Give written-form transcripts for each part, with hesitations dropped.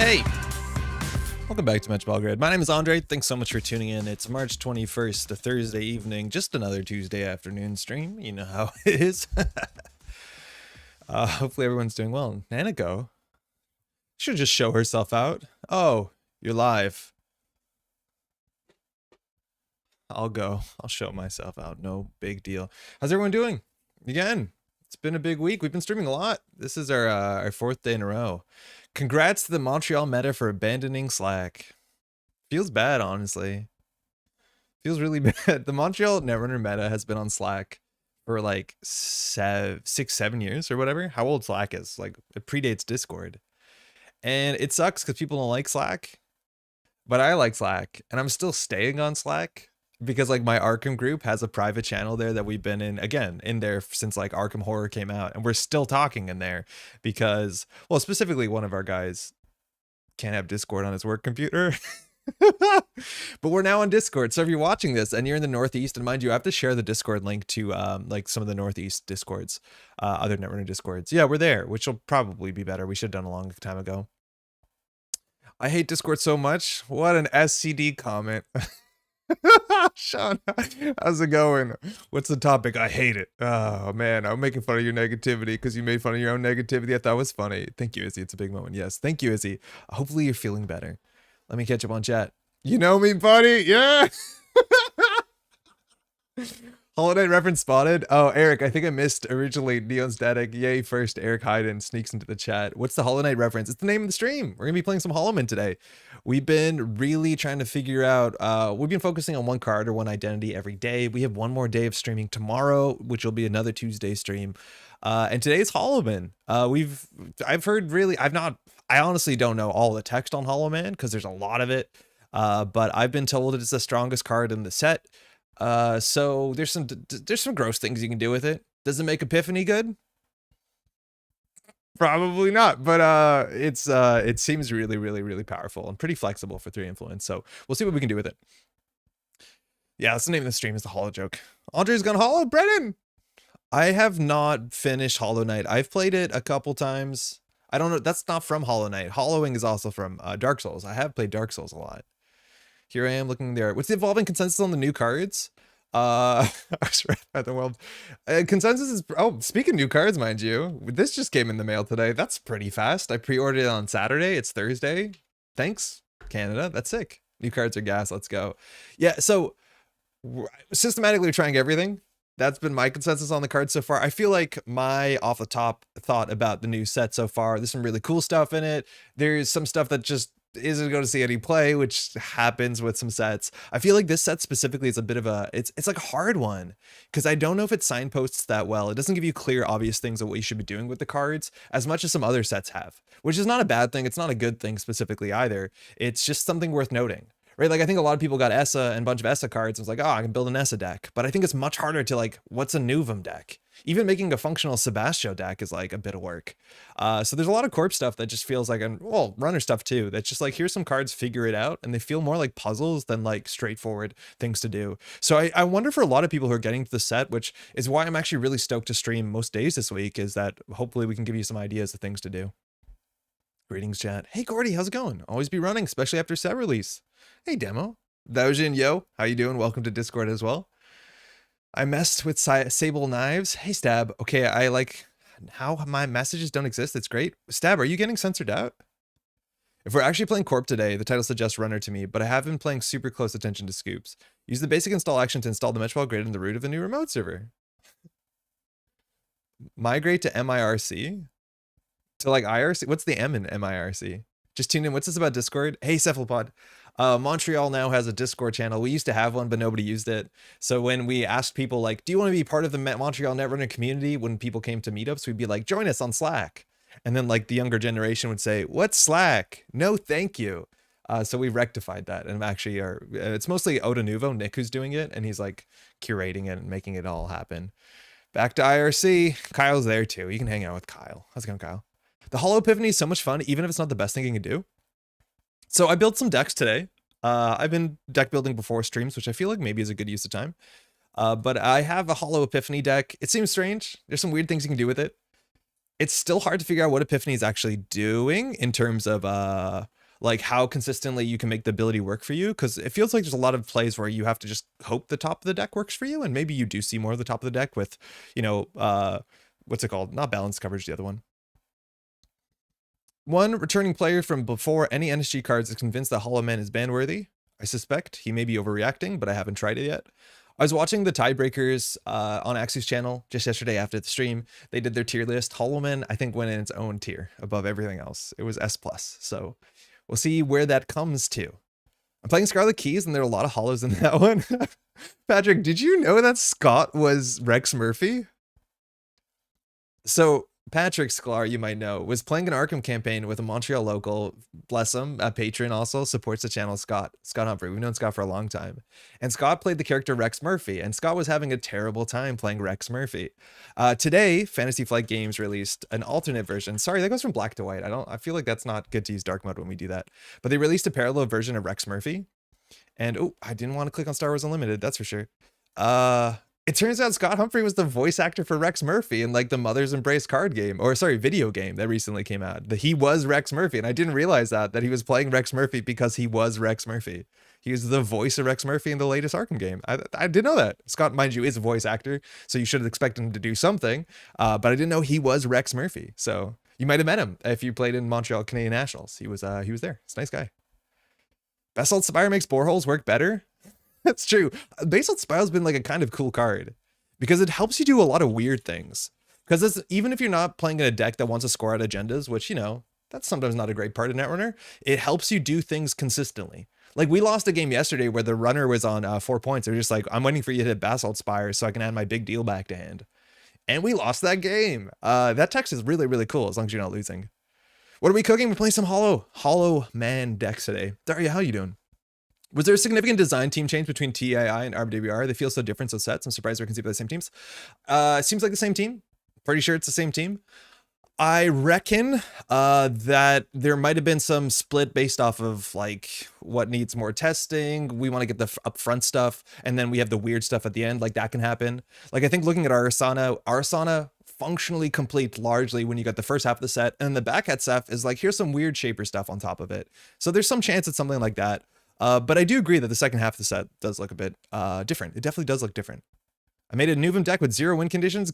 Hey! Welcome back to Métropole Grid. My name is Andre. Thanks so much for tuning in. It's March 21st, a Thursday evening, just another Tuesday afternoon stream. You know how it is. Hopefully everyone's doing well. Nanako should just show herself out. Oh, you're live. I'll go. I'll show myself out. No big deal. How's everyone doing? Again, it's been a big week. We've been streaming a lot. This is our fourth day in a row. Congrats to the Montreal meta for abandoning Slack. Feels bad, honestly. Feels really bad. The Montreal Netrunner meta has been on Slack for like 6-7 years or whatever. How old Slack is. Like, it predates Discord. And it sucks because people don't like Slack. But I like Slack. And I'm still staying on Slack. Because like my Arkham group has a private channel there that we've been in there since like Arkham Horror came out, and we're still talking in there because, well, specifically one of our guys can't have Discord on his work computer. But we're now on Discord, so if you're watching this and you're in the Northeast, and mind you, I have to share the Discord link to like some of the Northeast Discords, other Netrunner Discords. Yeah, we're there, which will probably be better. We should have done a long time ago. I hate Discord so much. What an SCD comment. Sean, how's it going? What's the topic? I hate it. Oh man, I'm making fun of your negativity because you made fun of your own negativity. I thought it was funny. Thank you, Izzy. It's a big moment. Yes, thank you, Izzy. Hopefully you're feeling better. Let me catch up on chat. You know me, buddy. Yeah. Holiday reference spotted. Oh, Eric, I think I missed originally Neon Static. Yay, first Eric Hayden sneaks into the chat. What's the Hollow Knight reference? It's the name of the stream. We're gonna be playing some Holo Man today. We've been really trying to figure out, we've been focusing on one card or one identity every day. We have one more day of streaming tomorrow, which will be another Tuesday stream. And today's Holo Man. I've heard really, I honestly don't know all the text on Holo Man because there's a lot of it. But I've been told it's the strongest card in the set. So there's some gross things you can do with it. Does it make Epiphany good? Probably not, but it seems really powerful and pretty flexible for 3 influence. So we'll see what we can do with it. Yeah, that's the name of the stream, is the Holo joke. Andre's gone Holo, Brennan. I have not finished Hollow Knight. I've played it a couple times. I don't know. That's not from Hollow Knight. Hollowing is also from Dark Souls. I have played Dark Souls a lot. Here I am looking there. What's the evolving consensus on the new cards? I was right by the world. Consensus is, oh, speaking of new cards, mind you, this just came in the mail today. That's pretty fast. I pre-ordered it on Saturday. It's Thursday. Thanks, Canada. That's sick. New cards are gas. Let's go. Yeah, so systematically trying everything. That's been my consensus on the cards so far. I feel like my off the top thought about the new set so far, there's some really cool stuff in it. There's some stuff that just isn't going to see any play, which happens with some sets. I feel like this set specifically is a bit of a, it's like a hard one because I don't know if it signposts that well. It doesn't give you clear, obvious things of what you should be doing with the cards as much as some other sets have, which is not a bad thing. It's not a good thing specifically either. It's just something worth noting. Right, like I think a lot of people got ESSA and a bunch of ESSA cards and was like, oh, I can build an ESSA deck. But I think it's much harder to like, what's a Nuvum deck? Even making a functional Sebastio deck is like a bit of work. So there's a lot of corp stuff that just feels like, well, runner stuff too. That's just like, here's some cards, figure it out. And they feel more like puzzles than like straightforward things to do. So I wonder for a lot of people who are getting to the set, which is why I'm actually really stoked to stream most days this week, is that hopefully we can give you some ideas of things to do. Greetings, chat. Hey, Gordy, how's it going? Always be running, especially after set release. Hey, Demo. Daojin, yo, how you doing? Welcome to Discord as well. I messed with Sable Knives. Hey, Stab. Okay, I like how my messages don't exist. It's great. Stab, are you getting censored out? If we're actually playing Corp today, the title suggests Runner to me, but I have been playing super close attention to scoops. Use the basic install action to install the Métropole Grid in the root of the new remote server. Migrate to MIRC? To like IRC? What's the M in MIRC? Just tune in. What's this about Discord? Hey, Cephalopod. Montreal now has a Discord channel. We used to have one, but nobody used it. So when we asked people like, do you want to be part of the Montreal Netrunner community? When people came to meetups, we'd be like, join us on Slack. And then like the younger generation would say, what's Slack? No, thank you. So we rectified that. And actually it's mostly Oda Nuvo, Nick, who's doing it. And he's like curating it and making it all happen. Back to IRC. Kyle's there too. You can hang out with Kyle. How's it going, Kyle? The Holo Epiphany is so much fun, even if it's not the best thing you can do. So I built some decks today. I've been deck building before streams, which I feel like maybe is a good use of time. But I have a Holo Epiphany deck. It seems strange. There's some weird things you can do with it. It's still hard to figure out what Epiphany is actually doing in terms of like how consistently you can make the ability work for you, because it feels like there's a lot of plays where you have to just hope the top of the deck works for you, and maybe you do see more of the top of the deck with, you know, what's it called? Not balanced coverage, the other one. One returning player from before any NSG cards is convinced that Holo Man is ban-worthy. I suspect he may be overreacting, but I haven't tried it yet. I was watching the tiebreakers on Axie's channel just yesterday after the stream. They did their tier list. Holo Man, I think, went in its own tier above everything else. It was S+. So we'll see where that comes to. I'm playing Scarlet Keys, and there are a lot of holos in that one. Patrick, did you know that Scott was Rex Murphy? So Patrick Sklar, you might know, was playing an Arkham campaign with a Montreal local, bless him, a patron also, supports the channel, Scott Humphrey. We've known Scott for a long time. And Scott played the character Rex Murphy, and Scott was having a terrible time playing Rex Murphy. Today, Fantasy Flight Games released an alternate version. Sorry, that goes from black to white. I feel like that's not good to use dark mode when we do that. But they released a parallel version of Rex Murphy. And, oh, I didn't want to click on Star Wars Unlimited, that's for sure. It turns out Scott Humphrey was the voice actor for Rex Murphy in like the Mother's Embrace card game, or sorry, video game that recently came out. He was Rex Murphy, and I didn't realize that he was playing Rex Murphy because he was Rex Murphy. He was the voice of Rex Murphy in the latest Arkham game. I didn't know that. Scott, mind you, is a voice actor, so you should expect him to do something, but I didn't know he was Rex Murphy. So you might have met him if you played in Montreal Canadian Nationals. He was there. He's a nice guy. Basalt Spire makes boreholes work better. That's true. Basalt Spire's been like a kind of cool card because it helps you do a lot of weird things. Because even if you're not playing in a deck that wants to score out agendas, which, you know, that's sometimes not a great part of Netrunner, it helps you do things consistently. Like we lost a game yesterday where the runner was on 4 points. They're just like, I'm waiting for you to hit Basalt Spire so I can add my big deal back to hand. And we lost that game. That text is really, really cool as long as you're not losing. What are we cooking? We're playing some Holo Man decks today. Daria, how you doing? Was there a significant design team change between TII and RWR? They feel so different, so sets. I'm surprised they're conceived by the same teams. Seems like the same team. Pretty sure it's the same team. I reckon that there might have been some split based off of like what needs more testing. We want to get the upfront stuff, and then we have the weird stuff at the end. Like that can happen. Like I think looking at Arsana functionally complete largely when you got the first half of the set, and the back hat stuff is like here's some weird shaper stuff on top of it. So there's some chance it's something like that. But I do agree that the second half of the set does look a bit different. It definitely does look different. I made a Nuvum deck with 0 win conditions.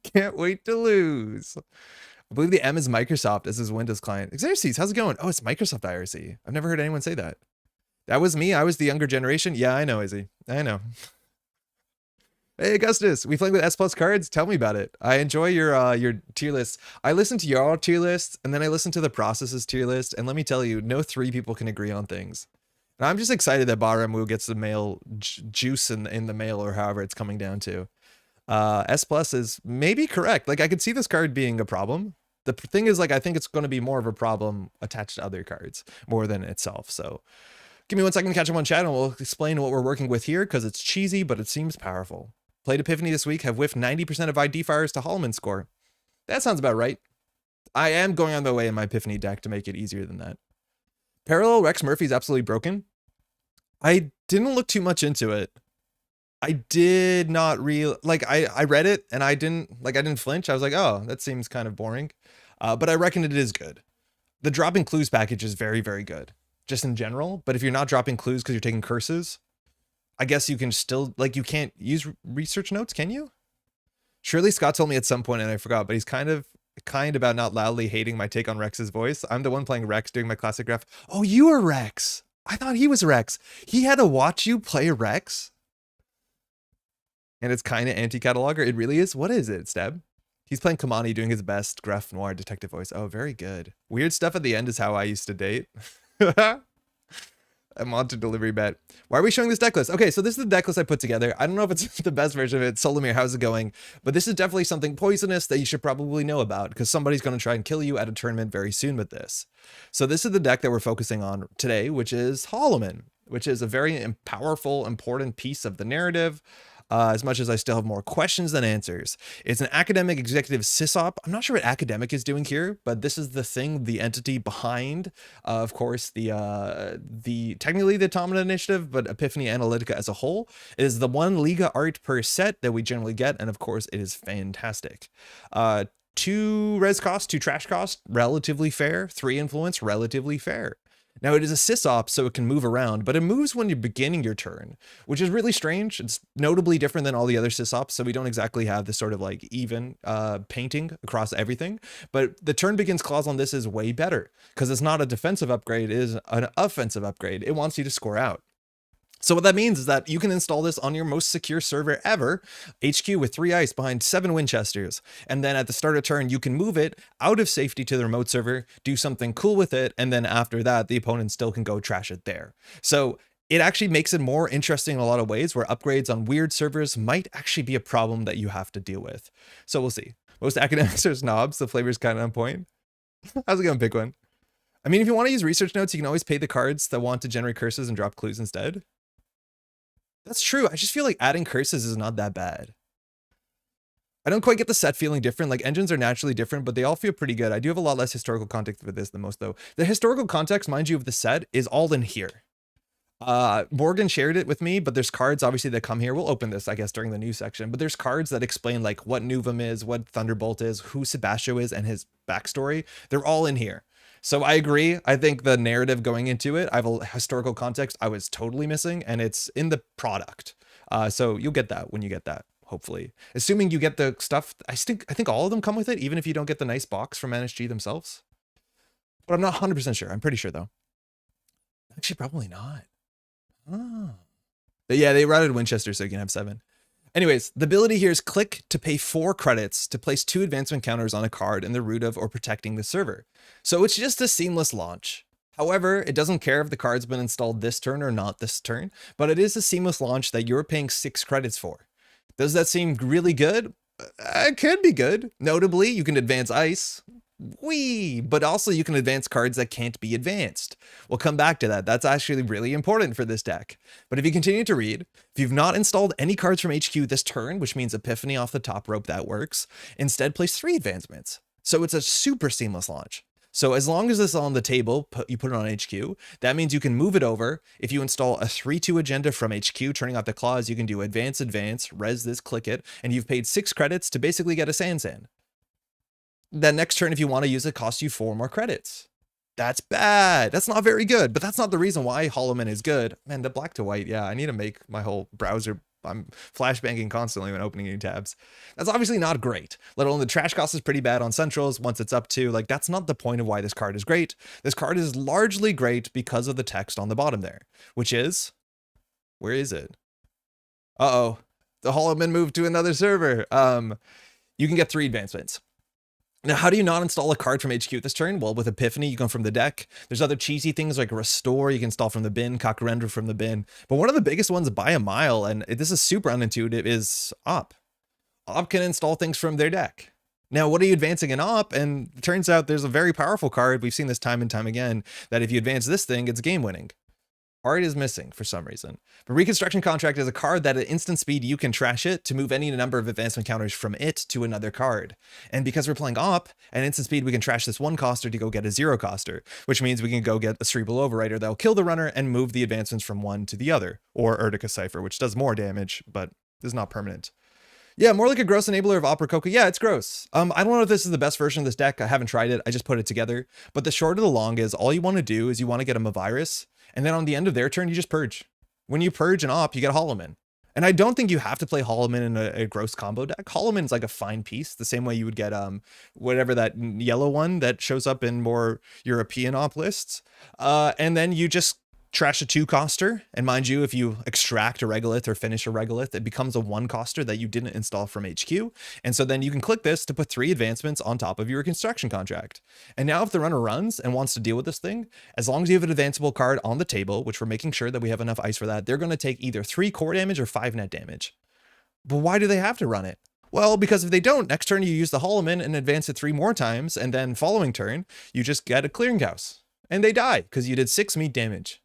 Can't wait to lose. I believe the M is Microsoft as his Windows client. Xerxes, how's it going? Oh, it's Microsoft IRC. I've never heard anyone say that. That was me. I was the younger generation. Yeah, I know, Izzy. I know. Hey, Augustus, we playing with S+ cards? Tell me about it. I enjoy your tier list. I listen to your tier list, and then I listen to the processes tier list, and let me tell you, no 3 people can agree on things. And I'm just excited that Bahramu gets the mail juice in the mail, or however it's coming down to. S+ is maybe correct. Like I could see this card being a problem. The thing is, like, I think it's going to be more of a problem attached to other cards more than itself. So give me 1 second to catch up on chat and we'll explain what we're working with here because it's cheesy, but it seems powerful. Played Epiphany this week, have whiffed 90% of ID fires to Holo Man score. That sounds about right. I am going on the way in my Epiphany deck to make it easier than that. Parallel Rex Murphy's absolutely broken. I didn't look too much into it. I did not like I read it and I didn't flinch. I was like, oh, that seems kind of boring. But I reckon it is good. The dropping clues package is very, very good, just in general. But if you're not dropping clues because you're taking curses, I guess you can still, like, you can't use research notes, can you? Surely Scott told me at some point and I forgot, but he's kind about not loudly hating my take on Rex's voice. I'm the one playing Rex doing my classic graph. Oh, you are Rex. I thought he was Rex. He had to watch you play Rex? And it's kind of anti-cataloger. It really is. What is it, Stab? He's playing Kamani doing his best Graph Noir detective voice. Oh, very good. Weird stuff at the end is how I used to date. I'm on to delivery bet. Why are we showing this deck list? Okay, so this is the deck list I put together. I don't know if it's the best version of it. Solomir, how's it going? But this is definitely something poisonous that you should probably know about because somebody's going to try and kill you at a tournament very soon with this. So this is the deck that we're focusing on today, which is Holo Man, which is a very powerful, important piece of the narrative. As much as I still have more questions than answers. It's an academic executive sysop. I'm not sure what academic is doing here, but this is the thing, the entity behind, of course, the technically the Automata Initiative, but Epiphany Analytica as a whole. It is the 1 Liga art per set that we generally get, and of course, it is fantastic. 2 res cost, 2 trash cost, relatively fair. 3 influence, relatively fair. Now it is a sysop, so it can move around, but it moves when you're beginning your turn, which is really strange. It's notably different than all the other sysops, so we don't exactly have this sort of like even painting across everything. But the turn begins clause on this is way better because it's not a defensive upgrade, it is an offensive upgrade. It wants you to score out. So what that means is that you can install this on your most secure server ever, HQ with 3 ice behind 7 Winchesters. And then at the start of turn, you can move it out of safety to the remote server, do something cool with it. And then after that, the opponent still can go trash it there. So it actually makes it more interesting in a lot of ways where upgrades on weird servers might actually be a problem that you have to deal with. So we'll see. Most academics are snobs. The flavor's kind of on point. How's it going, pick one? I mean, if you want to use research notes, you can always pay the cards that want to generate curses and drop clues instead. That's true. I just feel like adding curses is not that bad. I don't quite get the set feeling different. Like engines are naturally different, but they all feel pretty good. I do have a lot less historical context for this than most though. The historical context, mind you, of the set is all in here. Morgan shared it with me, but there's cards obviously that come here. We'll open this, I guess, during the news section, but there's cards that explain like what Nuvum is, what Thunderbolt is, who Sebastio is, and his backstory. They're all in here. So I agree. I think the narrative going into it, I have a historical context I was totally missing, and it's in the product. So you'll get that when you get that, hopefully. Assuming you get the stuff, I think all of them come with it, even if you don't get the nice box from NSG themselves. But I'm not 100% sure. I'm pretty sure though. Actually, probably not. Oh. But yeah, they routed Winchester so you can have 7. Anyways, the ability here is click to pay 4 credits to place 2 advancement counters on a card in the root of or protecting the server. So it's just a seamless launch. However, it doesn't care if the card's been installed this turn or not this turn, but it is a seamless launch that you're paying 6 credits for. Does that seem really good? It could be good. Notably, you can advance ice. But also you can advance cards that can't be advanced. We'll come back to that. That's actually really important for this deck. But if you continue to read, if you've not installed any cards from HQ this turn, which means Epiphany off the top rope, that works, instead place 3 advancements. So it's a super seamless launch. So as long as this is on the table, you put it on HQ, that means you can move it over. If you install a 3-2 agenda from HQ, turning off the clause, you can do advance, res this, click it, and you've paid 6 credits to basically get a Sansan. Then next turn, if you want to use it, costs you 4 more credits. That's bad. That's not very good, but that's not the reason why Holo Man is good. Man, the black to white. Yeah, I need to make my whole browser. I'm flashbanging constantly when opening new tabs. That's obviously not great. Let alone the trash cost is pretty bad on centrals once it's up to. Like, that's not the point of why this card is great. This card is largely great because of the text on the bottom there, which is, where is it? Uh-oh. The Holo Man moved to another server. You can get 3 advancements. Now, how do you not install a card from HQ this turn? Well, with Epiphany, you go from the deck. There's other cheesy things like Restore, you can install from the bin, Cock-a-render from the bin. But one of the biggest ones by a mile, and this is super unintuitive, is Op. Op can install things from their deck. Now, what are you advancing in Op? And it turns out there's a very powerful card, we've seen this time and time again, that if you advance this thing, it's game winning. Art is missing for some reason. But Reconstruction Contract is a card that at instant speed, you can trash it to move any number of advancement counters from it to another card. And because we're playing Op, at instant speed, we can trash this 1 coster to go get a 0 coster, which means we can go get a Cerebral Overrider that'll kill the runner and move the advancements from one to the other, or Urtica Cipher, which does more damage, but is not permanent. Yeah, more like a gross enabler of Opera Coca. Yeah, it's gross. I don't know if this is the best version of this deck. I haven't tried it. I just put it together. But the short of the long is all you want to do is you want to get a Mavirus, and then on the end of their turn, you just purge. When you purge an Op, you get a Holo Man. And I don't think you have to play Holo Man in a gross combo deck. Holo Man's like a fine piece, the same way you would get whatever that yellow one that shows up in more European Op lists. And then you just trash a 2 coster, and mind you, if you extract a Regolith or finish a Regolith, it becomes a 1 coster that you didn't install from HQ, and so then you can click this to put 3 advancements on top of your Reconstruction Contract. And now if the runner runs and wants to deal with this thing, as long as you have an advanceable card on the table, which we're making sure that we have enough ice for that, they're going to take either 3 core damage or 5 net damage. But why do they have to run it? Well, because if they don't, next turn you use the Holo Man and advance it 3 more times, and then following turn, you just get a Clearinghouse. And they die, because you did 6 meat damage.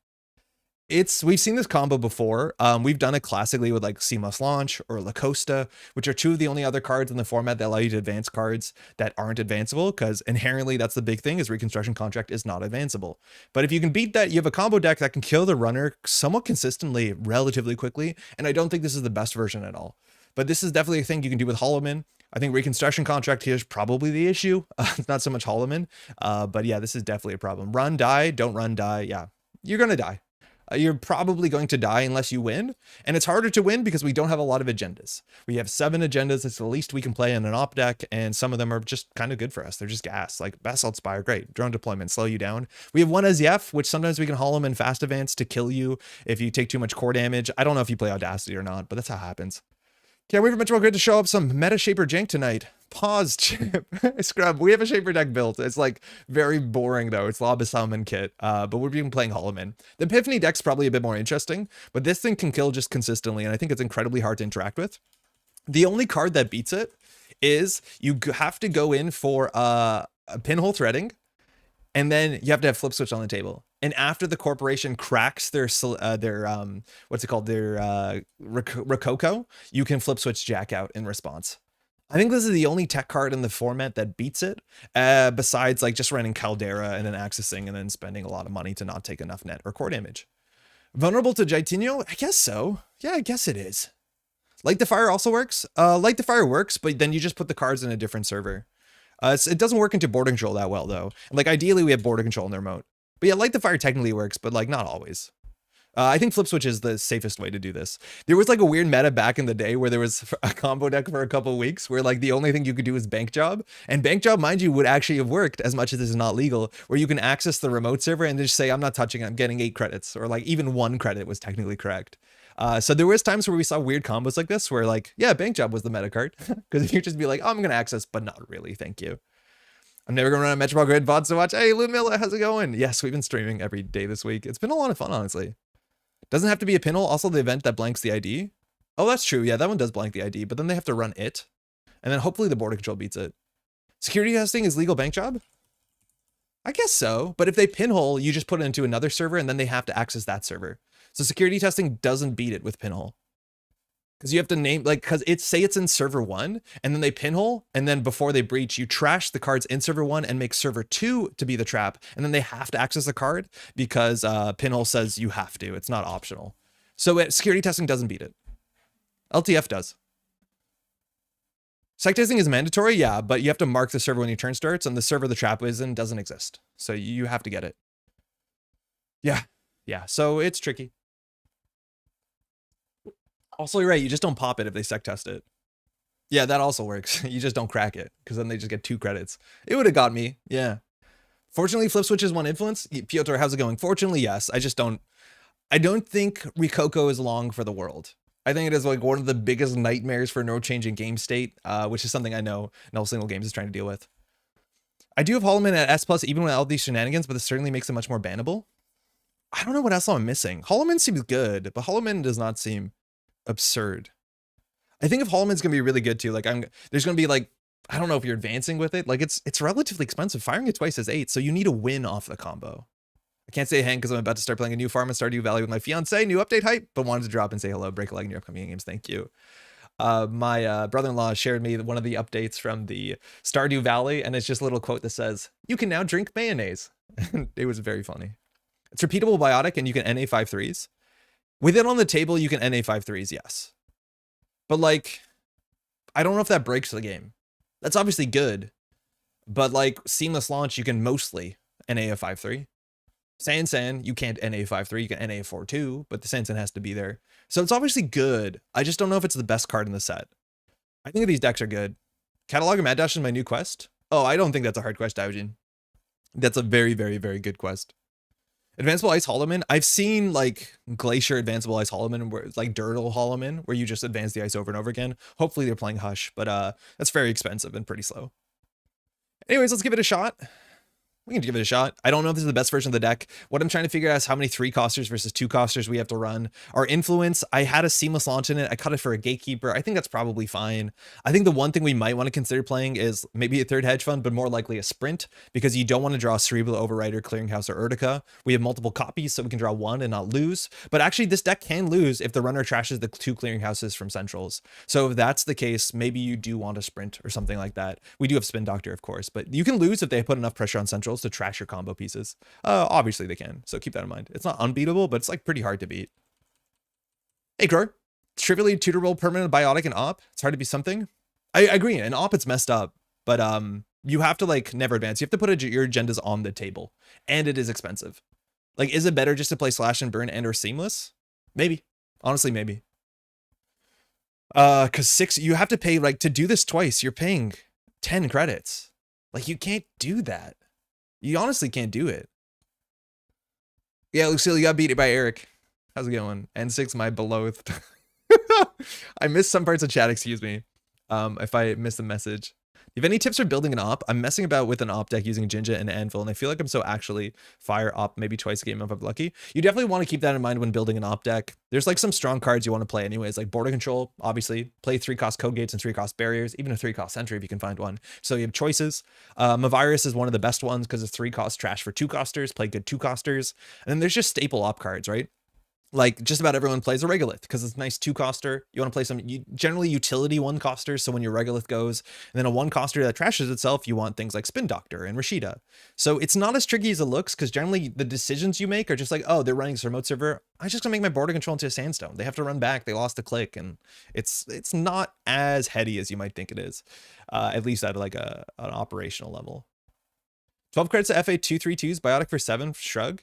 We've seen this combo before. We've done it classically with like Seamless Launch or La Costa, which are 2 of the only other cards in the format that allow you to advance cards that aren't advanceable, because inherently that's the big thing, is Reconstruction Contract is not advanceable. But if you can beat that, you have a combo deck that can kill the runner somewhat consistently, relatively quickly, and I don't think this is the best version at all. But this is definitely a thing you can do with Holo Man. I think reconstruction contract here is probably the issue. It's not so much Holo Man. But yeah, this is definitely a problem. Run, die, don't run, die. Yeah, you're going to die. You're probably going to die unless you win. And it's harder to win because we don't have a lot of agendas. We have 7 agendas. It's the least we can play in an op deck. And some of them are just kind of good for us. They're just gas. Like Basalt Spire, great. Drone deployment, slow you down. We have 1 SEF, which sometimes we can Holo Man fast advance to kill you if you take too much core damage. I don't know if you play Audacity or not, but that's how it happens. Can't wait for Metropole Grid to show up some meta Shaper jank tonight. Pause, Chip. Scrub, we have a Shaper deck built. It's like very boring though. It's Lob Summon kit, but we're being playing Holo Man. The Epiphany deck's probably a bit more interesting, but this thing can kill just consistently, and I think it's incredibly hard to interact with. The only card that beats it is you have to go in for a pinhole threading, and then you have to have flip switch on the table. And after the corporation cracks their what's it called, their Rococo, you can flip switch Jack out in response. I think this is the only tech card in the format that beats it, besides like just running Caldera and then accessing and then spending a lot of money to not take enough net or core damage. Vulnerable to Jaitinho? I guess so. Yeah, I guess it is. Light the Fire also works. Light the Fire works, but then you just put the cards in a different server. It doesn't work into border control that well though. Like ideally we have border control in their remote. But yeah, Light the Fire technically works, but like not always. I think flip switch is the safest way to do this. There was like a weird meta back in the day where there was a combo deck for a couple of weeks where like the only thing you could do was bank job, and bank job, mind you, would actually have worked as much as this is not legal, where you can access the remote server and just say, I'm not touching it, I'm getting 8 credits, or like even 1 credit was technically correct. So there was times where we saw weird combos like this where like, yeah, bank job was the meta card. Because if you just be like, oh, I'm going to access, but not really, thank you. I'm never going to run a Metropole Grid VOD to watch. Hey, Lou Miller, how's it going? Yes, we've been streaming every day this week. It's been a lot of fun, honestly. Doesn't have to be a pinhole. Also, the event that blanks the ID. Oh, that's true. Yeah, that one does blank the ID, but then they have to run it. And then hopefully the border control beats it. Security testing is legal bank job? I guess so. But if they pinhole, you just put it into another server and then they have to access that server. So security testing doesn't beat it with pinhole. Because you have to name, like, because say it's in server 1, and then they pinhole, and then before they breach, you trash the cards in server 1 and make server 2 to be the trap, and then they have to access the card because pinhole says you have to. It's not optional. So security testing doesn't beat it. LTF does. Sec testing is mandatory, yeah, but you have to mark the server when your turn starts, and the server the trap is in doesn't exist. So you have to get it. Yeah, so it's tricky. Also, you're right, you just don't pop it if they sec test it. Yeah, that also works. You just don't crack it, because then they just get 2 credits. It would have got me, yeah. Fortunately, flip switch is 1 influence. Piotr, how's it going? Fortunately, yes. I don't think Rococo is long for the world. I think it is like one of the biggest nightmares for no change in game state, which is something I know no single games is trying to deal with. I do have Holo Man at S+, even without these shenanigans, but this certainly makes it much more bannable. I don't know what else I'm missing. Holo Man seems good, but Holo Man does not seem absurd. I think if Holo Man's gonna be really good too, like there's gonna be like, I don't know if you're advancing with it, like it's relatively expensive. Firing it twice is 8, so you need a win off the combo. I can't say hang because I'm about to start playing a new farm and Stardew Valley with my fiance. New update hype, but wanted to drop and say hello. Break a leg in your upcoming games. Thank you. My brother-in-law shared me one of the updates from the Stardew Valley, and it's just a little quote that says, "You can now drink mayonnaise." It was very funny. It's repeatable biotic, and you can NA 5/3s. With it on the table, you can NA 5/3s, yes. But like, I don't know if that breaks the game. That's obviously good, but like seamless launch, you can mostly NA a 5/3. Sansan, you can't NA 5/3, you can NA 4/2, but the Sansan has to be there. So it's obviously good. I just don't know if it's the best card in the set. I think these decks are good. Catalog of Mad Dash is my new quest. Oh, I don't think that's a hard quest, Daojin. That's a very, very, very good quest. Advanceable Ice Holo Man. I've seen like Glacier Advanceable Ice Holo Man, where it's like Dirtle Holo Man, where you just advance the ice over and over again. Hopefully they're playing Hush, but that's very expensive and pretty slow. Anyways, let's give it a shot. We can give it a shot. I don't know if this is the best version of the deck. What I'm trying to figure out is how many 3-costers versus 2-costers we have to run. Our influence, I had a seamless launch in it. I cut it for a gatekeeper. I think that's probably fine. I think the one thing we might want to consider playing is maybe a 3rd hedge fund, but more likely a sprint, because you don't want to draw Cerebral Overrider, Clearinghouse, or Urtica. We have multiple copies, so we can draw 1 and not lose. But actually, this deck can lose if the runner trashes the 2 Clearinghouses from Centrals. So if that's the case, maybe you do want a sprint or something like that. We do have Spin Doctor, of course, but you can lose if they put enough pressure on Centrals to trash your combo pieces. Obviously they can, so keep that in mind. It's not unbeatable, but it's like pretty hard to beat. Hey Cror, trivially tutorable permanent biotic and op. It's hard to be something. I agree. In op, it's messed up, but you have to like never advance. You have to put your agendas on the table, and it is expensive. Like, is it better just to play slash and burn and or seamless? Maybe. Honestly, maybe. Cause 6, you have to pay, like, to do this twice, you're paying 10 credits. Like, you can't do that. You honestly can't do it. Yeah, Lucille, you got beat by Eric. How's it going? N6, my beloathed. I missed some parts of chat, excuse me. If I missed a message. If any tips for building an op, I'm messing about with an op deck using Jinja and Anvil, and I feel like I'm so actually fire op maybe twice a game if I'm lucky. You definitely want to keep that in mind when building an op deck. There's like some strong cards you want to play anyways, like border control, obviously. Play 3-cost code gates and 3-cost barriers, even a 3-cost sentry if you can find one. So you have choices. Mavirus is one of the best ones because it's 3-cost trash for 2-costers, play good 2-costers. And then there's just staple op cards, right? Like just about everyone plays a Regolith because it's a nice 2-coster. You want to play some generally utility 1-costers. So when your Regolith goes, and then a 1-coster that trashes itself, you want things like Spin Doctor and Rashida. So it's not as tricky as it looks because generally the decisions you make are just like, oh, they're running this remote server. I'm just gonna make my border control into a Sandstone. They have to run back. They lost a click, and it's not as heady as you might think it is, at least at like an operational level. 12 credits to FA 232s, Biotic for 7, shrug.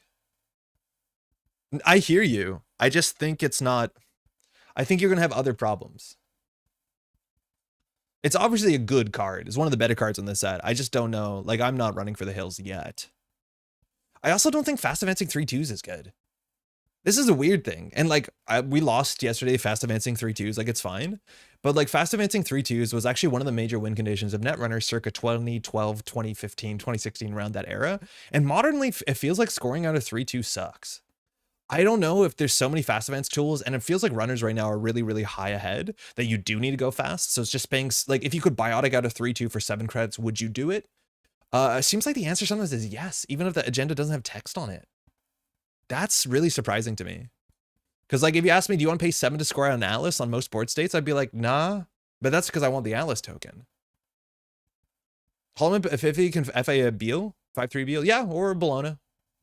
I hear you. I just think it's not. I think you're going to have other problems. It's obviously a good card. It's one of the better cards on this set. I just don't know. Like, I'm not running for the hills yet. I also don't think fast advancing 3-2s is good. This is a weird thing. And like, we lost yesterday fast advancing 3-2s. Like, it's fine. But like, fast advancing 3-2s was actually one of the major win conditions of Netrunner circa 2012, 2015, 2016, around that era. And modernly, it feels like scoring out of 3-2 sucks. I don't know if there's so many fast advance tools, and it feels like runners right now are really, really high ahead that you do need to go fast. So it's just paying, like, if you could biotic out of 3-2 for 7 credits, would you do it? It seems like the answer sometimes is yes, even if the agenda doesn't have text on it. That's really surprising to me. Because like, if you ask me, do you want to pay 7 to score out an Atlas on most board states? I'd be like, nah, but that's because I want the Atlas token. Holo Man, if you can FA a Beal, 5-3 Beal, yeah, or Bologna.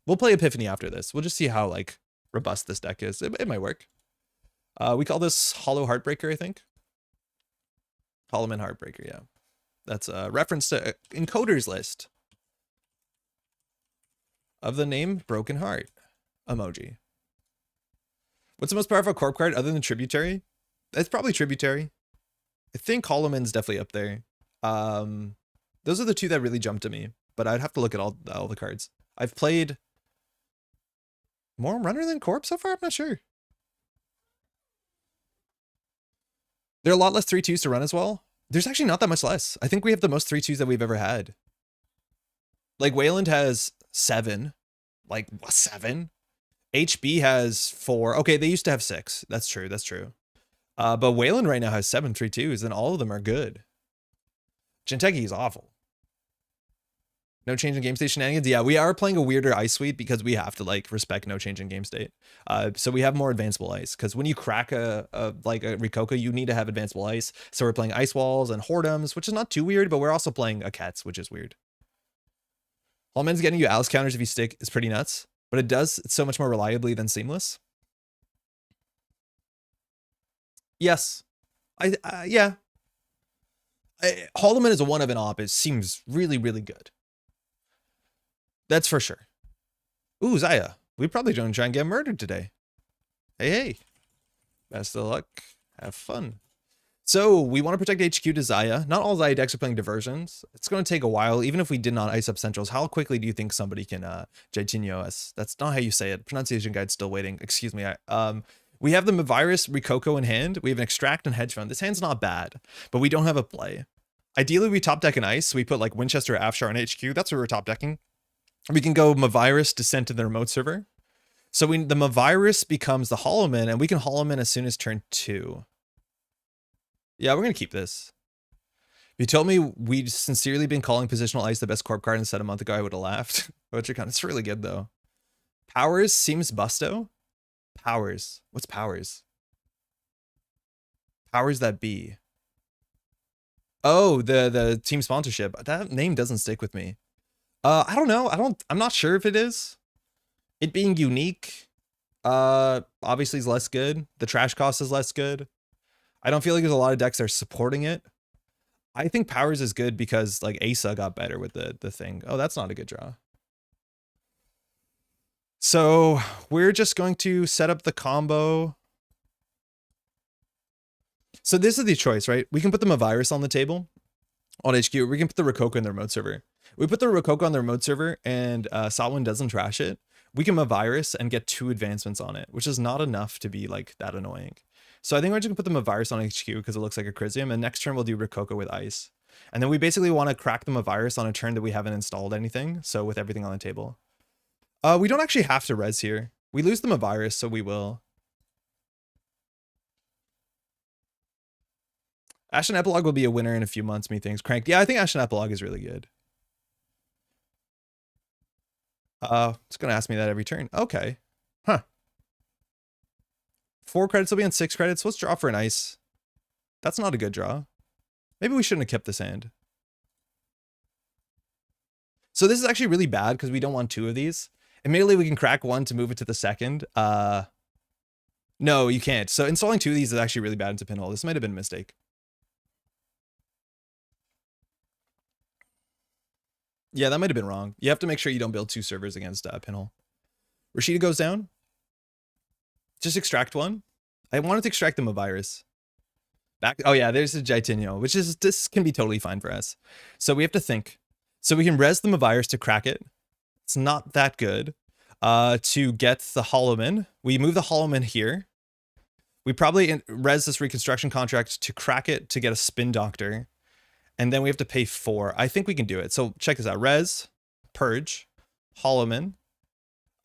We'll play Epiphany after this. We'll just see how like robust this deck is. It might work. We call this Holo Heartbreaker, I think. Holo Man Heartbreaker, yeah. That's a reference to Encoder's list of the name Broken Heart emoji. What's the most powerful corp card other than Tributary? It's probably Tributary. I think Holo Man's definitely up there. Those are the two that really jumped to me, but I'd have to look at all the cards. I've played more runner than corp so far? I'm not sure. There are a lot less 3-2s to run as well. There's actually not that much less. I think we have the most 3-2s that we've ever had. Like Wayland has 7. Like 7? HB has 4. Okay, they used to have 6. That's true. That's true. But Wayland right now has 7 3-2s, and all of them are good. Jinteki is awful. No change in game state shenanigans. Yeah, we are playing a weirder ice suite because we have to like respect no change in game state. So we have more advanceable ice because when you crack a Rikoko, you need to have advanceable ice. So we're playing ice walls and Horrendous, which is not too weird, but we're also playing a Cats, which is weird. Holo Man's getting you Alice counters if you stick is pretty nuts, but it does it so much more reliably than Seamless. Yes, yeah. Holo Man is a 1 of an op. It seems really, really good. That's for sure. Ooh, Zaya. We probably don't try and get murdered today. Hey, hey. Best of luck. Have fun. So we want to protect HQ to Zaya. Not all Zaya decks are playing diversions. It's going to take a while. Even if we did not ice up centrals, how quickly do you think somebody can Jaitinho us? That's not how you say it. Pronunciation guide's still waiting. Excuse me. We have the Mavirus Rikoko in hand. We have an Extract and Hedge Fund. This hand's not bad, but we don't have a play. Ideally, we top deck an ice. So we put like Winchester Afshar on HQ. That's what we're top decking. We can go Mavirus Descent to the remote server. So the Mavirus becomes the Holo Man, and we can Holo Man as soon as turn 2. Yeah, we're going to keep this. If you told me we'd sincerely been calling Positional Ice the best corp card instead of a month ago, I would have laughed. It's really good, though. Powers seems busto. Powers. What's Powers? Powers that be. Oh, the team sponsorship. That name doesn't stick with me. I don't know. I'm not sure if it is. It being unique, obviously is less good. The trash cost is less good. I don't feel like there's a lot of decks that are supporting it. I think Powers is good because like Asa got better with the thing. Oh, that's not a good draw. So we're just going to set up the combo. So this is the choice, right? We can put them a virus on the table on HQ. We can put the Rococo in the remote server. We put the Rococo on the remote server and Salwin doesn't trash it. We can a virus and get 2 advancements on it, which is not enough to be like that annoying. So I think we're just gonna put them a virus on HQ because it looks like a Chrysium, and next turn we'll do Rococo with ice. And then we basically want to crack them a virus on a turn that we haven't installed anything, so with everything on the table. We don't actually have to res here. We lose them a virus, so we will. Ashen Epilogue will be a winner in a few months, methinks. Cranked. Yeah, I think Ashen Epilogue is really good. It's gonna ask me that every turn. Okay. Huh. 4 credits will be on 6 credits. Let's draw for an ice. That's not a good draw. Maybe we shouldn't have kept this hand. So this is actually really bad because we don't want 2 of these. Immediately we can crack 1 to move it to the second. No, you can't. So installing 2 of these is actually really bad into Pinhole. This might have been a mistake. Yeah, that might have been wrong. You have to make sure you don't build 2 servers against Pinhole. Rashida goes down. Just extract 1. I wanted to extract them a virus. Back. Oh yeah, there's a Jaitinho, which is, this can be totally fine for us. So we have to think. So we can res them a virus to crack it. It's not that good. To get the Holo Man, we move the Holo Man here. We probably res this reconstruction contract to crack it to get a Spin Doctor. And then we have to pay 4. I think we can do it. So check this out. Res, purge, Holo Man.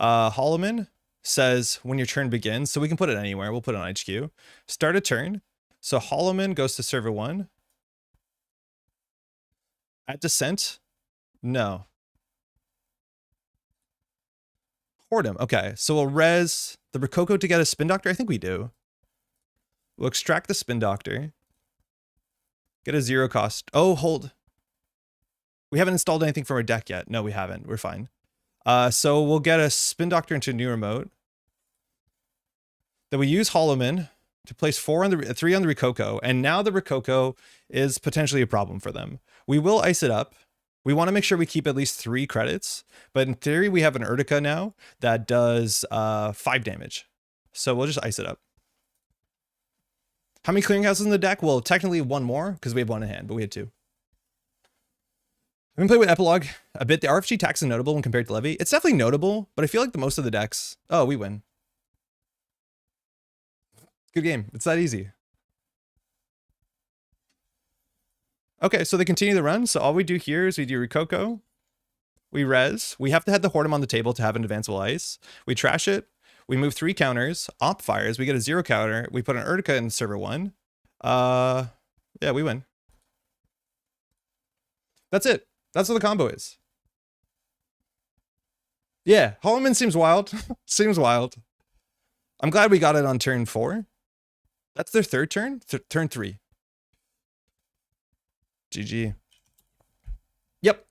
Holo Man says when your turn begins. So we can put it anywhere. We'll put it on HQ. Start a turn. So Holo Man goes to server 1. At descent, no. Hoard him. Okay, so we'll res the Rococo to get a Spin Doctor. I think we do. We'll extract the Spin Doctor. Get a 0 cost. Oh, hold. We haven't installed anything from our deck yet. No, we haven't. We're fine. So we'll get a Spin Doctor into a new remote. Then we use Holo Man to place 3 on the Rococo, and now the Rococo is potentially a problem for them. We will ice it up. We want to make sure we keep at least 3 credits, but in theory we have an Urtica now that does 5 damage. So we'll just ice it up. How many clearinghouses in the deck? Well, technically 1 more because we have 1 in hand, but we had 2. We can play with Epilogue a bit. The RFG tax is notable when compared to Levy. It's definitely notable, but I feel like the most of the decks... Oh, we win. Good game. It's that easy. Okay, so they continue the run. So all we do here is we do Rococo. We res. We have to have the Hoard on the table to have an advanceable ice. We trash it. We move 3 counters. Op fires. We get a 0 counter. We put an Urtica in server 1. Yeah, we win. That's it. That's what the combo is. Yeah, Holo Man seems wild. Seems wild. I'm glad we got it on turn 4. That's their 3rd turn? Turn 3. GG. Yep.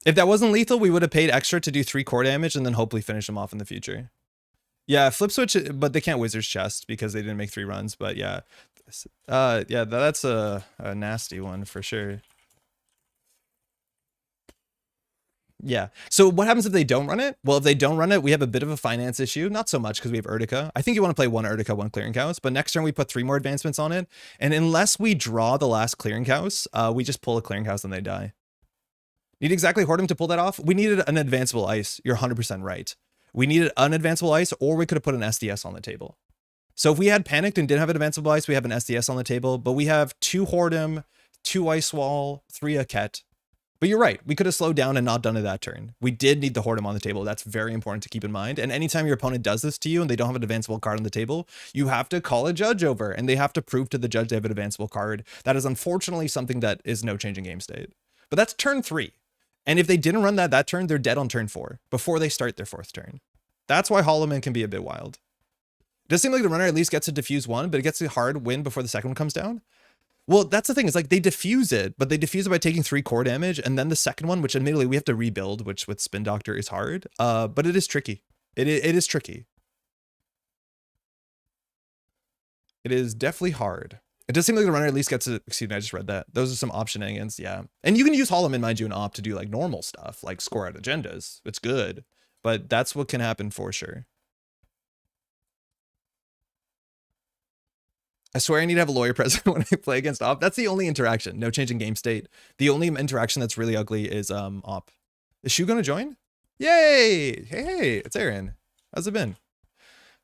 If that wasn't lethal, we would have paid extra to do 3 core damage and then hopefully finish them off in the future. Yeah, flip switch, but they can't Wizard's Chest because they didn't make 3 runs. But yeah, yeah, that's a nasty one for sure. Yeah. So what happens if they don't run it? Well, if they don't run it, we have a bit of a finance issue. Not so much because we have Urtica. I think you want to play 1 Urtica, 1 Clearinghouse, but next turn we put 3 more advancements on it. And unless we draw the last Clearinghouse, we just pull a Clearinghouse and they die. Need exactly Hoard him to pull that off? We needed an advanceable ice. You're 100% right. We needed an advanceable ice, or we could have put an SDS on the table. So if we had panicked and didn't have an advanceable ice, we have an SDS on the table, but we have 2 Hoard him, 2 Ice Wall, 3 Aket. But you're right. We could have slowed down and not done it that turn. We did need to hoard him on the table. That's very important to keep in mind. And anytime your opponent does this to you and they don't have an advanceable card on the table, you have to call a judge over and they have to prove to the judge they have an advanceable card. That is unfortunately something that is no change in game state. But that's turn 3. And if they didn't run that turn, they're dead on turn 4 before they start their 4th turn. That's why Holo Man can be a bit wild. It does seem like the runner at least gets to diffuse 1, but it gets a hard win before the second one comes down. Well, that's the thing. It's like they diffuse it, but they diffuse it by taking 3 core damage. And then the second one, which admittedly we have to rebuild, which with Spin Doctor is hard. But it is tricky. It is tricky. It is definitely hard. It does seem like the runner at least gets to, excuse me, I just read that. Those are some op shenanigans, yeah. And you can use Holo Man, mind you, in op to do like normal stuff, like score out agendas. It's good, but that's what can happen for sure. I swear I need to have a lawyer present when I play against op. That's the only interaction. No change in game state. The only interaction that's really ugly is op. Is Shu gonna join? Yay! Hey, it's Aaron. How's it been?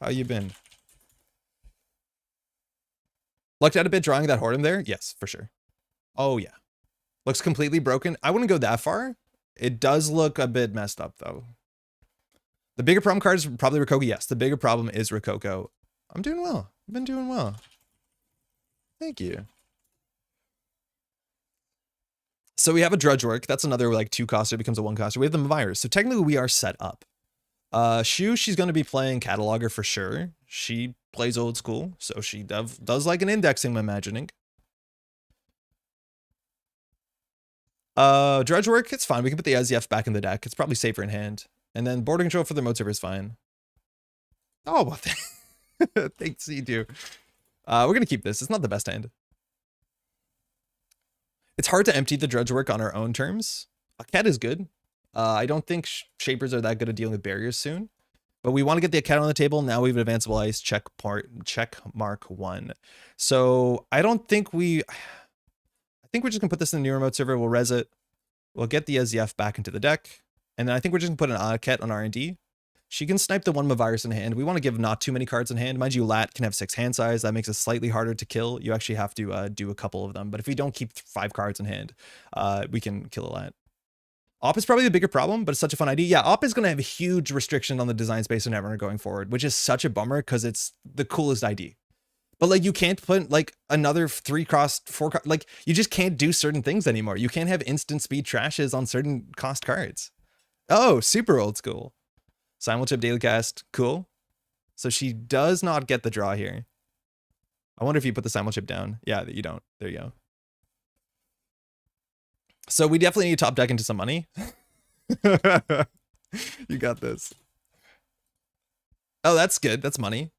How you been? Lucked out a bit drawing that Horde there? Yes, for sure. Oh, yeah. Looks completely broken. I wouldn't go that far. It does look a bit messed up, though. The bigger problem card is probably Rococo. Yes, the bigger problem is Rococo. I'm doing well. I've been doing well. Thank you. So we have a Drudge Work. That's another like 2-coster becomes a 1-coster. We have the virus. So technically we are set up. Shu, she's going to be playing Cataloger for sure. She plays old school, so she does like an indexing, I'm imagining. Drudge Work, it's fine. We can put the SEF back in the deck. It's probably safer in hand. And then border control for the remote server is fine. Oh, well, thanks, you do. We're going to keep this. It's not the best hand. It's hard to empty the Drudge Work on our own terms. A cat is good. I don't think Shapers are that good at dealing with barriers soon. But we want to get the cat on the table. Now we have an advanceable ice check mark 1. So I don't think I think we're just gonna put this in the new remote server. We'll res it. We'll get the SEF back into the deck. And then I think we're just gonna put an cat on R&D. She can snipe the one virus in hand. We want to give not too many cards in hand. Mind you, Lat can have 6 hand size. That makes it slightly harder to kill. You actually have to do a couple of them. But if we don't keep 5 cards in hand, we can kill a Lat. Op is probably the bigger problem, but it's such a fun idea. Yeah, Op is going to have a huge restriction on the design space of Netrunner going forward, which is such a bummer because it's the coolest ID. But like, you can't put like another 3-cost, 4-cost, like you just can't do certain things anymore. You can't have instant speed trashes on certain cost cards. Oh, super old school. Simulchip daily cast, cool. So she does not get the draw here. I wonder if you put the Simulchip down. Yeah, you don't. There you go. So we definitely need to top deck into some money. You got this. Oh, that's good. That's money.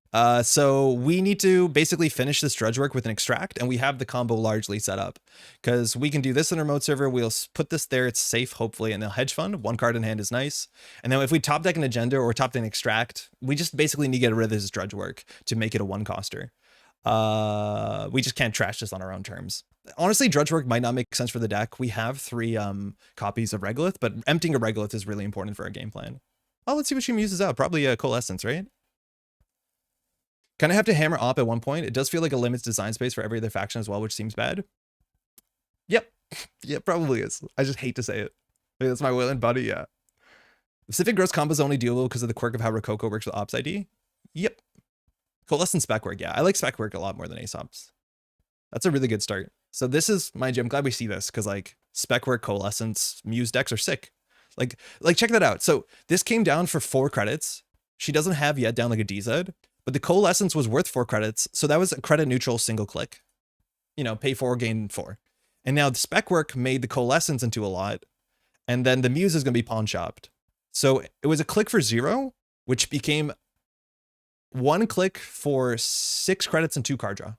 So we need to basically finish this Drudge Work with an extract, and we have the combo largely set up because we can do this in a remote server. We'll put this there. It's safe, hopefully, and the hedge fund. 1 card in hand is nice. And then if we top deck an agenda or top deck an extract, we just basically need to get rid of this Drudge Work to make it a 1-coster. We just can't trash this on our own terms. Honestly, Drudge Work might not make sense for the deck. We have 3 copies of Regolith, but emptying a Regolith is really important for our game plan. Oh, let's see what she muses out. Probably a Coalescence, right? Kind of have to hammer op at one point. It does feel like a limits design space for every other faction as well, which seems bad. Yep. Yeah, probably is. I just hate to say it. Maybe that's my will and body, yeah. Specific gross combos only doable because of the quirk of how Rococo works with ops ID. Yep. Coalescence spec work, yeah. I like spec work a lot more than ace ops. That's a really good start. So this is, mind you, I'm glad we see this because like spec work, coalescence, muse decks are sick. Like check that out. So this came down for 4 credits. She doesn't have yet down like a DZ, but the coalescence was worth 4 credits. So that was a credit neutral single click. You know, pay 4, gain 4. And now the spec work made the coalescence into a lot. And then the muse is going to be pawn shopped. So it was a click for 0, which became 1 click for 6 credits and 2 card draw.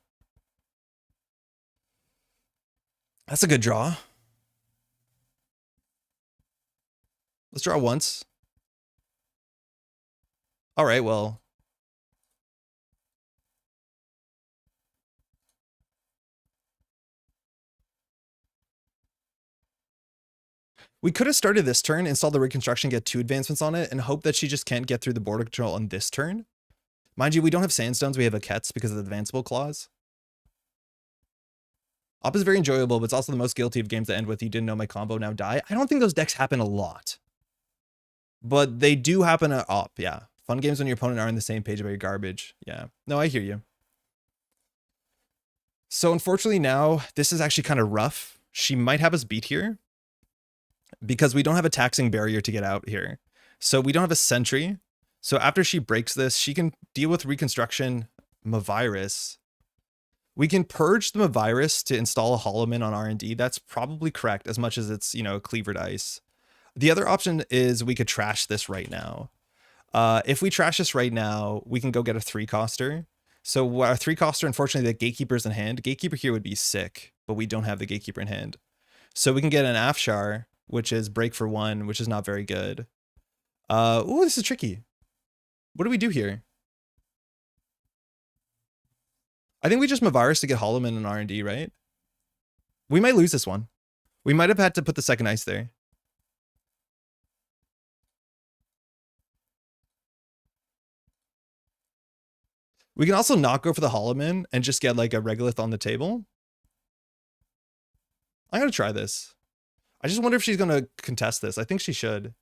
That's a good draw. Let's draw once. All right, well. We could have started this turn, install the reconstruction, get 2 advancements on it, and hope that she just can't get through the border control on this turn. Mind you, we don't have sandstones, we have Akets because of the advanceable clause. Op is very enjoyable, but it's also the most guilty of games that end with you didn't know my combo, now die. I don't think those decks happen a lot. But they do happen at Op, yeah. Fun games when your opponent are on the same page about your garbage. Yeah. No, I hear you. So unfortunately now, this is actually kind of rough. She might have us beat here because we don't have a taxing barrier to get out here. So we don't have a sentry. So after she breaks this, she can deal with reconstruction, Mavirus. We can purge the Mavirus to install a Holo Man on R&D. That's probably correct as much as it's, you know, cleavered ice. The other option is we could trash this right now. If we trash this right now, we can go get a 3-coster. So our 3-coster, unfortunately, the Gatekeeper's in hand. Gatekeeper here would be sick, but we don't have the Gatekeeper in hand. So we can get an Afshar, which is break for 1, which is not very good. Ooh, this is tricky. What do we do here? I think we just Mavarus to get Holo Man and R&D, right? We might lose this one. We might have had to put the second ice there. We can also not go for the Holo Man and just get like a Regolith on the table. I'm going to try this. I just wonder if she's going to contest this. I think she should.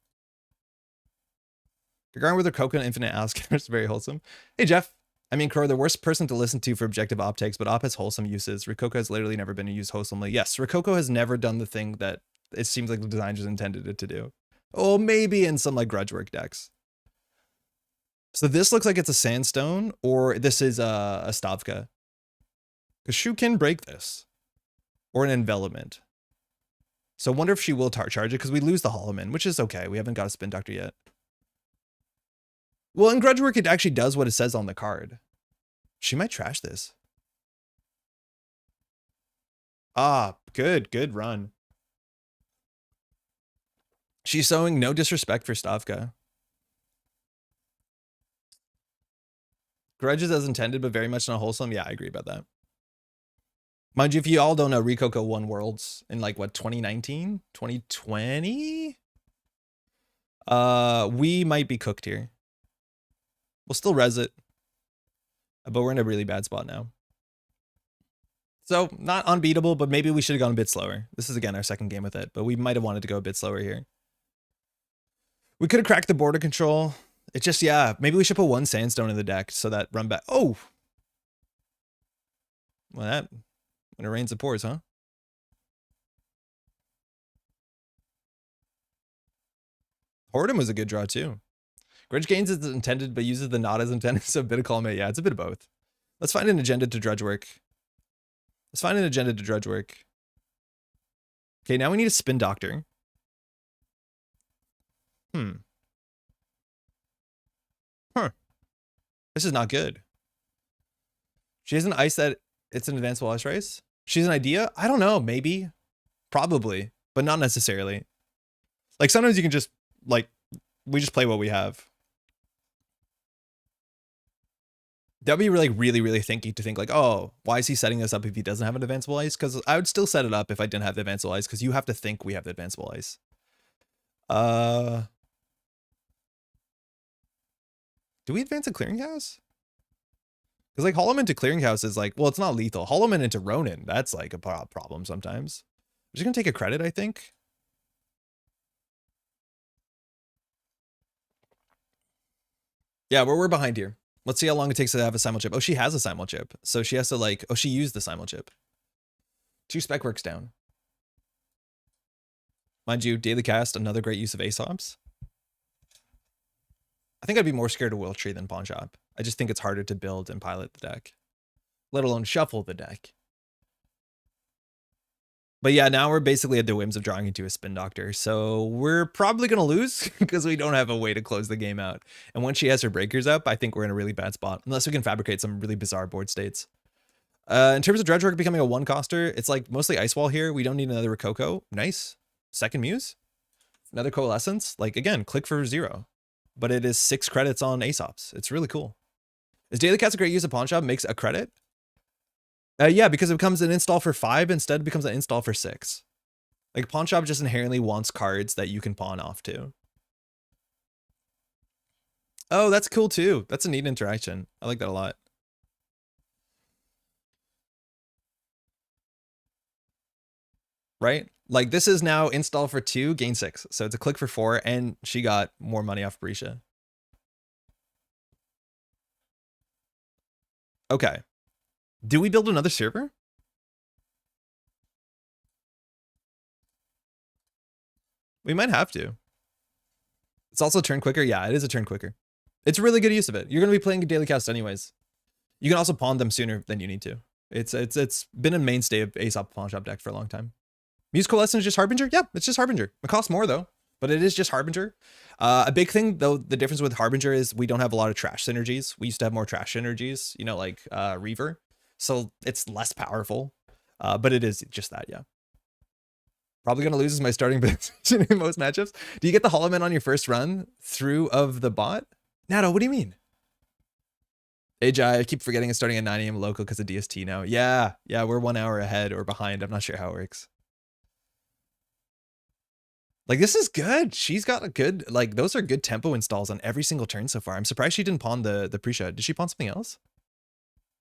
Regarding with her Coconut Infinite Ask, it's very wholesome. Hey, Jeff. I mean, Crow, the worst person to listen to for objective op takes, but op has wholesome uses. Rokoko has literally never been used wholesomely. Yes, Rokoko has never done the thing that it seems like the designers intended it to do. Oh, maybe in some like grudge work decks. So this looks like it's a Sandstone, or this is a Stavka. Because Shu can break this. Or an Envelopment. So I wonder if she will charge it, because we lose the Holo Man, which is okay. We haven't got a Spin Doctor yet. Well, in Grudge Work, it actually does what it says on the card. She might trash this. Ah, good run. She's showing no disrespect for Stavka. Grudge is as intended, but very much not wholesome. Yeah, I agree about that. Mind you, if you all don't know, Rokoko won Worlds in like, what, 2019? 2020? We might be cooked here. We'll still res it, but we're in a really bad spot now. So not unbeatable, but maybe we should have gone a bit slower. This is again our second game with it, but we might have wanted to go a bit slower here. We could have cracked the border control. It just, yeah, maybe we should put 1 Sandstone in the deck so that run back. Oh, well, that when it rains it pours, huh? Hordem was a good draw too. Grudge gains as intended, but uses the not as intended, so a bit of column A. Yeah, it's a bit of both. Let's find an agenda to Drudge Work. Let's find an agenda to Drudge Work. Okay, now we need a Spin Doctor. This is not good. She has an ice that it's an advanced ice race. She's an idea? I don't know, maybe. Probably, but not necessarily. Like sometimes you can just, like, we just play what we have. That'd be really, really thinky to think like, oh, why is he setting us up if he doesn't have an advanceable ice? Because I would still set it up if I didn't have the advanceable ice, because you have to think we have the advanceable ice. Do we advance a Clearinghouse? Because like Holo Man to Clearinghouse is like, well, it's not lethal. Holo Man into Ronin, that's like a problem sometimes. I'm just gonna take a credit, I think. Yeah, we're behind here. Let's see how long it takes to have a simul chip. Oh, she has a simul chip. So she has to like, oh, she used the simul chip. 2 spec works down. Mind you, daily cast, another great use of Aesops. I think I'd be more scared of Will Tree than Pawn Shop. I just think it's harder to build and pilot the deck, let alone shuffle the deck. But yeah, now we're basically at the whims of drawing into a Spin Doctor. So we're probably going to lose because we don't have a way to close the game out. And once she has her breakers up, I think we're in a really bad spot. Unless we can fabricate some really bizarre board states. In terms of Dredge Work becoming a 1-coster, it's like mostly Ice Wall here. We don't need another Rokoko. Nice. Second Muse. Another Coalescence. Like, again, click for 0. But it is 6 credits on Aesops. It's really cool. Is Daily Cast a great use of Pawn Shop? Makes a credit? Yeah, because it becomes an install for 5, instead it becomes an install for 6. Like, Pawn Shop just inherently wants cards that you can pawn off to. Oh, that's cool too. That's a neat interaction. I like that a lot. Right? Like, this is now install for 2, gain 6. So it's a click for 4, and she got more money off Berisha. Okay. Do we build another server? We might have to. It's also a turn quicker. Yeah, it is a turn quicker. It's a really good use of it. You're going to be playing a daily cast anyways. You can also pawn them sooner than you need to. It's been a mainstay of Aesop pawn shop deck for a long time. Muse Coalescence is just Harbinger? Yeah, it's just Harbinger. It costs more though, but it is just Harbinger. A big thing, though, the difference with Harbinger is we don't have a lot of trash synergies. We used to have more trash synergies, you know, like Reaver. So it's less powerful, but it is just that, yeah. Probably going to lose my starting position in most matchups. Do you get the Holo Man on your first run through of the bot? Nato, what do you mean? AJ, I keep forgetting it's starting at 9 a.m. local because of DST now. Yeah, we're 1 hour ahead or behind. I'm not sure how it works. Like, this is good. She's got a good, like, those are good tempo installs on every single turn so far. I'm surprised she didn't pawn the pre-shot. Did she pawn something else?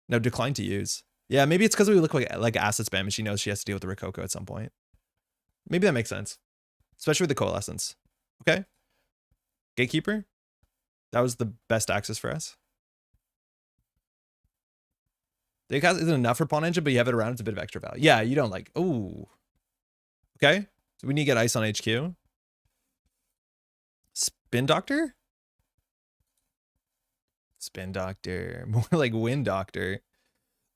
No, decline to use. Yeah, maybe it's because we look like asset spam and she knows she has to deal with the Rococo at some point. Maybe that makes sense. Especially with the Coalescence. Okay. Gatekeeper. That was the best access for us. The cast isn't enough for Pawn Engine, but you have it around, it's a bit of extra value. Yeah, you don't like, ooh. Okay. So we need to get ice on HQ. Spin Doctor? Spin Doctor. More like Wind Doctor.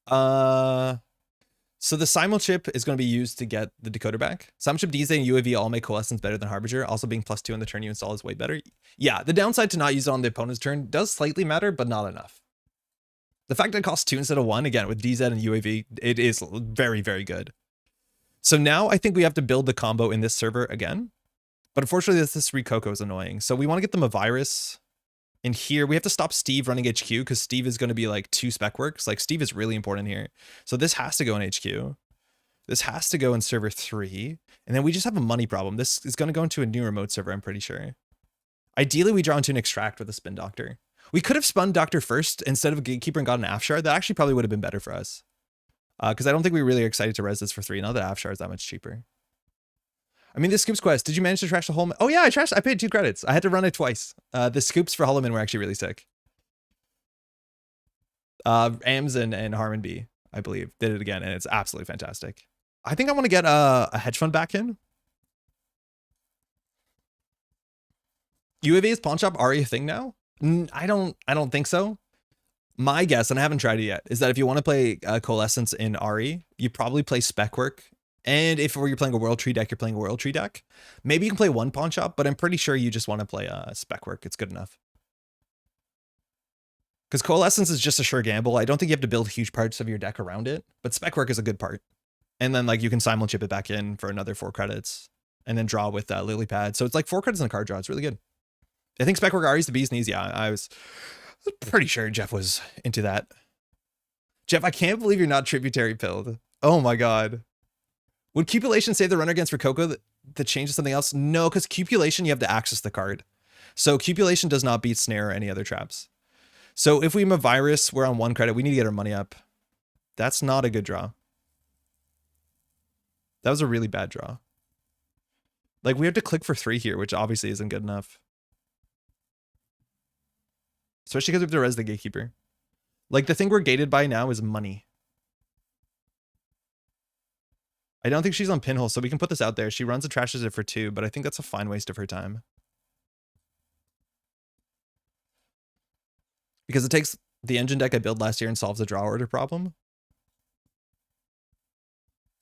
So the Simul chip is going to be used to get the decoder back. Simul chip, DZ, and UAV all make Coalescence better than Harbinger. Also being +2 on the turn you install is way better. Yeah, the downside to not use it on the opponent's turn does slightly matter, but not enough. The fact that it costs 2 instead of 1, again, with DZ and UAV, it is very, very good. So now I think we have to build the combo in this server again. But unfortunately, this Rococo is annoying. So we want to get them a virus. In here, we have to stop Steve running HQ because Steve is going to be like 2 spec works. Like, Steve is really important here. So this has to go in HQ. This has to go in server 3. And then we just have a money problem. This is going to go into a new remote server, I'm pretty sure. Ideally, we draw into an extract with a Spin Doctor. We could have spun Doctor first instead of Gatekeeper and got an Afshar. That actually probably would have been better for us. Because I don't think we really are excited to res this for 3. Now that Afshar is that much cheaper. I mean, the Scoops quest, did you manage to trash the Holo Man? Oh yeah, I paid 2 credits. I had to run it twice. The Scoops for Holo Man were actually really sick. Ams and Harmon B, I believe, did it again, and it's absolutely fantastic. I think I want to get a hedge fund back in. UAV is pawn shop already a thing now? I don't think so. My guess, and I haven't tried it yet, is that if you want to play Coalescence in RE, you probably play spec work. And if you're playing a World Tree deck, you're playing a World Tree deck. Maybe you can play one pawn shop, but I'm pretty sure you just want to play spec work. It's good enough. Because Coalescence is just a sure gamble. I don't think you have to build huge parts of your deck around it, but spec work is a good part. And then like you can simul chip it back in for another 4 credits and then draw with Lily Pad. So it's like 4 credits in a card draw. It's really good. I think spec work Ari's the bee's knees. Yeah, I was pretty sure Jeff was into that. Jeff, I can't believe you're not tributary pilled. Oh my God. Would Cupulation save the runner against Rococo that changes something else? No, because Cupulation, you have to access the card. So Cupulation does not beat Snare or any other traps. So if we have a virus, we're on 1 credit. We need to get our money up. That's not a good draw. That was a really bad draw. Like, we have to click for 3 here, which obviously isn't good enough. Especially because we have to res the Gatekeeper. Like, the thing we're gated by now is money. I don't think she's on pinhole, so we can put this out there. She runs and trashes it for 2, but I think that's a fine waste of her time. Because it takes the engine deck I built last year and solves the draw order problem.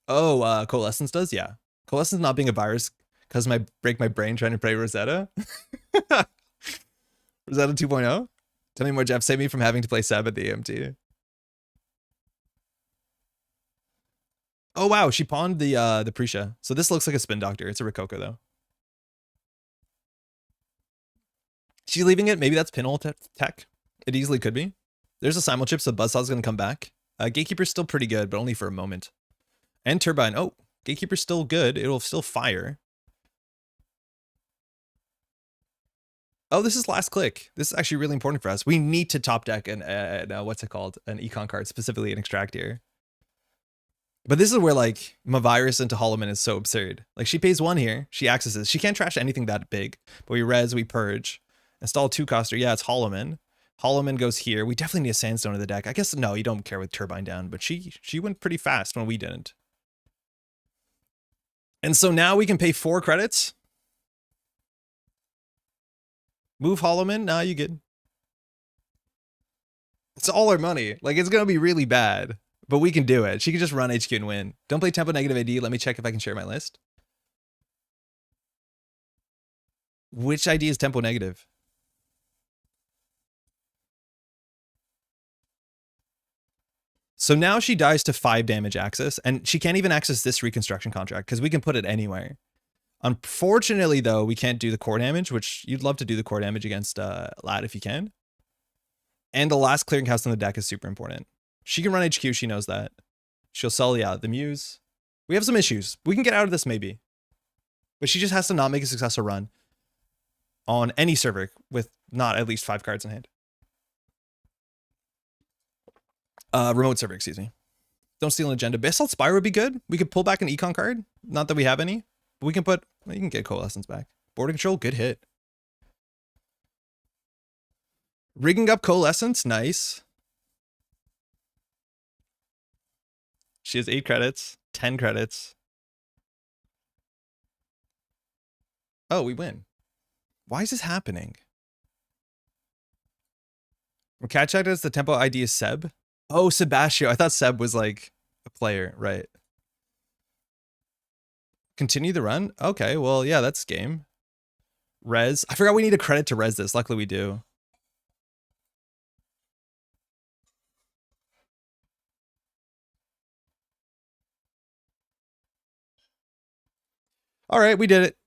Oh, Coalescence does? Yeah. Coalescence not being a virus because I break my brain trying to play Rosetta. Rosetta 2.0? Tell me more, Jeff. Save me from having to play Seb at the AMT. Oh wow, she pawned the Prisha. So this looks like a Spin Doctor. It's a Rococo though. She's leaving it. Maybe that's pinhole tech. It easily could be. There's a simul chip, so Buzzsaw's gonna come back. Gatekeeper's still pretty good, but only for a moment. And Turbine. Oh, Gatekeeper's still good. It'll still fire. Oh, this is last click. This is actually really important for us. We need to top deck an what's it called? An econ card, specifically an extract here. But this is where like my virus into Holo Man is so absurd. Like she pays 1 here, she accesses. She can't trash anything that big. But we res, we purge. Install 2-coster. Yeah, it's Holo Man. Holo Man goes here. We definitely need a Sandstone in the deck. I guess no, you don't care with Turbine down, but she went pretty fast when we didn't. And so now we can pay 4 credits. Move Holo Man. Nah, you good. It's all our money. Like it's gonna be really bad. But we can do it. She can just run HQ and win. Don't play tempo negative AD. Let me check if I can share my list. Which ID is tempo negative? So now she dies to 5 damage access, and she can't even access this reconstruction contract because we can put it anywhere. Unfortunately, though, we can't do the core damage, which you'd love to do the core damage against Lad if you can. And the last clearinghouse on the deck is super important. She can run HQ, she knows that. She'll sell, yeah, the Muse. We have some issues. We can get out of this maybe. But she just has to not make a successful run on any server with not at least 5 cards in hand. Remote server, excuse me. Don't steal an agenda. Basalt Spire would be good. We could pull back an econ card. Not that we have any. But we can put, well, you can get Coalescence back. Border Control, good hit. Rigging up Coalescence, nice. She has 8 credits, 10 credits. Oh, we win. Why is this happening? Catch as the tempo ID is Seb. Oh, Sebastio. I thought Seb was like a player, right? Continue the run? Okay, well, yeah, that's game. Res. I forgot we need a credit to res this. Luckily we do. All right, we did it.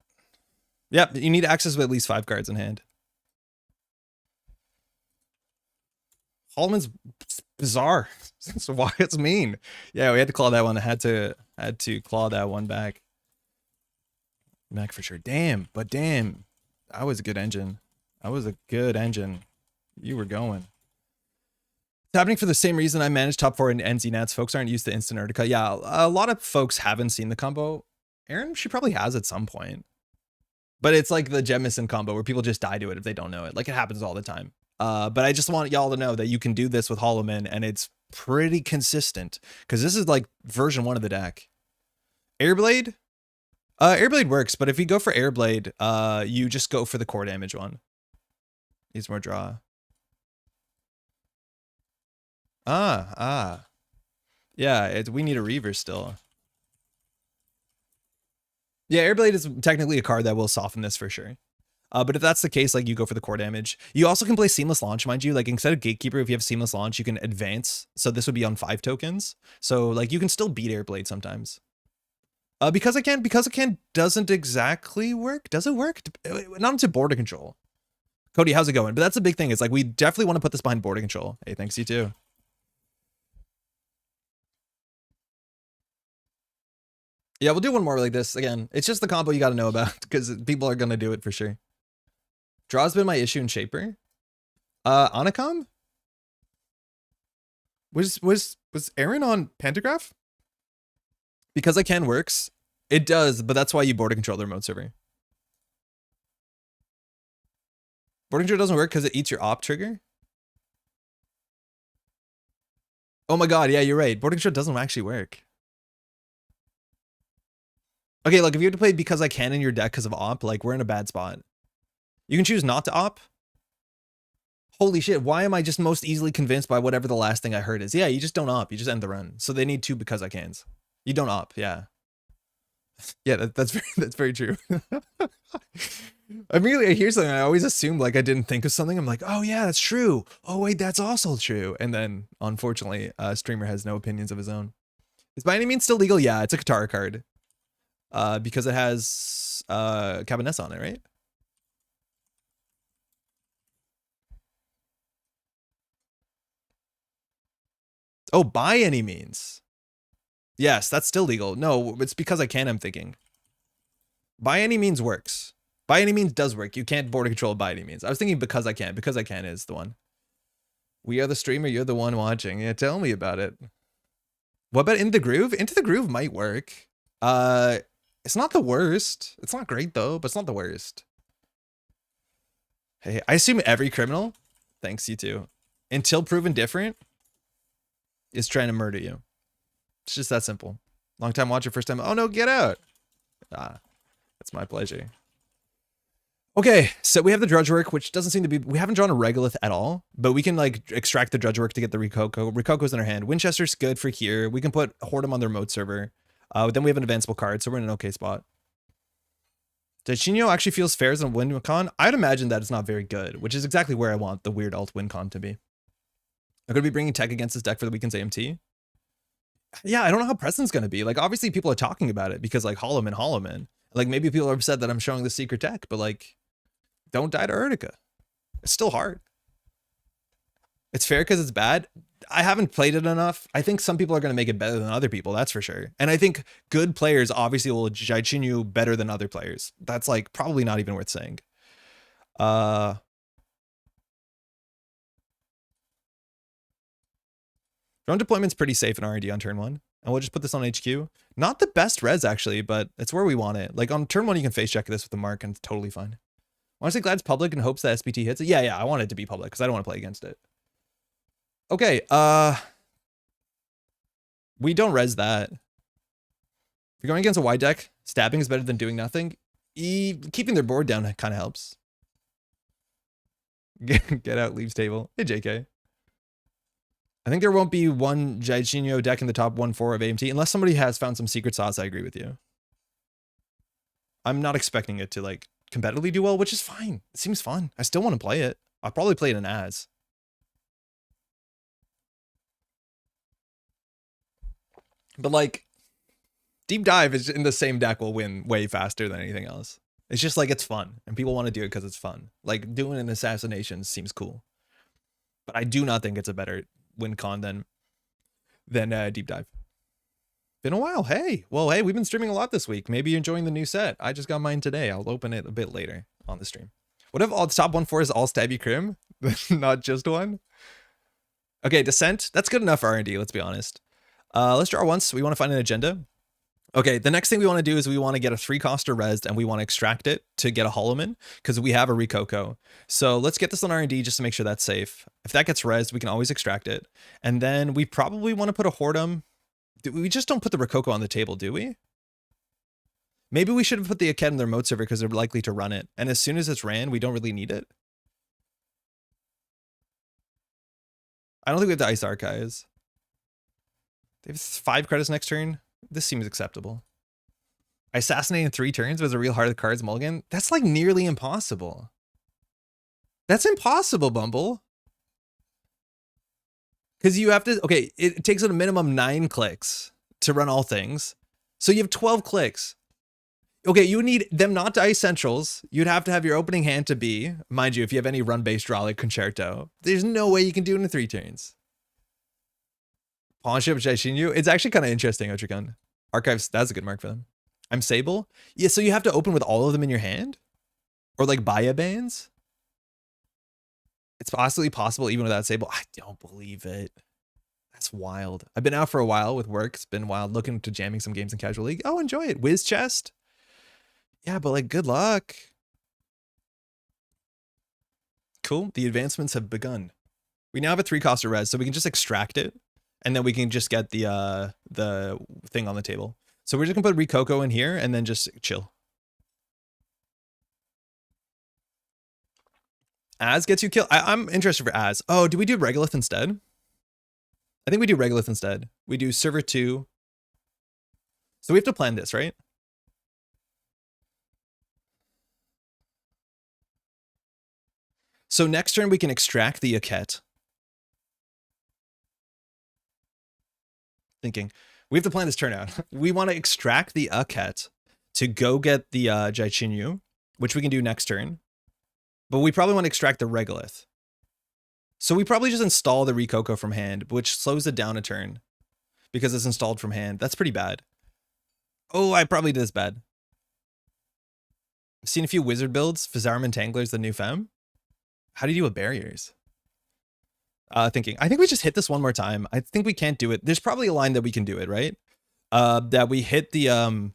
Yep, you need access with at least 5 cards in hand. Holo Man's bizarre. That's why it's mean. Yeah, we had to claw that one. I had to claw that one back. Back for sure. Damn, but damn. That was a good engine. That was a good engine. You were going. It's happening for the same reason I managed top 4 in NZ Nats. Folks aren't used to instant Urtica. Yeah, a lot of folks haven't seen the combo. Aaron, she probably has at some point. But it's like the Jemison combo where people just die to it if they don't know it. Like it happens all the time. But I just want y'all to know that you can do this with Holo Man and it's pretty consistent. Because this is like version 1 of the deck. Airblade? Airblade works, but if you go for Airblade, you just go for the core damage one. Needs more draw. Yeah, we need a Reaver still. Yeah, Airblade is technically a card that will soften this for sure. But if that's the case, like you go for the core damage. You also can play Seamless Launch, mind you. Like instead of Gatekeeper, if you have Seamless Launch, you can advance. So this would be on 5 tokens. So like you can still beat Airblade sometimes. Because I can doesn't exactly work. Does it work? Not into border control. Cody, how's it going? But that's the big thing. It's like we definitely want to put this behind border control. Hey, thanks, you too. Yeah, we'll do one more like this. Again, it's just the combo you got to know about because people are going to do it for sure. Draw's been my issue in Shaper. Anacom? Was Aaron on Pantograph? Because I can works. It does, but that's why you border control the remote server. Border control doesn't work because it eats your op trigger. Oh my god, yeah, you're right. Border control doesn't actually work. Okay, look, if you have to play because I can in your deck because of op, like we're in a bad spot. You can choose not to op. Holy shit, why am I just most easily convinced by whatever the last thing I heard is? Yeah, you just don't op, you just end the run. So they need 2 because I cans. You don't op, yeah. Yeah, that's very true. Immediately I hear something, I always assume like I didn't think of something. I'm like, oh yeah, that's true. Oh wait, that's also true. And then unfortunately, streamer has no opinions of his own. Is by any means still legal? Yeah, it's a Katara card. Because it has Cabinets on it, right? Oh, by any means. Yes, that's still legal. No, it's because I can, I'm thinking. By any means works. By any means does work. You can't border control by any means. I was thinking because I can. Because I can is the one. We are the streamer, you're the one watching. Yeah, tell me about it. What about Into the Groove? Into the Groove might work. It's not the worst. It's not great though, but it's not the worst. Hey, I assume every criminal, thanks you too, until proven different, is trying to murder you. It's just that simple. Long time watcher, first time. Oh no, get out. That's my pleasure. Okay, so we have the Drudge Work, which doesn't seem to be, we haven't drawn a Regolith at all, but we can like extract the Drudge Work to get the Rikoko. Rikoko's in our hand. Winchester's good for here. We can put Hordem on the remote server. Then we have an advanceable card, so we're in an okay spot. Dichinho actually feels fair as a win con. I'd imagine that it's not very good, which is exactly where I want the weird alt win con to be. I'm going to be bringing tech against this deck for the weekend's AMT. Yeah, I don't know how Preston's going to be. Like, obviously people are talking about it because, like, Holo Man. Like, maybe people are upset that I'm showing the secret tech, but, like, don't die to Urtica. It's still hard. It's fair because it's bad. I haven't played it enough. I think some people are going to make it better than other people, that's for sure. And I think good players obviously will Jaichinyu better than other players. That's, like, probably not even worth saying. Drone deployment's pretty safe in R&D on turn 1. And we'll just put this on HQ. Not the best res, actually, but it's where we want it. Like, on turn 1, you can face check this with the mark, and it's totally fine. Honestly, glad it's public in hopes that SPT hits it. Yeah, I want it to be public, because I don't want to play against it. Okay, we don't res that. If you're going against a wide deck, stabbing is better than doing nothing. Keeping their board down kind of helps. Get out, leaves table. Hey, JK. I think there won't be one Jaichinho deck in the top 1-4 of AMT unless somebody has found some secret sauce. I agree with you. I'm not expecting it to, like, competitively do well, which is fine. It seems fun. I still want to play it. I'll probably play it in as. But, like, deep dive is in the same deck will win way faster than anything else. It's just like, it's fun and people want to do it because it's fun. Like, doing an assassination seems cool, but I do not think it's a better win con than deep dive. Been a while. Hey, well, hey, we've been streaming a lot this week. Maybe you're enjoying the new set. I just got mine today. I'll open it a bit later on the stream. What if all the top 1-4 is all stabby crim? Not just one. Okay, descent. That's good enough for R&D. Let's be honest. Let's draw once. We want to find an agenda. Okay, the next thing we want to do is we want to get a 3-coster res and we want to extract it to get a Holo Man because we have a Rikoko. So let's get this on R&D just to make sure that's safe. If that gets resed, we can always extract it. And then we probably want to put a Hordem. We just don't put the Rikoko on the table, do we? Maybe we should have put the Aket in the remote server because they're likely to run it. And as soon as it's ran, we don't really need it. I don't think we have the Ice Archies. They have 5 credits next turn. This seems acceptable. I assassinated in 3 turns was a real heart of the cards mulligan. That's like nearly impossible. That's impossible, Bumble. Because you have to, okay, it takes a minimum 9 clicks to run all things. So you have 12 clicks. Okay, you would need them not to ice centrals. You'd have to have your opening hand to be, mind you, if you have any run-based draw like Concerto. There's no way you can do it in 3 turns. Pawnship Jaichinyu. It's actually kind of interesting, Otrikun. Archives, that's a good mark for them. I'm Sable. Yeah, so you have to open with all of them in your hand? Or like Baya Bands? It's possibly possible even without Sable. I don't believe it. That's wild. I've been out for a while with work. It's been wild looking to jamming some games in casual league. Oh, enjoy it. Whiz chest. Yeah, but like good luck. Cool. The advancements have begun. We now have a 3-coster res, so we can just extract it. And then we can just get the thing on the table. So we're just gonna put Rikoko in here and then just chill. Az gets you killed. I'm interested for Az. Oh, do we do Regolith instead? I think we do Regolith instead. We do server 2. So we have to plan this, right? So next turn we can extract the Aket. Thinking we have to plan this turn out. We want to extract the Aket to go get the Jaichinyu, which we can do next turn. But we probably want to extract the Regolith. So we probably just install the Rikoko from hand, which slows it down a turn because it's installed from hand. That's pretty bad. Oh, I probably did this bad. I've seen a few wizard builds. Fizarman Tangler's the new fem. How do you do with barriers? Thinking, I think we just hit this one more time. I think we can't do it. There's probably a line that we can do it, right? That we hit the,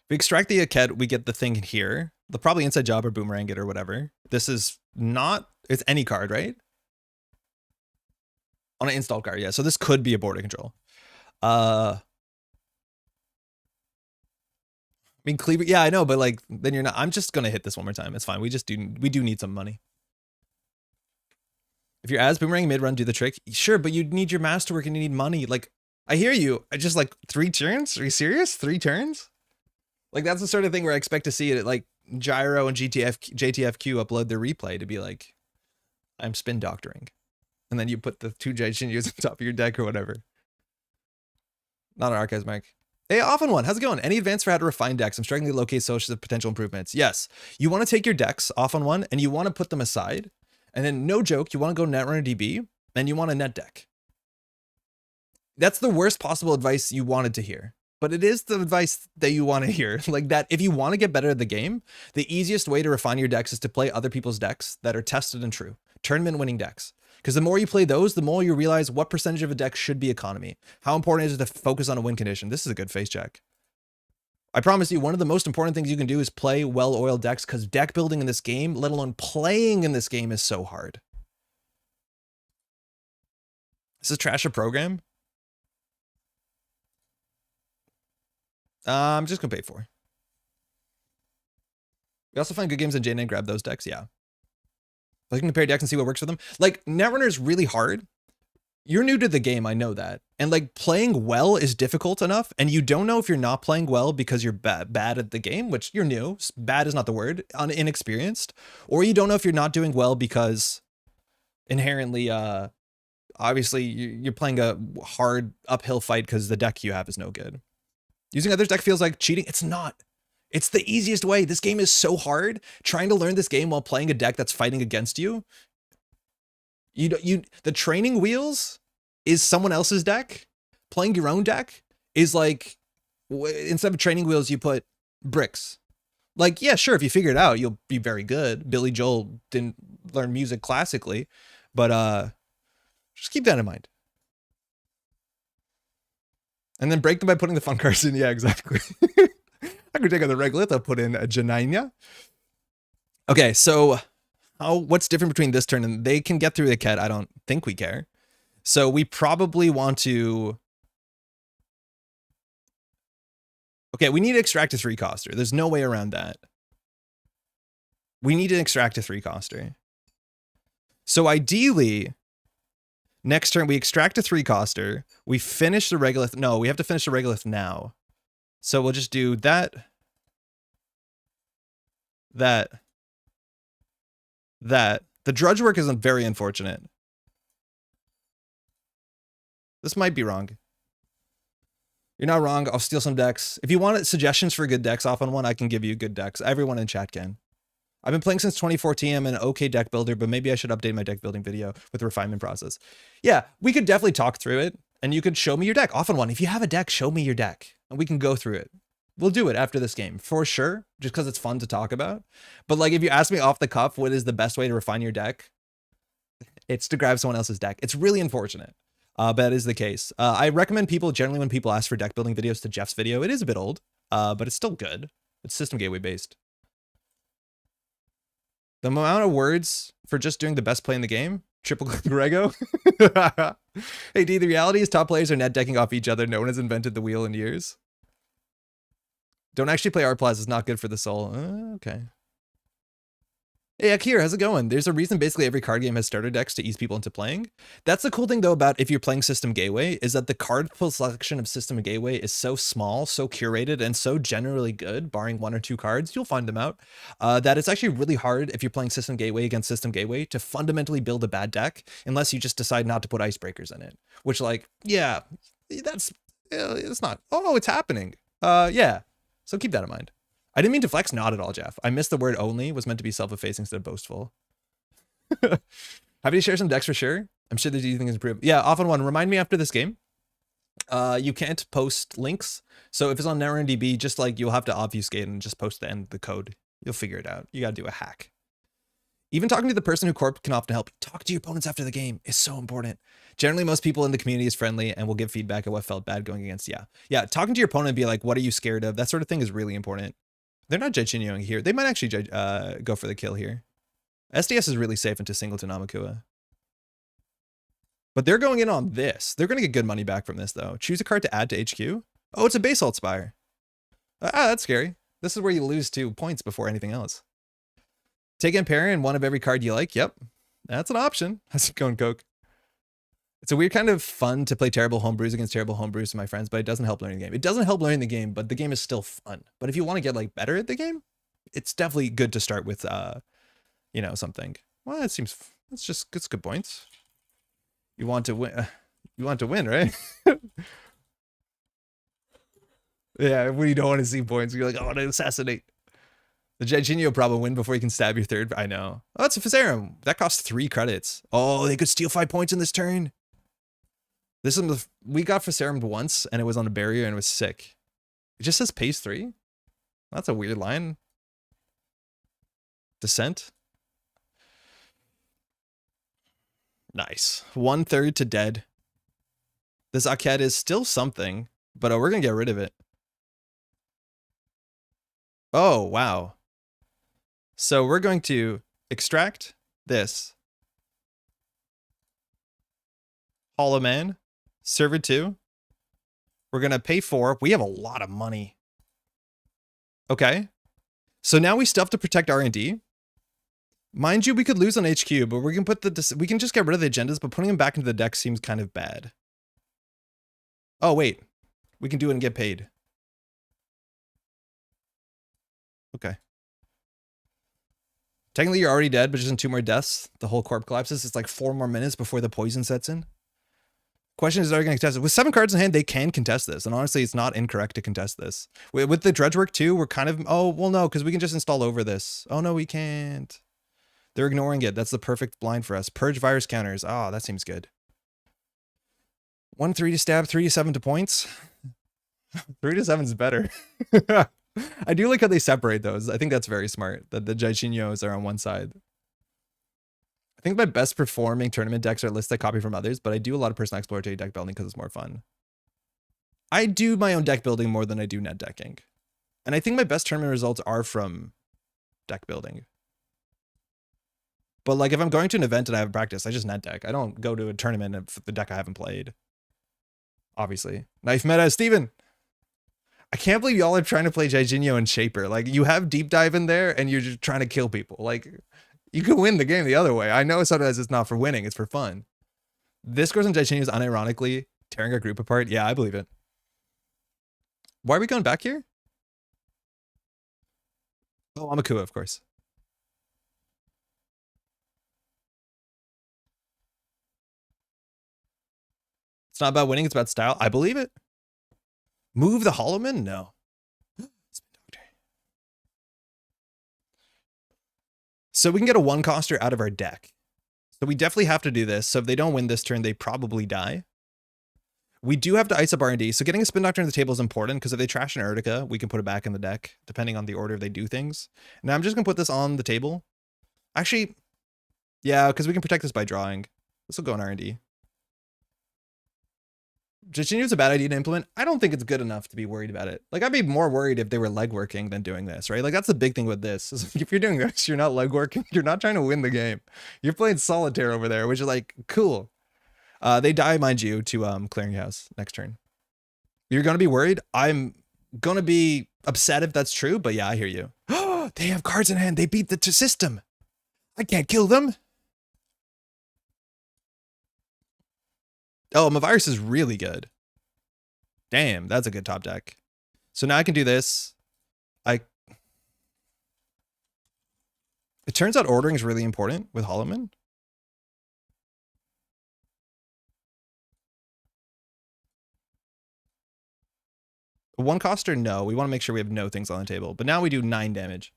we extract the Aket, we get the thing here. The probably inside job or boomerang it or whatever. This is not, it's any card, right? On an install card, yeah. So this could be a border control. I mean, Cleaver, yeah, I know, but like, then you're not, I'm just gonna hit this one more time. It's fine. We do need some money. If you're as boomerang mid run, do the trick. Sure, but you need your masterwork and you need money. Like, I hear you. I just like 3 turns. Are you serious? 3 turns? Like, that's the sort of thing where I expect to see it, like Gyro and JTFQ upload their replay to be like, I'm spin doctoring. And then you put the 2 Jaichinyus on top of your deck or whatever. Not an Archies, Mike. Hey, OffOnOne, how's it going? Any advice for how to refine decks? I'm struggling to locate sources of potential improvements. Yes, you want to take your decks OffOnOne and you want to put them aside. And then, no joke, you want to go Netrunner DB and you want a net deck. That's the worst possible advice you wanted to hear. But it is the advice that you want to hear. Like that, if you want to get better at the game, the easiest way to refine your decks is to play other people's decks that are tested and true. Tournament winning decks. Because the more you play those, the more you realize what percentage of a deck should be economy. How important is it to focus on a win condition? This is a good face check. I promise you, one of the most important things you can do is play well-oiled decks, because deck building in this game, let alone playing in this game, is so hard. This is trash a program? I'm just gonna pay for. We also find good games in J9 and grab those decks, yeah. I can compare decks and see what works for them. Like, Netrunner is really hard. You're new to the game, I know that. And like, playing well is difficult enough, and you don't know if you're not playing well because you're bad at the game, which you're new. Bad is not the word, inexperienced. Or you don't know if you're not doing well because inherently, obviously, you're playing a hard uphill fight because the deck you have is no good. Using others' deck feels like cheating. It's not. It's the easiest way. This game is so hard. Trying to learn this game while playing a deck that's fighting against you. The training wheels is someone else's deck. Playing your own deck is like, instead of training wheels, you put bricks. Like, yeah, sure, if you figure it out, you'll be very good. Billy Joel didn't learn music classically, but just keep that in mind. And then break them by putting the fun cards in. Yeah, exactly. I could take out the Regolith, I'll put in a Janina. Okay, so what's different between this turn and they can get through the Ket? I don't think we care. So we probably want to. Okay, we need to extract a 3-coster. There's no way around that. We need to extract a 3-coster. So ideally, next turn we extract a 3-coster. We finish the Regolith. No, we have to finish the Regolith now. So we'll just do that. The drudge work is very unfortunate. This might be wrong. You're not wrong. I'll steal some decks. If you want suggestions for good decks OffOnOne, I can give you good decks. Everyone in chat can. I've been playing since 2014. I'm an okay deck builder, but maybe I should update my deck building video with the refinement process. Yeah, we could definitely talk through it, and you could show me your deck. OffOnOne, if you have a deck, show me your deck, and we can go through it. We'll do it after this game, for sure, just because it's fun to talk about. But like, if you ask me off the cuff, what is the best way to refine your deck? It's to grab someone else's deck. It's really unfortunate. But that is the case. I recommend people, generally when people ask for deck building videos, to Jeff's video. It is a bit old, but it's still good. It's system gateway based. The amount of words for just doing the best play in the game, triple Grego. Hey D, the reality is top players are net decking off each other. No one has invented the wheel in years. Don't actually play Art Plaza, it's not good for the soul. Okay. Hey, Akir, how's it going? There's a reason basically every card game has starter decks to ease people into playing. That's the cool thing, though, about if you're playing System Gateway, is that the card pool selection of System Gateway is so small, so curated, and so generally good, barring 1 or 2 cards, you'll find them out, that it's actually really hard if you're playing System Gateway against System Gateway to fundamentally build a bad deck, unless you just decide not to put icebreakers in it. Which, like, yeah, that's, it's not, oh, it's happening. Yeah, so keep that in mind. I didn't mean to flex, not at all, Jeff. I missed the word only, was meant to be self-effacing instead of boastful. Happy to share some decks for sure. I'm sure there's easy things to improve. Yeah, OffOnOne, remind me after this game. You can't post links. So if it's on Netrunner DB, just like you'll have to obfuscate and just post the end of the code. You'll figure it out. You got to do a hack. Even talking to the person who corp can often help. Talk to your opponents after the game is so important. Generally, most people in the community is friendly and will give feedback at what felt bad going against. Yeah, talking to your opponent and be like, what are you scared of? That sort of thing is really important. They're not Jaichinyuing here. They might actually go for the kill here. SDS is really safe into Singleton Amakua. But they're going in on this. They're going to get good money back from this, though. Choose a card to add to HQ. Oh, it's a Basalt Spire. That's scary. This is where you lose 2 points before anything else. Take Empyrean and one of every card you like. Yep. That's an option. How's it going, Coke? It's a weird kind of fun to play terrible homebrews against terrible homebrews with my friends, but it doesn't help learning the game. It doesn't help learning the game, but the game is still fun. But if you want to get like better at the game, it's definitely good to start with, you know, something. Well, it seems it's good points. You want to win. You want to win, right? Yeah, we don't want to see points. You're like, I want to assassinate. The Jorginho problem win before you can stab your third. I know. Oh, that's a Physarum. That costs 3 credits. Oh, they could steal 5 points in this turn. This is we got Physarum once, and it was on a barrier and it was sick. It just says pace 3. That's a weird line. Descent. Nice. 1/3 to dead. This Aked is still something, but we're gonna get rid of it. Oh, wow. So we're going to extract this. Holo Man. Server 2. We're going to pay 4. We have a lot of money. Okay. So now we still have to protect R&D. Mind you, we could lose on HQ, but we can we can just get rid of the agendas, but putting them back into the deck seems kind of bad. Oh, wait. We can do it and get paid. Okay. Technically, you're already dead, but just in 2 more deaths, the whole corp collapses. It's like 4 more minutes before the poison sets in. Question is, are you going to contest it? With 7 cards in hand, they can contest this. And honestly, it's not incorrect to contest this. With the dredge work too, we're kind of, oh, well, no, because we can just install over this. Oh, no, we can't. They're ignoring it. That's the perfect blind for us. Purge virus counters. Oh, that seems good. 1/3 to stab, 3 to 7 to points. 3 to 7 is better. I do like how they separate those. I think that's very smart, that the Jorginhos are on one side. I think my best performing tournament decks are lists I copy from others, but I do a lot of personal exploratory deck building because it's more fun. I do my own deck building more than I do net decking. And I think my best tournament results are from deck building. But like if I'm going to an event and I haven't practiced, I just net deck. I don't go to a tournament of the deck I haven't played. Obviously. Knife meta, Steven! I can't believe y'all are trying to play Jorginho and Shaper. Like, you have deep dive in there, and you're just trying to kill people. Like, you can win the game the other way. I know sometimes it's not for winning, it's for fun. This goes on Jorginho is unironically tearing our group apart. Yeah, I believe it. Why are we going back here? Oh, Amakua, of course. It's not about winning, it's about style. I believe it. Move the Holo Man? No. So we can get a 1-coster out of our deck. So we definitely have to do this. So if they don't win this turn, they probably die. We do have to ice up R&D. So getting a Spin Doctor on the table is important because if they trash an Urtica, we can put it back in the deck, depending on the order they do things. Now I'm just going to put this on the table. Actually, yeah, because we can protect this by drawing. This will go in R&D. Jorginho's a bad idea to implement. I don't think it's good enough to be worried about it. Like, I'd be more worried if they were leg working than doing this, right? Like, that's the big thing with this. Is like, if you're doing this, you're not leg working. You're not trying to win the game. You're playing solitaire over there, which is like, cool. They die, mind you, to Clearinghouse next turn. You're going to be worried. I'm going to be upset if that's true, but yeah, I hear you. They have cards in hand. They beat the system. I can't kill them. Oh, Mavirus is really good. Damn, that's a good top deck. So now I can do this. It turns out ordering is really important with Holo Man. A 1-coster? No, we want to make sure we have no things on the table. But now we do 9 damage.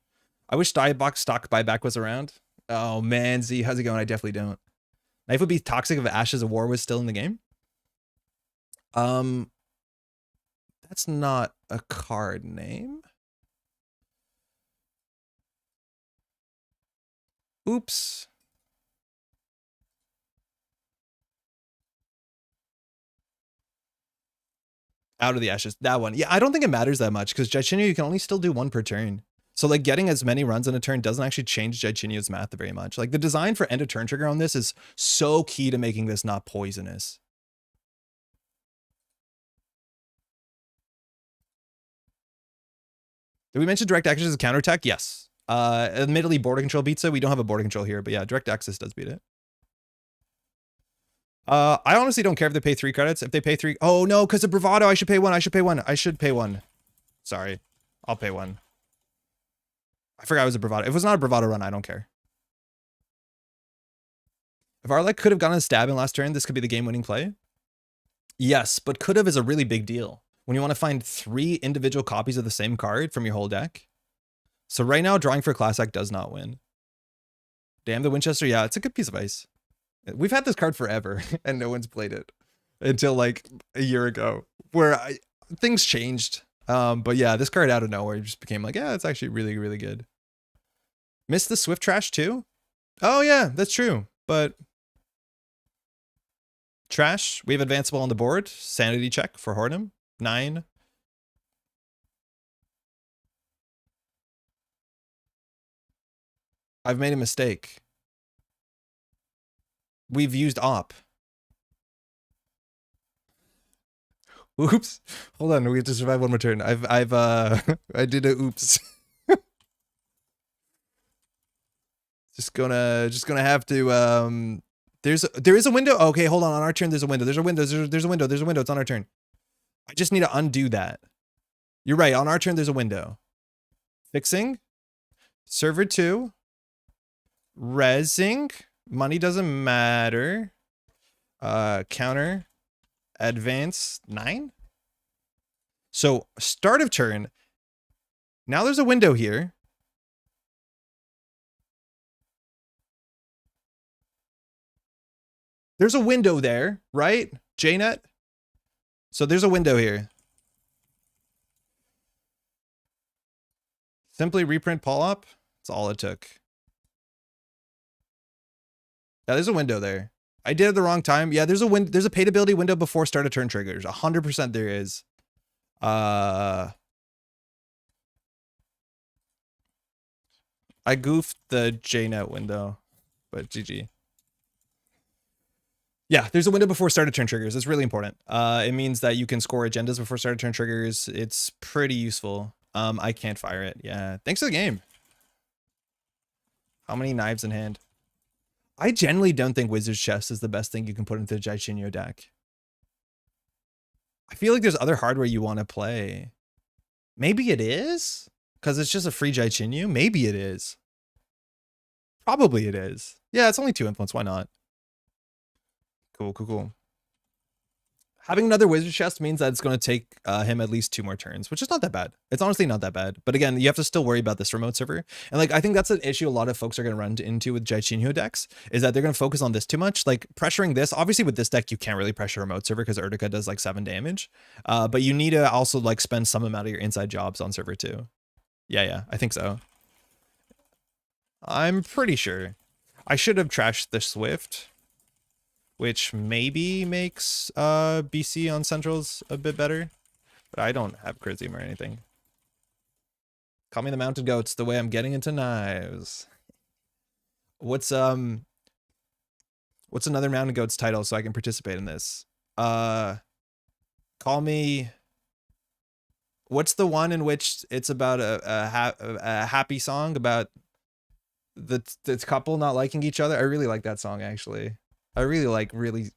I wish Diebox stock buyback was around. Oh man, Z, how's it going? I definitely don't. Knife would be toxic if Ashes of War was still in the game. That's not a card name. Oops. Out of the Ashes. That one. Yeah, I don't think it matters that much because Jorginho, you can only still do 1 per turn. So like getting as many runs in a turn doesn't actually change Jorginho's math very much. Like the design for end of turn trigger on this is so key to making this not poisonous. Did we mention direct access as a counterattack? Yes. Admittedly, border control beats it. We don't have a border control here, but yeah, direct access does beat it. I honestly don't care if they pay 3 credits. If they pay 3, oh no, because of bravado, I should pay 1. I should pay 1. I should pay 1. Sorry, I'll pay 1. I forgot it was a bravado. If it was not a bravado run, I don't care. If Arlek could have gotten a stab in last turn, this could be the game-winning play. Yes, but could have is a really big deal when you want to find 3 individual copies of the same card from your whole deck. So right now, drawing for Class Act does not win. Damn the Winchester. Yeah, it's a good piece of ice. We've had this card forever, and no one's played it until like a year ago, where things changed. But yeah, this card out of nowhere just became like, yeah, it's actually really, really good. Missed the Swift Trash too? Oh yeah, that's true. But trash, we have advanceable on the board. Sanity check for Hornum. 9. I've made a mistake. We've used op. Oops. Hold on, we have to survive one more turn. I did a oops. just gonna have to there is a window. Okay, hold on our turn there's a window. There's a window. There's a window. It's on our turn. I just need to undo that. You're right, on our turn there's a window. Fixing. Server 2. Resing. Money doesn't matter. Counter. Advance 9. So start of turn. Now there's a window here. There's a window there, right? JNet. So there's a window here. Simply reprint Paul up. That's all it took. Yeah, there's a window there. I did it the wrong time. Yeah, there's a paid ability window before start of turn triggers. 100% there is. I goofed the JNet window, but GG. Yeah, there's a window before start of turn triggers. It's really important. It means that you can score agendas before start of turn triggers. It's pretty useful. I can't fire it. Yeah, thanks for the game. How many knives in hand? I generally don't think Wizard's Chest is the best thing you can put into the Jaichinyo deck. I feel like there's other hardware you want to play. Maybe it is? Because it's just a free Jaichinyo? Maybe it is. Probably it is. Yeah, it's only 2 influence. Why not? Cool. Having another Wizard Chest means that it's going to take him at least 2 more turns, which is not that bad. It's honestly not that bad. But again, you have to still worry about this remote server. And like, I think that's an issue a lot of folks are going to run into with Jaichinyo decks, is that they're going to focus on this too much. Like pressuring this, obviously with this deck, you can't really pressure remote server because Urtica does like 7 damage. But you need to also like spend some amount of your inside jobs on server 2. Yeah, I think so. I'm pretty sure. I should have trashed the Swift, which maybe makes BC on Centrals a bit better. But I don't have Charisma or anything. Call me the Mounted Goats, the way I'm getting into knives. What's another Mounted Goats title so I can participate in this? Call me... What's the one in which it's about a happy song about the couple not liking each other? I really like that song, actually. I really like really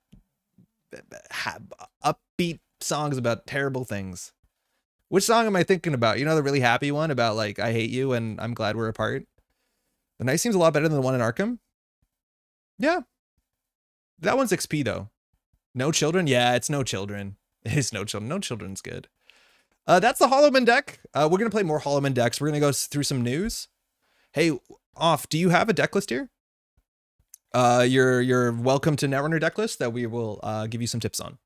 upbeat songs about terrible things. Which song am I thinking about? You know, the really happy one about like, I hate you and I'm glad we're apart. The Night seems a lot better than the one in Arkham. Yeah. That one's XP though. No Children? Yeah, it's No Children. It is No Children. No Children's good. That's the Holo Man deck. We're going to play more Holo Man decks. We're going to go through some news. Hey, Off, do you have a deck list here? You're welcome to Netrunner deck list that we will give you some tips on.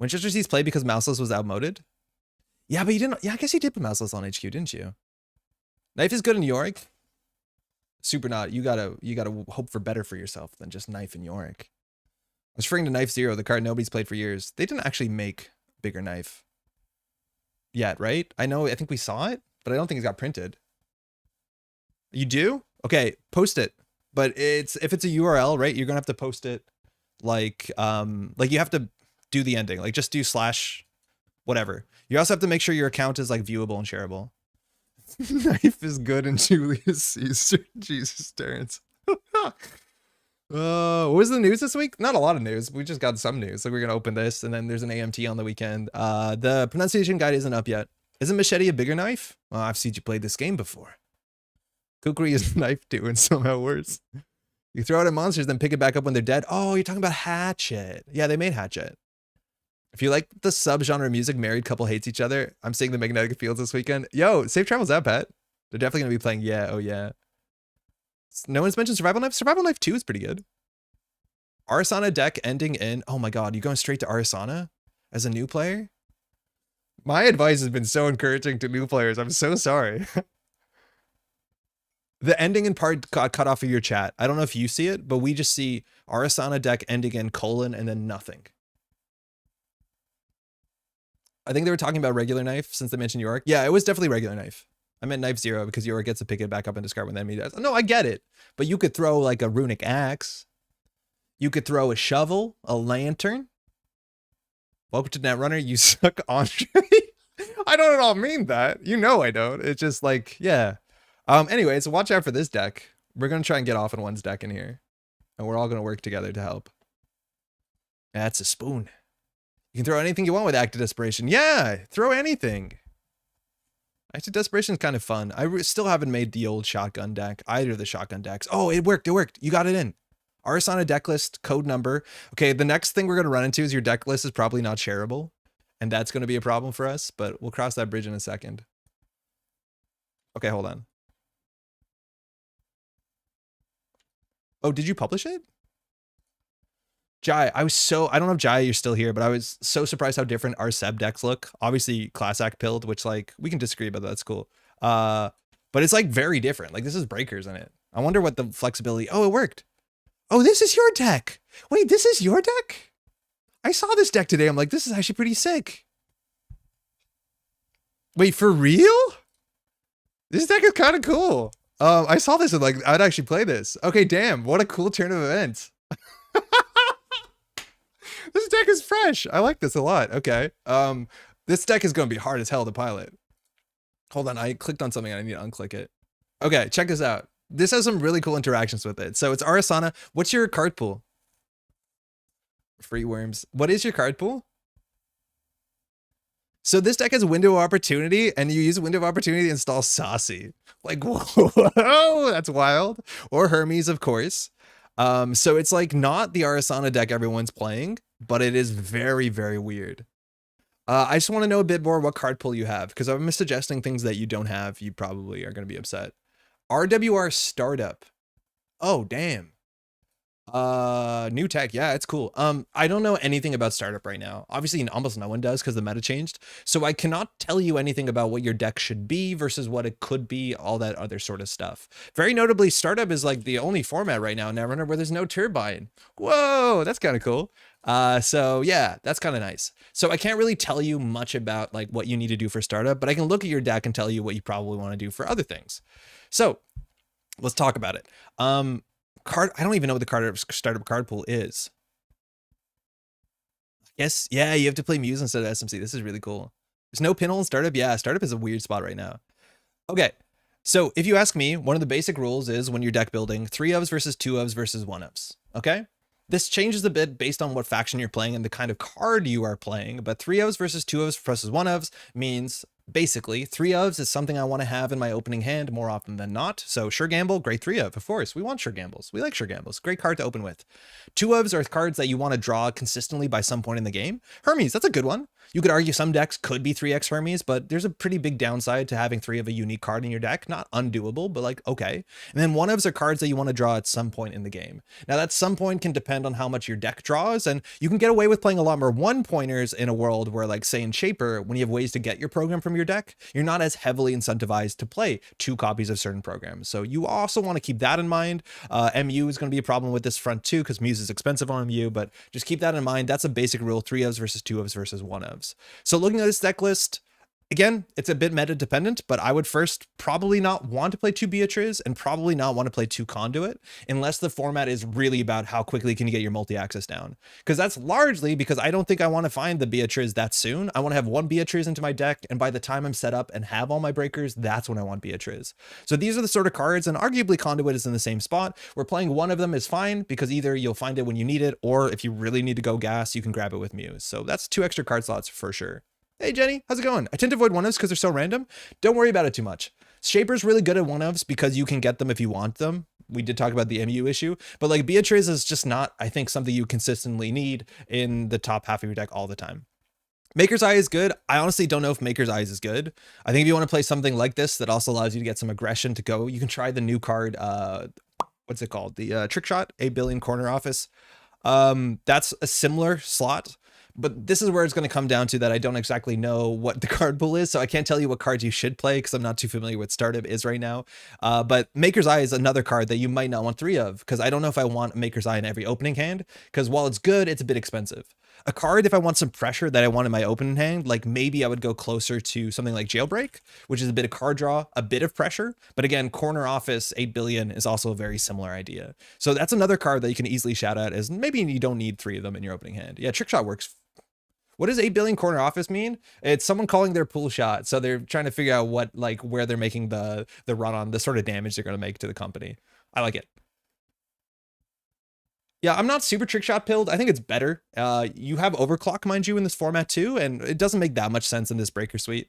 Winchester sees play because Mouseless was outmoded. Yeah, but you didn't. Yeah, I guess you did put Mouseless on HQ, didn't you? Knife is good in Yorick. Super not. You gotta hope for better for yourself than just Knife in Yorick. I was referring to Knife Zero, the card nobody's played for years. They didn't actually make bigger Knife yet, right? I think we saw it, but I don't think it got printed. You do? Okay, post it. But if it's a URL, right, you're gonna have to post it like you have to do the ending, like just do / whatever. You also have to make sure your account is like viewable and shareable. Knife is good in Julius Caesar. Jesus, Terrence. What was the news this week? Not a lot of news. We just got some news. Like we're gonna open this, and then there's an AMT on the weekend. The pronunciation guide isn't up yet. Isn't machete a bigger knife? Well, I've seen you play this game before. Kukri is knife too, and somehow worse. You throw it at monsters, then pick it back up when they're dead. Oh, you're talking about Hatchet. Yeah, they made Hatchet. If you like the subgenre music, married couple hates each other. I'm seeing the Magnetic Fields this weekend. Yo, safe travels out, Pat. They're definitely gonna be playing. Yeah, oh yeah. No one's mentioned Survival Knife. Survival Knife 2 is pretty good. Arsana deck ending in. Oh my god, you going straight to Arsana as a new player? My advice has been so encouraging to new players. I'm so sorry. The ending in part got cut off of your chat. I don't know if you see it, but we just see Arsana deck ending in : and then nothing. I think they were talking about regular knife since they mentioned Yorick. Yeah, it was definitely regular knife. I meant knife 0 because Yorick gets to pick it back up and discard when the enemy does. No, I get it. But you could throw like a runic axe. You could throw a shovel, a lantern. Welcome to Netrunner. You suck, Andre. I don't at all mean that. You know I don't. It's just like, yeah. Anyways, watch out for this deck. We're going to try and get OffOnOne's deck in here. And we're all going to work together to help. That's a spoon. You can throw anything you want with Act of Desperation. Yeah, throw anything. Act of Desperation is kind of fun. I still haven't made the old shotgun deck, either of the shotgun decks. Oh, it worked. It worked. You got it in. Arsana deck list, code number. Okay, the next thing we're going to run into is your deck list is probably not shareable. And that's going to be a problem for us, but we'll cross that bridge in a second. Okay, hold on. Oh, did you publish it? Jai, I don't know if Jai, you're still here, but I was so surprised how different our Seb decks look. Obviously, Class Act pilled, which like we can disagree about. That's cool. But it's like very different. Like this is breakers in it. I wonder what the flexibility. Oh, it worked. Oh, this is your deck. Wait, this is your deck? I saw this deck today. I'm like, this is actually pretty sick. Wait, for real? This deck is kind of cool. I saw this and like I'd actually play this. Okay, damn, what a cool turn of events. This deck is fresh. I like this a lot. Okay. This deck is going to be hard as hell to pilot. Hold on. I clicked on something and I need to unclick it. Okay. Check this out. This has some really cool interactions with it. So it's Arsana. What's your card pool? Free worms. What is your card pool? So this deck has a window of opportunity and you use a window of opportunity to install Saucy. Like, whoa, that's wild. Or Hermes, of course. So it's like not the Arsana deck everyone's playing, but it is very, very weird. I just want to know a bit more what card pool you have, because I'm suggesting things that you don't have. You probably are going to be upset. RWR Startup. Oh, damn. New tech. Yeah, it's cool. I don't know anything about Startup right now. Obviously, almost no one does because the meta changed. So I cannot tell you anything about what your deck should be versus what it could be, all that other sort of stuff. Very notably, Startup is like the only format right now in Netrunner where there's no turbine. Whoa, that's kind of cool. So yeah, that's kind of nice. So I can't really tell you much about like what you need to do for Startup, but I can look at your deck and tell you what you probably want to do for other things. So let's talk about it. I don't even know what the startup card pool is. Yes, yeah, you have to play Muse instead of SMC. This is really cool. There's no pinhole in Startup. Yeah, Startup is a weird spot right now. Okay, so if you ask me, one of the basic rules is when you're deck building, 3-ofs versus 2-ofs versus 1-ofs. Okay? This changes a bit based on what faction you're playing and the kind of card you are playing, but 3-ofs versus 2-ofs versus 1-ofs means basically 3-ofs is something I want to have in my opening hand more often than not. So Sure Gamble, great 3-of, of course. We want Sure Gambles. We like Sure Gambles. Great card to open with. 2-ofs are cards that you want to draw consistently by some point in the game. Hermes, that's a good one. You could argue some decks could be 3x Hermes, but there's a pretty big downside to having 3 of a unique card in your deck. Not undoable, but like, okay. And then 1-ofs are cards that you want to draw at some point in the game. Now that some point can depend on how much your deck draws, and you can get away with playing a lot more 1-pointers in a world where, like say in Shaper, when you have ways to get your program from your deck, you're not as heavily incentivized to play 2 copies of certain programs. So you also want to keep that in mind. MU is going to be a problem with this front too, because Muse is expensive on MU, but just keep that in mind. That's a basic rule, 3-ofs versus 2-ofs versus 1-ofs. So looking at this deck list, Again, it's a bit meta dependent, but I would first probably not want to play 2 Beatriz and probably not want to play 2 Conduit unless the format is really about how quickly can you get your multi-access down. Because that's largely because I don't think I want to find the Beatriz that soon. I want to have 1 Beatriz into my deck, and by the time I'm set up and have all my breakers, that's when I want Beatriz. So these are the sort of cards, and arguably Conduit is in the same spot, where playing one of them is fine because either you'll find it when you need it, or if you really need to go gas, you can grab it with Muse. So that's 2 extra card slots for sure. Hey Jenny, how's it going? I tend to avoid one-ofs because they're so random. Don't worry about it too much. Shaper's really good at one-ofs because you can get them if you want them. We did talk about the MU issue, but like Beatriz is just not, I think, something you consistently need in the top half of your deck all the time. Maker's Eye is good. I honestly don't know if Maker's Eye is good. I think if you want to play something like this that also allows you to get some aggression to go, you can try the new card, what's it called? The Trick Shot, 8 billion corner office. That's a similar slot. But this is where it's going to come down to that I don't exactly know what the card pool is, so I can't tell you what cards you should play because I'm not too familiar with Startup is right now. But Maker's Eye is another card that you might not want 3 of, because I don't know if I want Maker's Eye in every opening hand, because while it's good, it's a bit expensive. A card, if I want some pressure that I want in my opening hand, like maybe I would go closer to something like Jailbreak, which is a bit of card draw, a bit of pressure. But again, Corner Office 8 billion is also a very similar idea. So that's another card that you can easily shout out as maybe you don't need 3 of them in your opening hand. Yeah, Trick Shot works. What does 8 billion corner office mean? It's someone calling their pool shot. So they're trying to figure out what, like, where they're making the run on the sort of damage they're going to make to the company. I like it. Yeah, I'm not super trick shot pilled. I think it's better. You have overclock, mind you, in this format too, and it doesn't make that much sense in this breaker suite.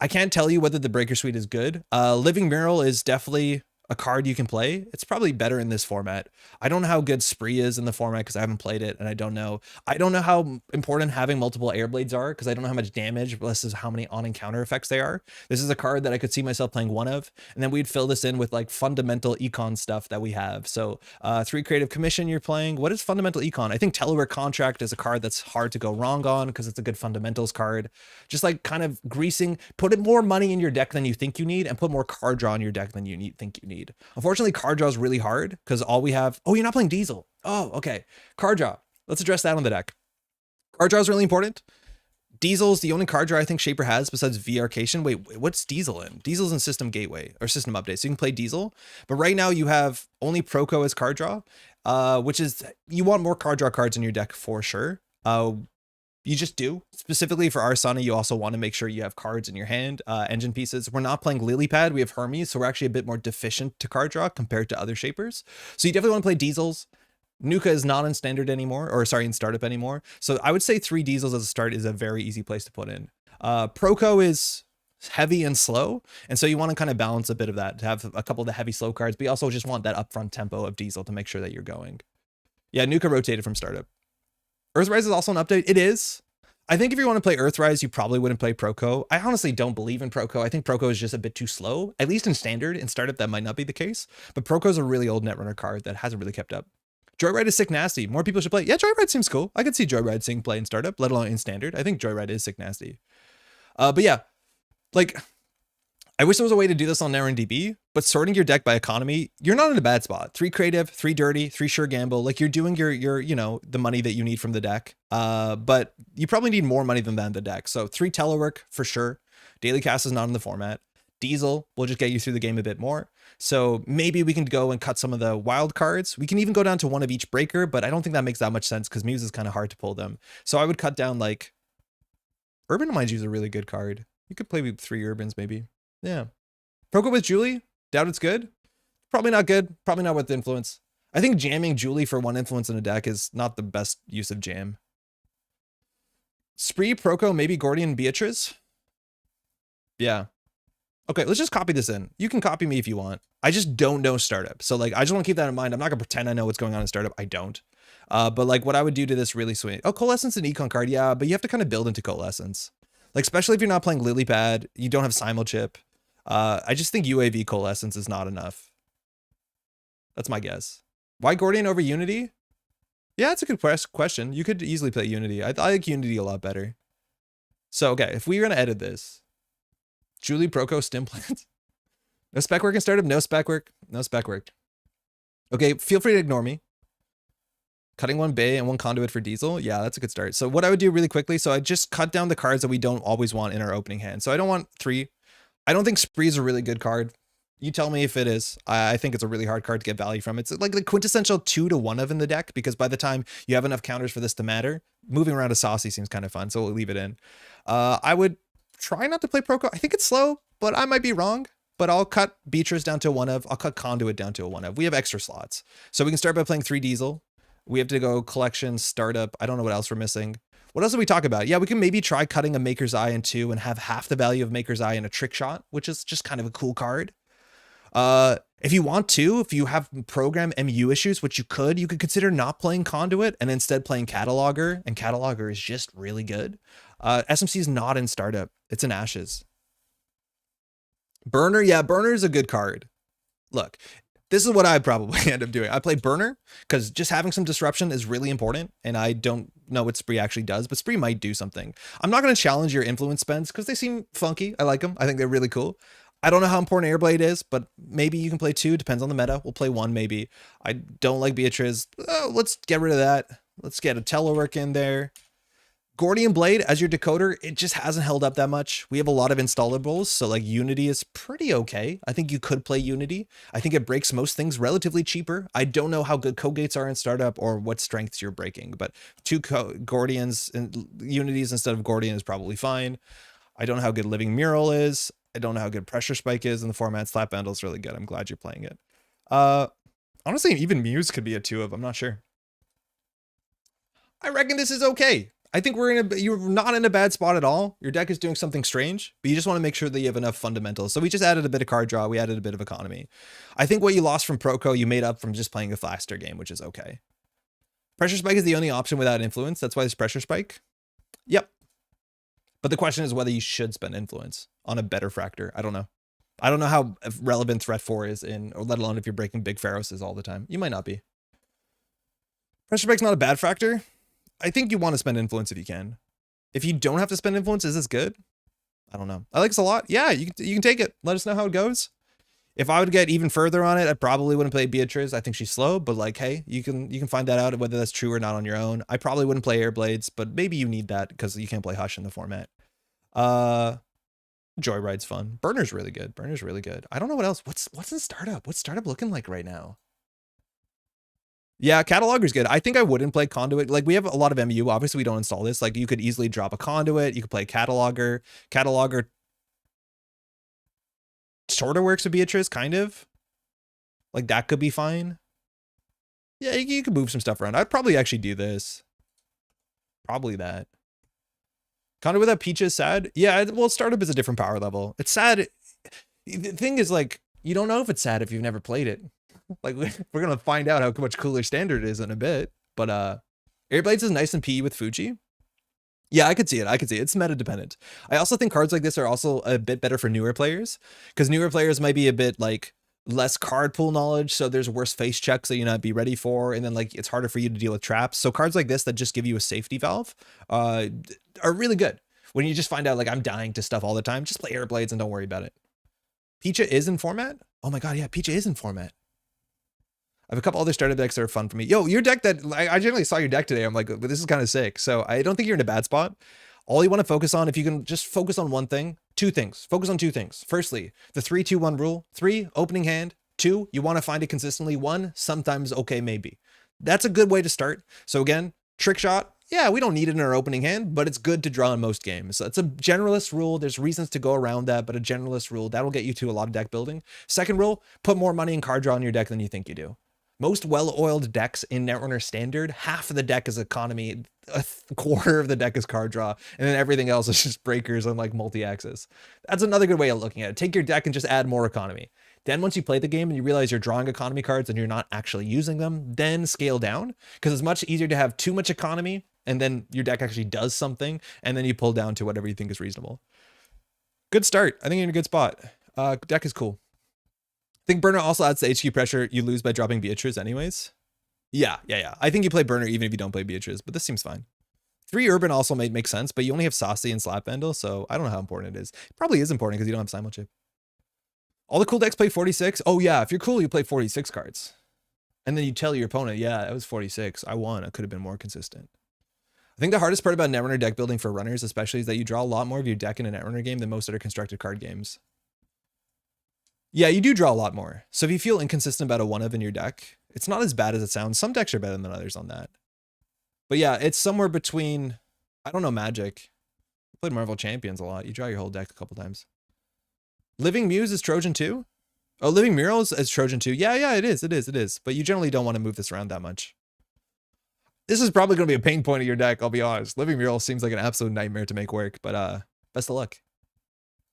I can't tell you whether the breaker suite is good. Living Mural is definitely a card you can play. It's probably better in this format. I don't know how good Spree is in the format because I haven't played it, and I don't know how important having multiple Airblades are because I don't know how much damage versus how many on and counter effects they are. This is a card that I could see myself playing one of, and then we'd fill this in with like fundamental econ stuff that we have. So 3 Creative Commission you're playing. What is fundamental econ? I think Telework Contract is a card that's hard to go wrong on because it's a good fundamentals card. Just like kind of greasing, put more money in your deck than you think you need and put more card draw in your deck than you think you need. Unfortunately, card draw is really hard because all we have... Oh, you're not playing Diesel. Oh, okay. Card draw. Let's address that on the deck. Card draw is really important. Diesel's the only card draw I think Shaper has besides VR-cation. Wait, what's Diesel in? Diesel's in System Gateway or System Update, so you can play Diesel. But right now you have only Proco as card draw, which is... You want more card draw cards in your deck for sure. You just do. Specifically for Arsana, you also want to make sure you have cards in your hand, engine pieces. We're not playing Lilypad, we have Hermes, so we're actually a bit more deficient to card draw compared to other Shapers. So you definitely want to play Diesels. Nuka is not in standard anymore, or sorry, in startup anymore. So I would say 3 Diesels as a start is a very easy place to put in. Proco is heavy and slow, and so you want to kind of balance a bit of that to have a couple of the heavy slow cards, but you also just want that upfront tempo of Diesel to make sure that you're going. Yeah, Nuka rotated from startup. Earthrise is also an update. It is. I think if you want to play Earthrise, you probably wouldn't play Proco. I honestly don't believe in Proco. I think Proco is just a bit too slow, at least in standard. In startup, that might not be the case, but Proco is a really old Netrunner card that hasn't really kept up. Joyride is sick nasty. More people should play. Yeah, Joyride seems cool. I could see Joyride seeing play in startup, let alone in standard. I think Joyride is sick nasty. But yeah, like... I wish there was a way to do this on NarrenDB, but sorting your deck by economy, you're not in a bad spot. 3 creative, 3 dirty, 3 sure gamble. Like you're doing your, you know, the money that you need from the deck. But you probably need more money than that in the deck. So 3 telework for sure. Daily cast is not in the format. Diesel will just get you through the game a bit more. So maybe we can go and cut some of the wild cards. We can even go down to 1 of each breaker, but I don't think that makes that much sense because Muse is kind of hard to pull them. So I would cut down like Urban, mind you, is a really good card. You could play with 3 Urbans maybe. Yeah. Proco with Julie? Doubt it's good. Probably not good. Probably not with influence. I think jamming Julie for 1 influence in a deck is not the best use of jam. Spree, Proco, maybe Gordian, Beatriz? Yeah. Okay, let's just copy this in. You can copy me if you want. I just don't know startup. So like, I just want to keep that in mind. I'm not gonna pretend I know what's going on in startup. I don't. But like what I would do to this really sweet. Oh, Coalescence and Econ card. Yeah, but you have to kind of build into Coalescence. Like, especially if you're not playing Lilypad, you don't have Simulchip. I just think UAV Coalescence is not enough. That's my guess. Why Gordian over Unity? Yeah, it's a good question. You could easily play Unity. I like Unity a lot better. So, okay, if we were going to edit this, Julie Proco Stimplant. No spec work in startup, no spec work, no spec work. Okay, feel free to ignore me. Cutting 1 Bay and 1 Conduit for Diesel. Yeah, that's a good start. So what I would do really quickly, so I just cut down the cards that we don't always want in our opening hand. So I don't want 3. I don't think Spree's a really good card. You tell me if it is. I think it's a really hard card to get value from. It's like the quintessential 2 to 1 of in the deck, because by the time you have enough counters for this to matter, moving around a Saucy seems kind of fun, so we'll leave it in. I would try not to play Proco. I think it's slow, but I might be wrong. But I'll cut Beatrice down to a 1 of. I'll cut Conduit down to a 1 of. We have extra slots. So we can start by playing 3 Diesel. We have to go collection, startup. I don't know what else we're missing. What else did we talk about? Yeah, we can maybe try cutting a Maker's Eye in 2 and have half the value of Maker's Eye in a Trick Shot, which is just kind of a cool card. If you want to, if you have program MU issues, which you could consider not playing Conduit and instead playing Cataloger, and Cataloger is just really good. SMC is not in startup. It's in Ashes. Burner, yeah, Burner is a good card. Look, this is what I probably end up doing. I play Burner because just having some disruption is really important, and I don't know what Spree actually does, but Spree might do something. I'm not going to challenge your influence spends because they seem funky. I like them. I think they're really cool. I don't know how important Airblade is, but maybe you can play 2. Depends on the meta. We'll play 1 maybe. I don't like Beatrice. Oh, let's get rid of that. Let's get a Telework in there. Gordian Blade as your decoder, it just hasn't held up that much. We have a lot of installables, so like Unity is pretty okay. I think you could play Unity. I think it breaks most things relatively cheaper. I don't know how good code gates are in startup or what strengths you're breaking, but 2 Gordians and Unities instead of Gordian is probably fine. I don't know how good Living Mural is. I don't know how good Pressure Spike is in the format. Slap Vandal is really good. I'm glad you're playing it. Honestly, even Muse could be a 2 of. I'm not sure. I reckon this is okay. I think you're not in a bad spot at all. Your deck is doing something strange, but you just want to make sure that you have enough fundamentals. So we just added a bit of card draw. We added a bit of economy. I think what you lost from Proco, you made up from just playing a faster game, which is okay. Pressure Spike is the only option without influence. That's why there's Pressure Spike. Yep. But the question is whether you should spend influence on a better Fractor. I don't know. I don't know how relevant Threat 4 is in, or let alone if you're breaking big Pharaohs all the time. You might not be. Pressure Spike's not a bad Fractor. I think you want to spend influence if you can. If you don't have to spend influence, is this good? I don't know. I like this a lot. Yeah, you can take it. Let us know how it goes. If I would get even further on it, I probably wouldn't play Beatrice. I think she's slow, but like, hey, you can find that out whether that's true or not on your own. I probably wouldn't play Airblades, but maybe you need that because you can't play Hush in the format. Joyride's fun. Burner's really good. Burner's really good. I don't know what else. What's in startup? What's startup looking like right now? Yeah, Cataloger's good. I think I wouldn't play Conduit. Like, we have a lot of MU. Obviously, we don't install this. Like, you could easily drop a Conduit. You could play Cataloger. Cataloger sort of works with Beatrice, kind of. Like, that could be fine. Yeah, you could move some stuff around. I'd probably actually do this. Probably that. Conduit without Peach is sad. Yeah, well, startup is a different power level. It's sad. The thing is, like, you don't know if it's sad if you've never played it. Like, we're gonna find out how much cooler standard is in a bit. But Airblades is nice and PE with Fuji. Yeah, I could see it. I could see it. It's meta dependent. I also think cards like this are also a bit better for newer players, because newer players might be a bit like less card pool knowledge, so there's worse face checks that you not be ready for, and then like it's harder for you to deal with traps. So cards like this that just give you a safety valve are really good. When you just find out like I'm dying to stuff all the time, just play Airblades and don't worry about it. Picha is in format? Oh my god, yeah, Picha is in format. I have a couple other starter decks that are fun for me. Yo, your deck that I generally saw your deck today. I'm like, this is kind of sick. So I don't think you're in a bad spot. All you want to focus on, if you can just focus on one thing, 2 things. Focus on 2 things. Firstly, the 3-2-1 rule. 3, opening hand. 2, you want to find it consistently. 1, sometimes okay, maybe. That's a good way to start. So again, trick shot. Yeah, we don't need it in our opening hand, but it's good to draw in most games. So it's a generalist rule. There's reasons to go around that, but a generalist rule, that'll get you to a lot of deck building. Second rule, put more money in card draw in your deck than you think you do. Most well-oiled decks in Netrunner Standard, half of the deck is economy, a quarter of the deck is card draw, and then everything else is just breakers on like multi-axis. That's another good way of looking at it. Take your deck and just add more economy. Then once you play the game and you realize you're drawing economy cards and you're not actually using them, then scale down, because it's much easier to have too much economy and then your deck actually does something, and then you pull down to whatever you think is reasonable. Good start. I think you're in a good spot. Deck is cool. I think Burner also adds the HQ pressure you lose by dropping Beatrice anyways. Yeah. I think you play Burner even if you don't play Beatrice, but this seems fine. 3 Urban also might make sense, but you only have Saucy and Slap Vandal, so I don't know how important it is. It probably is important because you don't have Simul Chip. All the cool decks play 46. Oh yeah, if you're cool, you play 46 cards. And then you tell your opponent, yeah, it was 46. I won. I could have been more consistent. I think the hardest part about Netrunner deck building for runners, especially, is that you draw a lot more of your deck in a Netrunner game than most other constructed card games. Yeah, you do draw a lot more. So if you feel inconsistent about a one of in your deck, it's not as bad as it sounds. Some decks are better than others on that. But yeah, it's somewhere between, I don't know, Magic. I played Marvel Champions a lot. You draw your whole deck a couple times. Living Muse is Trojan 2? Oh, Living Murals is Trojan 2. Yeah, it is. But you generally don't want to move this around that much. This is probably going to be a pain point of your deck, I'll be honest. Living Murals seems like an absolute nightmare to make work, but best of luck.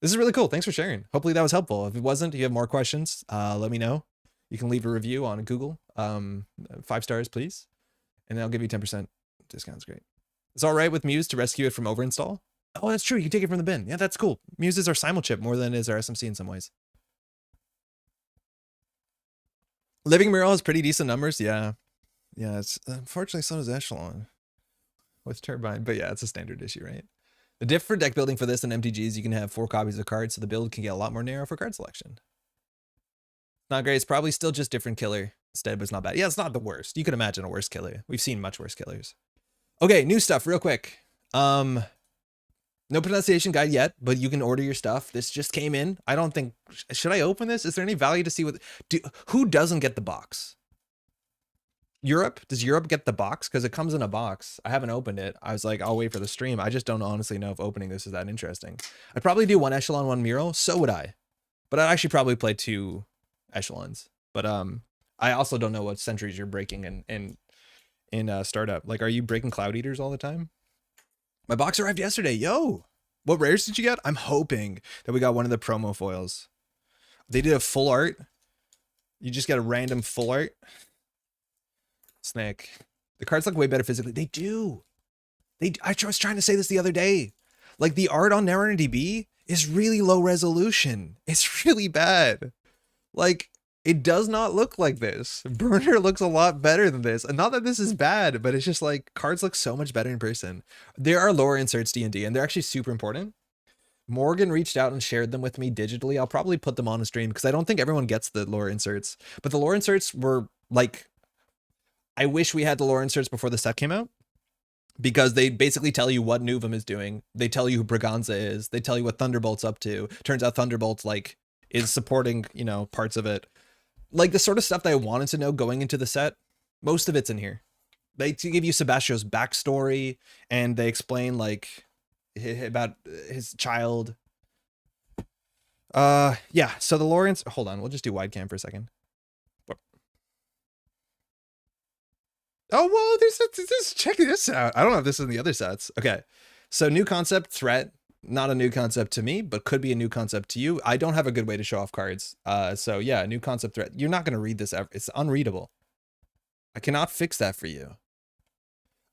This is really cool. Thanks for sharing. Hopefully that was helpful. If it wasn't, if you have more questions, let me know. You can leave a review on Google. 5 stars, please. And I'll give you 10% discount. It's great. It's all right with Muse to rescue it from overinstall. Oh, that's true. You can take it from the bin. Yeah, that's cool. Muses are simulchip more than it is our SMC in some ways. Living Mural has pretty decent numbers. Yeah. Yeah, it's unfortunately so does Echelon with Turbine. But yeah, it's a standard issue, right? The diff for deck building for this and MTGs, you can have 4 copies of cards, so the build can get a lot more narrow for card selection. Not great. It's probably still just different killer instead, but it's not bad. Yeah, it's not the worst. You can imagine a worse killer. We've seen much worse killers. Okay, new stuff real quick. No pronunciation guide yet, but you can order your stuff. This just came in. I don't think, should I open this? Is there any value to see who doesn't get the box? Europe? Does Europe get the box? Because it comes in a box. I haven't opened it. I was like, I'll wait for the stream. I just don't honestly know if opening this is that interesting. I'd probably do 1 Echelon, 1 Mural. So would I. But I'd actually probably play 2 Echelons. But I also don't know what centuries you're breaking in startup. Like, are you breaking Cloud Eaters all the time? My box arrived yesterday. Yo, what rares did you get? I'm hoping that we got one of the promo foils. They did a full art. You just get a random full art. Snake. The cards look way better physically. They do. I was trying to say this the other day. Like, the art on Netrunner DB is really low resolution. It's really bad. Like, it does not look like this. Burner looks a lot better than this. And not that this is bad, but it's just like cards look so much better in person. There are lore inserts D&D, and they're actually super important. Morgan reached out and shared them with me digitally. I'll probably put them on a stream because I don't think everyone gets the lore inserts. But the lore inserts were like, I wish we had the lore inserts before the set came out, because they basically tell you what Nuvum is doing. They tell you who Braganza is. They tell you what Thunderbolt's up to. Turns out Thunderbolt like is supporting, you know, parts of it. Like the sort of stuff that I wanted to know going into the set, most of it's in here. They give you Sebastio's backstory, and they explain like about his child. Yeah. So the lore hold on, we'll just do wide cam for a second. Oh, well, there's check this out. I don't know if this is in the other sets. Okay. So new concept, threat. Not a new concept to me, but could be a new concept to you. I don't have a good way to show off cards. So yeah, new concept, threat. You're not going to read this ever. It's unreadable. I cannot fix that for you.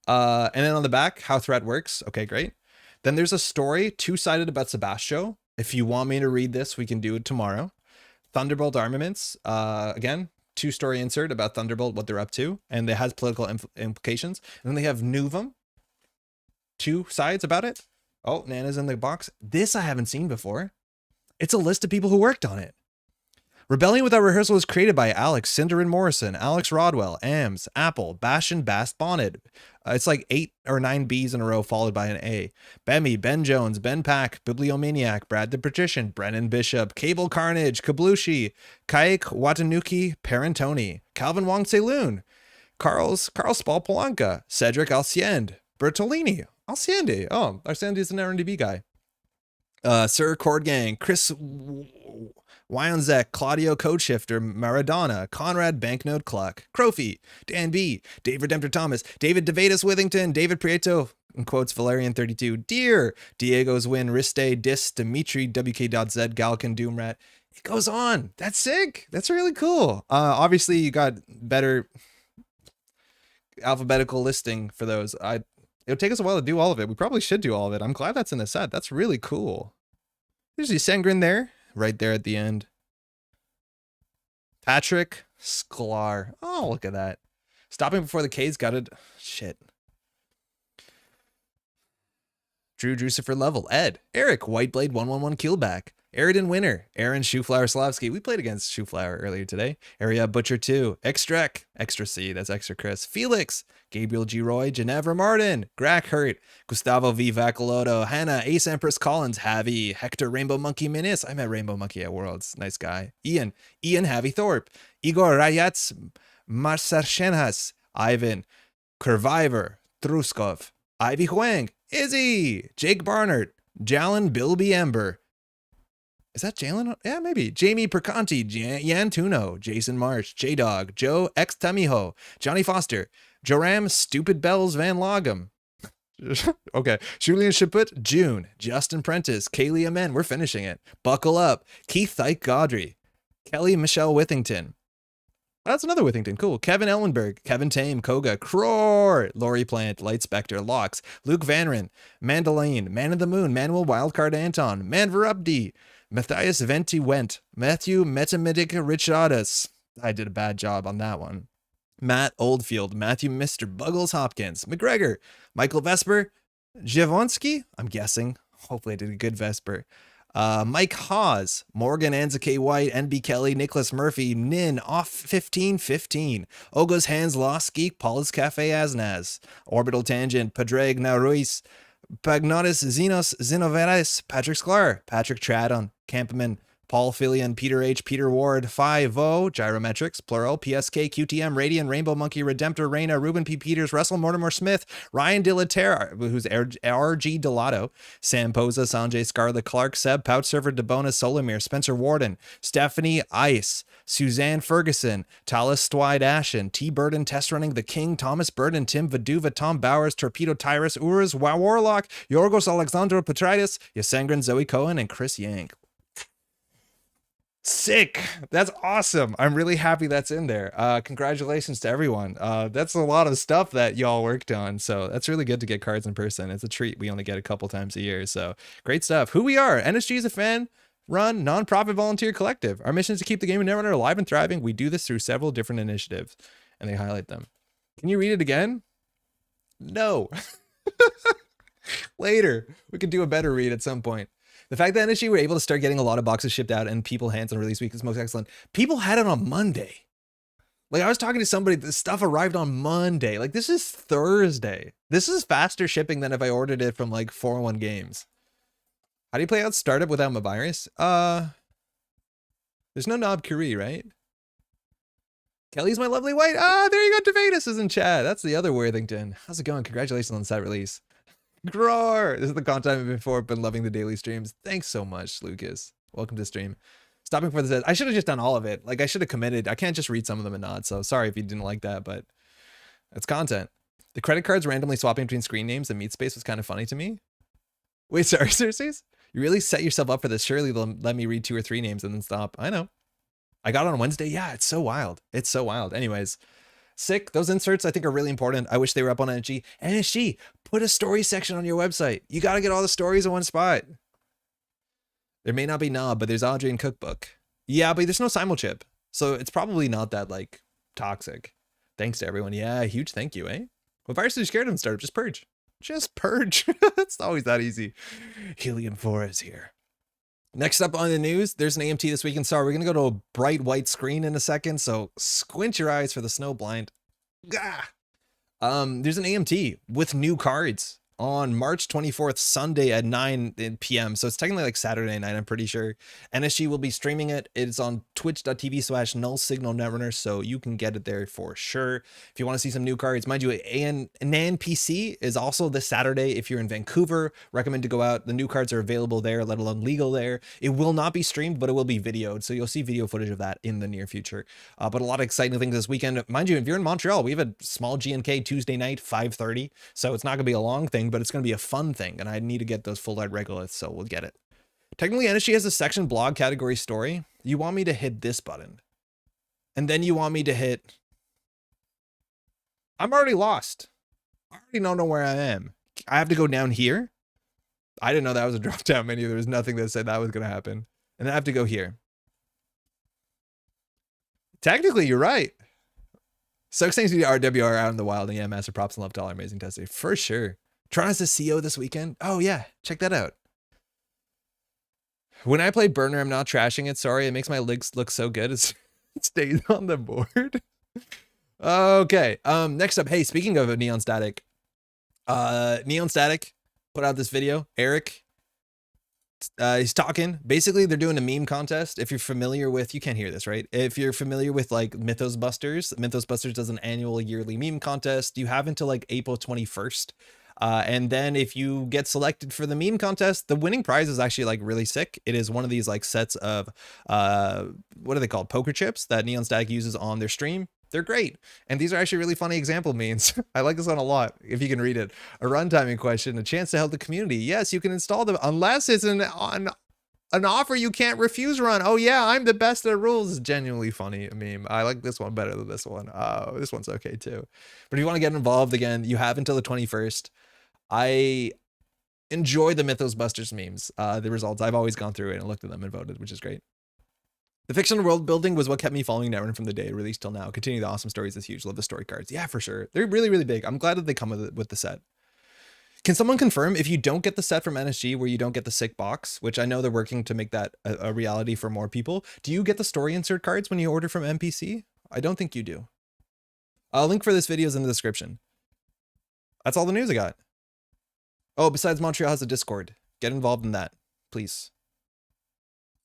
And then on the back, how threat works. Okay, great. Then there's a story, 2-sided about Sebastio. If you want me to read this, we can do it tomorrow. Thunderbolt armaments. Again, 2-story insert about Thunderbolt, what they're up to, and it has political implications. And then they have Nuvum, 2 sides about it. Oh, Nana's in the box. This I haven't seen before. It's a list of people who worked on it. Rebellion Without Rehearsal was created by Alex, Cinder and Morrison, Alex Rodwell, Ams, Apple, Bastion, Bast, Bonnet. It's like 8 or 9 B's in a row followed by an A. Bemmy, Ben Jones, Ben Pack, Bibliomaniac, Brad the Patrician, Brennan Bishop, Cable Carnage, Kablushi, Kaik Watanuki, Parentoni, Calvin Wong Saloon, Carl Spal Polanca, Cedric Alciende, Bertolini, Alciende. Oh, Alciende is an R&DB guy. Sir Cord Gang, Chris Wyonzek, Claudio Codeshifter, Maradona, Conrad Banknote Cluck, Crofi, Dan B, Dave Redemptor Thomas, David DeVatus Withington, David Prieto, in quotes, Valerian 32, Deer, Diego's Win, Riste, Dis, Dimitri, WK.Z, Galkin, Doomrat. It goes on. That's sick. That's really cool. Obviously, you got better alphabetical listing for those. It'll take us a while to do all of it. We probably should do all of it. I'm glad that's in the set. That's really cool. There's the Sengrin there. Right there at the end. Patrick Sklar. Oh, look at that. Stopping before the K's got it. Shit. Drew Drusifer level. Ed. Eric. Whiteblade 111 Keelback. Aridin Winner, Aaron Shoeflower Slavsky. We played against Shoeflower earlier today. Area Butcher 2, Extrek, Extra C, that's Extra Chris. Felix, Gabriel G. Roy, Ginevra Martin, Grack Hurt, Gustavo V. Vacaloto, Hannah, Ace Empress Collins, Javi, Hector Rainbow Monkey Minis. I met Rainbow Monkey at Worlds. Nice guy. Ian Javi Thorpe, Igor Rayats, Marsarchenhas, Ivan, Curviver, Truskov, Ivy Huang, Izzy, Jake Barnard, Jalen Bilby Ember. Is that Jalen? Yeah, maybe. Jamie Perconti, Yan Tuno, Jason Marsh, J-Dog, Joe X Tamiho, Johnny Foster, Joram Stupid Bells Van Logum. Okay. Julian Chaput, June, Justin Prentice, Kaylee Amen. We're finishing it. Buckle Up, Keith Ike Gaudry, Kelly Michelle Withington. That's another Withington. Cool. Kevin Ellenberg, Kevin Tame, Koga, Cror, Lori Plant, Light Spectre, Locks, Luke Vanren, Mandaline, Man of the Moon, Manuel Wildcard Anton, Manverupdi, Matthias Venti Went, Matthew Metamidic Richadas. I did a bad job on that one. Matt Oldfield, Matthew Mr. Buggles Hopkins, McGregor, Michael Vesper, Javonsky, I'm guessing. Hopefully I did a good Vesper. Mike Hawes, Morgan Anza White, NB Kelly, Nicholas Murphy, Nin, Off 1515, Ogo's Hands Lost Geek, Paul's Cafe Asnaz, Orbital Tangent, Padraig Naruis, Pagnotis Zenos Zinoveris, Patrick Sklar, Patrick Tradon, Campman, Paul Fillion, Peter H, Peter Ward, 5-0, Gyrometrics, plural, PSK, QTM, Radiant, Rainbow Monkey, Redemptor, Reina, Ruben P. Peters, Russell Mortimer Smith, Ryan Dilater, who's RG Delato, Sam Posa, Sanjay Scarlett Clark, Seb, Pouch Surfer, Debona, Solomir, Spencer Warden, Stephanie Ice, Suzanne Ferguson, Talis Stwide Ashen, T. Burden, Test Running, The King, Thomas Burden, Tim Vaduva, Tom Bowers, Torpedo Tyrus, Uruz, Warlock, Yorgos Alexandro Petritis, Yasengren, Zoe Cohen, and Chris Yank. Sick. That's awesome. I'm really happy that's in there. Congratulations to everyone. That's a lot of stuff that y'all worked on. So that's really good to get cards in person. It's a treat. We only get a couple times a year. So great stuff. Who we are. NSG is a fan run nonprofit volunteer collective. Our mission is to keep the game of Netrunner alive and thriving. We do this through several different initiatives, and they highlight them. Can you read it again? No. Later. We could do a better read at some point. The fact that NSG were able to start getting a lot of boxes shipped out and people hands on release week is most excellent. People had it on Monday. Like, I was talking to somebody, the stuff arrived on Monday. Like, this is Thursday. This is faster shipping than if I ordered it from like 401 Games. How do you play out startup without my virus? There's no Knob Curie, right? Kelly's my lovely white. There you go. Devatus is in chat. That's the other Worthington. How's it going? Congratulations on the site release. Groar. This is the content I've been for. Been loving the daily streams. Thanks so much, Lucas. Welcome to the stream. Stopping for the. I should have just done all of it. Like, I should have committed. I can't just read some of them and not. So sorry if you didn't like that, but it's content. The credit cards randomly swapping between screen names and meat space was kind of funny to me. Wait, sorry, seriously? You really set yourself up for this. Surely they'll let me read 2 or 3 names and then stop. I know. I got it on Wednesday. Yeah, it's so wild. It's so wild. Anyways. Sick. Those inserts I think are really important. I wish they were up on NSG. NSG, put a story section on your website. You got to get all the stories in one spot. There may not be Knob, but there's Audrey and Cookbook. Yeah, but there's no simulchip. So it's probably not that like toxic. Thanks to everyone. Yeah, huge thank you, eh? What virus are you scared of in startup? Just purge. Just purge. It's always that easy. Helium 4 is here. Next up on the news, there's an AMT this weekend. Sorry, we're going to go to a bright white screen in a second, so squint your eyes for the snow blind. Gah! There's an AMT with new cards on March 24th, Sunday at 9 p.m. So it's technically like Saturday night, I'm pretty sure. NSG will be streaming it. It's on twitch.tv/nullsignalnetrunner, so you can get it there for sure. If you want to see some new cards, mind you, an NPC is also this Saturday. If you're in Vancouver, recommend to go out. The new cards are available there, let alone legal there. It will not be streamed, but it will be videoed, so you'll see video footage of that in the near future. But a lot of exciting things this weekend. Mind you, if you're in Montreal, we have a small GNK Tuesday night, 5:30, so it's not going to be a long thing, but it's going to be a fun thing, and I need to get those full art regoliths, so we'll get it. Technically, NSG has a section blog category story. You want me to hit this button, and then you want me to hit... I'm already lost. I already don't know where I am. I have to go down here. I didn't know that was a drop down menu. There was nothing that said that was going to happen. And then I have to go here. Technically, you're right. Sucks things to be RWR out in the wild, and yeah, massive props and love to all our amazing testing. For sure. Tron is the CO this weekend. Oh yeah, check that out. When I play Burner, I'm not trashing it. Sorry, it makes my legs look so good. It stays on the board. Okay. Next up, hey, speaking of Neon Static, Neon Static put out this video. Eric, he's talking. Basically, they're doing a meme contest. If you're familiar with, you can't hear this, right? If you're familiar with like Mythos Busters does an annual yearly meme contest. You have until like April 21st. And then if you get selected for the meme contest, the winning prize is actually like really sick. It is one of these like sets of, what are they called? Poker chips that Neon Static uses on their stream. They're great. And these are actually really funny example memes. I like this one a lot. If you can read it, a runtiming question, a chance to help the community. Yes, you can install them unless it's an offer you can't refuse run. Oh yeah, I'm the best at rules. Is genuinely funny meme. I like this one better than this one. Oh, this one's okay too. But if you want to get involved again, you have until the 21st. I enjoy the Mythos Busters memes. The results, I've always gone through it and looked at them and voted, which is great. The fictional world building was what kept me following Netrunner from the day it released till now. Continue the awesome stories is huge. Love the story cards. Yeah, for sure. They're really, really big. I'm glad that they come with the set. Can someone confirm if you don't get the set from NSG where you don't get the sick box, which I know they're working to make that a reality for more people, do you get the story insert cards when you order from NPC? I don't think you do. A link for this video is in the description. That's all the news I got. Oh, besides Montreal has a Discord. Get involved in that, please.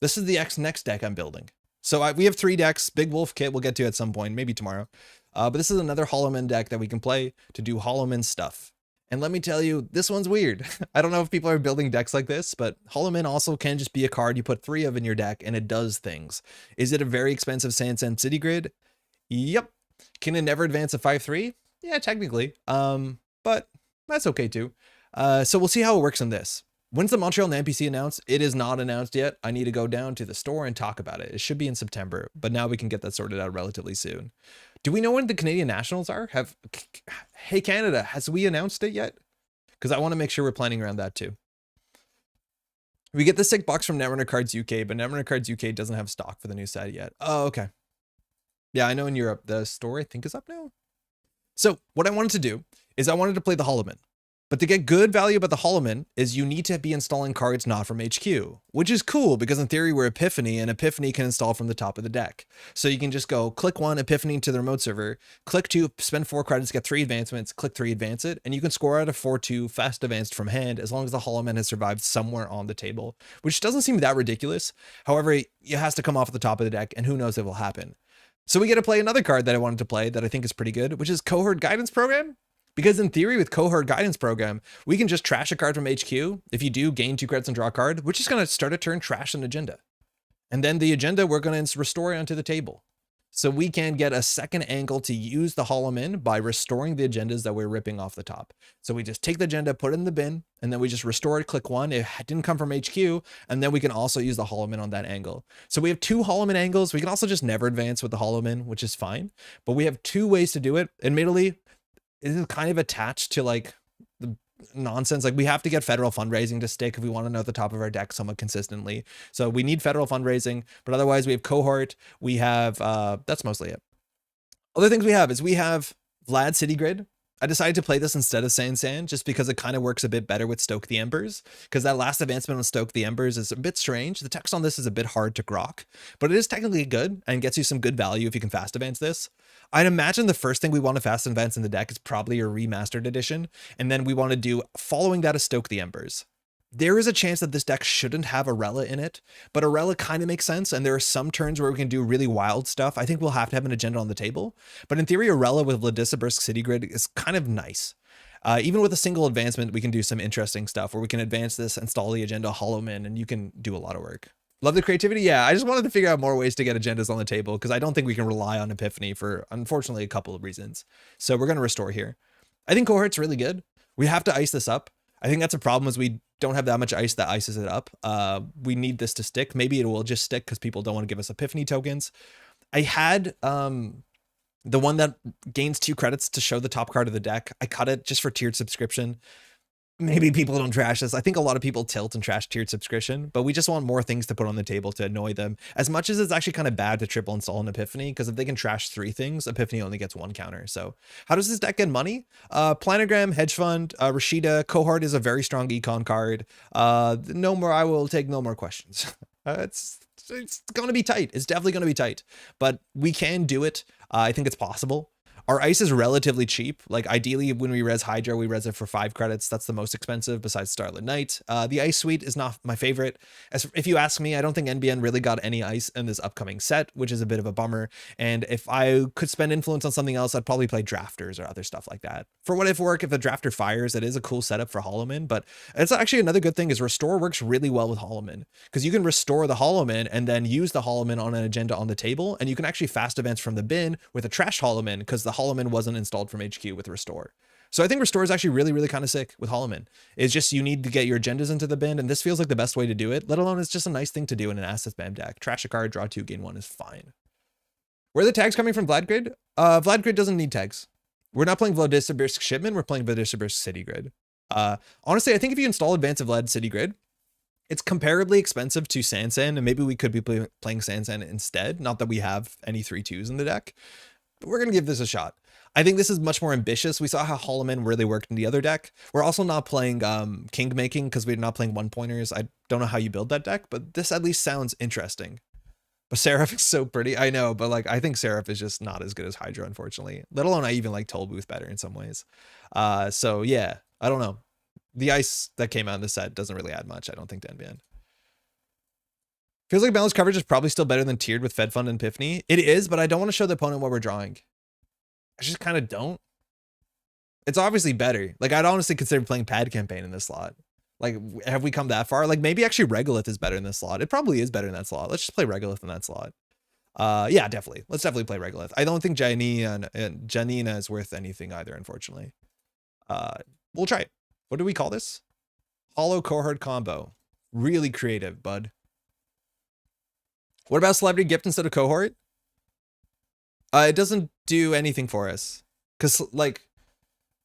This is the next deck I'm building. So we have 3 decks. Big Wolf kit we'll get to at some point, maybe tomorrow. But this is another Holo Man deck that we can play to do Holo Man stuff. And let me tell you, this one's weird. I don't know if people are building decks like this, but Holo Man also can just be a card you put 3 of in your deck and it does things. Is it a very expensive Sand City Grid? Yep. Can it never advance a 5/3? Yeah, technically. But that's okay too. So we'll see how it works in this. When's the Montreal NPC announced? It is not announced yet. I need to go down to the store and talk about it. It should be in September, but now we can get that sorted out relatively soon. Do we know when the Canadian Nationals are? Hey Canada, has we announced it yet? Because I want to make sure we're planning around that too. We get the sick box from Netrunner Cards UK, but Netrunner Cards UK doesn't have stock for the new set yet. Oh, okay. Yeah, I know in Europe, the store I think is up now. So what I wanted to do is I wanted to play the Holo Man. But to get good value about the Holo Man is you need to be installing cards not from HQ, which is cool because in theory we're Epiphany and Epiphany can install from the top of the deck. So you can just go click 1 Epiphany to the remote server, click 2, spend 4 credits, get 3 advancements, click 3, advance it, and you can score out a 4/2 fast advanced from hand as long as the Holo Man has survived somewhere on the table, which doesn't seem that ridiculous. However, it has to come off at the top of the deck and who knows if it will happen. So we get to play another card that I wanted to play that I think is pretty good, which is Cohort Guidance Program. Because in theory with Cohort Guidance Program, we can just trash a card from HQ. If you do, gain 2 credits and draw a card, we're just going to start a turn, trash an agenda. And then the agenda, we're going to restore it onto the table. So we can get a second angle to use the Holo Man by restoring the agendas that we're ripping off the top. So we just take the agenda, put it in the bin, and then we just restore it, click 1. It didn't come from HQ, and then we can also use the Holo Man on that angle. So we have 2 Holo Man angles. We can also just never advance with the Holo Man, which is fine. But we have 2 ways to do it. Admittedly, it is kind of attached to like the nonsense. Like we have to get federal fundraising to stick if we want to know at the top of our deck somewhat consistently. So we need federal fundraising, but otherwise we have Cohort. We have, that's mostly it. Other things we have is we have Vlad City Grid. I decided to play this instead of Sand just because it kind of works a bit better with Stoke the Embers, because that last advancement on Stoke the Embers is a bit strange. The text on this is a bit hard to grok, but it is technically good and gets you some good value if you can fast advance this. I'd imagine the first thing we want to fast advance in the deck is probably a remastered edition, and then we want to do following that is Stoke the Embers. There is a chance that this deck shouldn't have a Rela in it, but a Rela kind of makes sense, and there are some turns where we can do really wild stuff. I think we'll have to have an agenda on the table, but in theory, a Rela with Vladislavsk City Grid is kind of nice. Even with a single advancement, we can do some interesting stuff where we can advance this, install the agenda, Holo Man, and you can do a lot of work. Love the creativity. Yeah, I just wanted to figure out more ways to get agendas on the table because I don't think we can rely on Epiphany for, unfortunately, a couple of reasons. So we're going to restore here. I think Cohort's really good. We have to ice this up. I think that's a problem is we don't have that much ice that ices it up. We need this to stick. Maybe it will just stick because people don't want to give us Epiphany tokens. I had the one that gains 2 credits to show the top card of the deck. I cut it just for tiered subscription. maybe people don't trash this. I think a lot of people tilt and trash tiered subscription, but we just want more things to put on the table to annoy them. As much as it's actually kind of bad to triple install an Epiphany, because if they can trash 3 things, Epiphany only gets 1 counter. So how does this deck get money? Planogram, Hedge Fund, Rashida, Cohort is a very strong econ card. No more, I will take no more questions. It's going to be tight. It's definitely going to be tight, but we can do it. I think it's possible. Our ice is relatively cheap. Like ideally when we res Hydra, we res it for 5 credits. That's the most expensive besides Starlit Knight. The ice suite is not my favorite. If you ask me, I don't think NBN really got any ice in this upcoming set, which is a bit of a bummer. And if I could spend influence on something else, I'd probably play drafters or other stuff like that. For what if work, if the drafter fires, it is a cool setup for Holo Man, but it's actually another good thing is restore works really well with Holo Man because you can restore the Holo Man and then use the Holo Man on an agenda on the table. And you can actually fast advance from the bin with a trash Holo Man because the Holo Man wasn't installed from HQ with restore. So I think restore is actually really, really kind of sick with Holo Man. It's just you need to get your agendas into the bin, and this feels like the best way to do it, let alone it's just a nice thing to do in an asset spam deck. Trash a card, draw 2, gain 1 is fine. Where are the tags coming from Vlad Grid? Vlad Grid doesn't need tags. We're not playing Vladisibirsk Shipment, we're playing Vladisibirsk City Grid. Honestly, I think if you install Advance of Vlad City Grid, it's comparably expensive to Sansan, and maybe we could be playing Sansan instead. Not that we have any 3/2s in the deck, but we're going to give this a shot. I think this is much more ambitious. We saw how Holo Man really worked in the other deck. We're also not playing king making because we're not playing 1-pointers. I don't know how you build that deck, but this at least sounds interesting. But Seraph is so pretty. I know, but like I think Seraph is just not as good as Hydra, unfortunately. Let alone I even like Tollbooth better in some ways. So yeah, I don't know. The ice that came out in the set doesn't really add much, I don't think, to NBN. Feels like balanced coverage is probably still better than tiered with Fed Fund and Epiphany. It is, but I don't want to show the opponent what we're drawing. I just kind of don't. It's obviously better. Like I'd honestly consider playing Pad Campaign in this slot. Like, have we come that far? Like maybe actually Regolith is better in this slot. It probably is better in that slot. Let's just play Regolith in that slot. Yeah, definitely. Let's definitely play Regolith. I don't think Janina is worth anything either, unfortunately. We'll try it. What do we call this? Holo Cohort combo. Really creative, bud. What about Celebrity Gift instead of Cohort? It doesn't do anything for us. Because, like,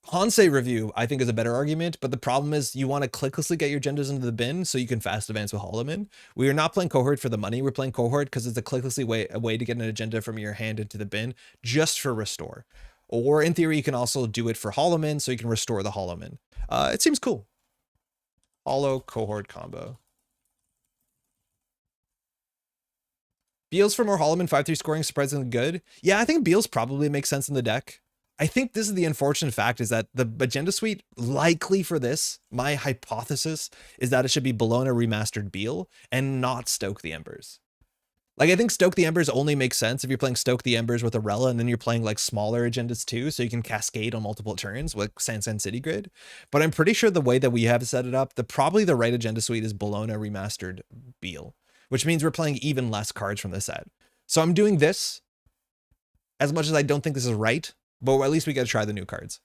Hansei Review, I think, is a better argument. But the problem is you want to clicklessly get your agendas into the bin so you can fast advance with Holo Man. We are not playing Cohort for the money. We're playing Cohort because it's a clicklessly way to get an agenda from your hand into the bin just for restore. Or in theory, you can also do it for Holo Man so you can restore the Holo Man. It seems cool. Holo Cohort combo. Beals for more Holo Man 5/3 scoring surprisingly good. Yeah, I think Beals probably makes sense in the deck. I think this is the unfortunate fact is that the agenda suite likely for this, my hypothesis is that it should be Bologna remastered Beal and not Stoke the Embers. Like I think Stoke the Embers only makes sense if you're playing Stoke the Embers with Arella and then you're playing like smaller agendas too, so you can cascade on multiple turns with Sansan City Grid. But I'm pretty sure the way that we have set it up, probably the right agenda suite is Bologna remastered Beal, which means we're playing even less cards from the set. So I'm doing this as much as I don't think this is right, but at least we got to try the new cards.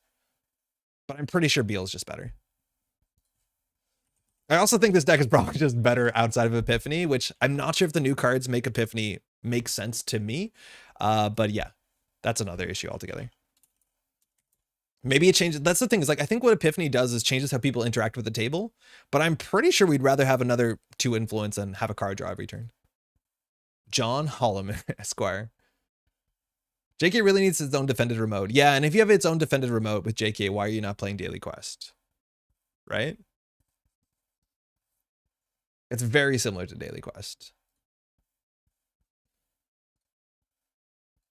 But I'm pretty sure Beal is just better. I also think this deck is probably just better outside of Epiphany, which I'm not sure if the new cards make Epiphany make sense to me. But yeah, that's another issue altogether. Maybe it changes. That's the thing is like, I think what Epiphany does is changes how people interact with the table, but I'm pretty sure we'd rather have another 2 influence and have a card draw every turn. John Holo Man, Esquire. JK really needs its own defended remote. Yeah, and if you have its own defended remote with JK, why are you not playing Daily Quest? Right? It's very similar to Daily Quest.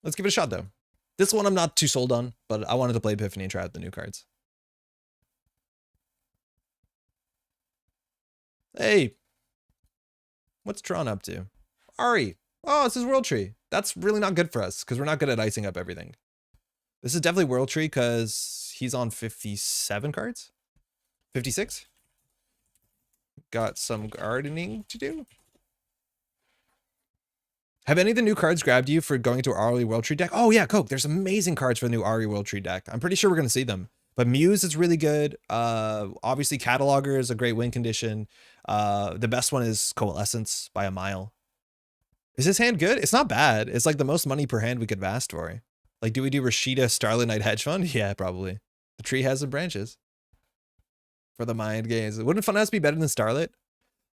Let's give it a shot, though. This one I'm not too sold on, but I wanted to play Epiphany and try out the new cards. Hey. What's Tron up to? Ari. Oh, this is World Tree. That's really not good for us because we're not good at icing up everything. This is definitely World Tree because he's on 57 cards. 56. Got some gardening to do. Have any of the new cards grabbed you for going to Ari World Tree deck? Oh yeah, Coke. There's amazing cards for the new Ari World Tree deck. I'm pretty sure we're going to see them. But Muse is really good. Obviously, Cataloger is a great win condition. The best one is Coalescence by a mile. Is his hand good? It's not bad. It's like the most money per hand we could have asked for. Like, do we do Rashida Starlit Knight Hedge Fund? Yeah, probably. The tree has some branches. for the mind games. Wouldn't Funhouse be better than Starlit?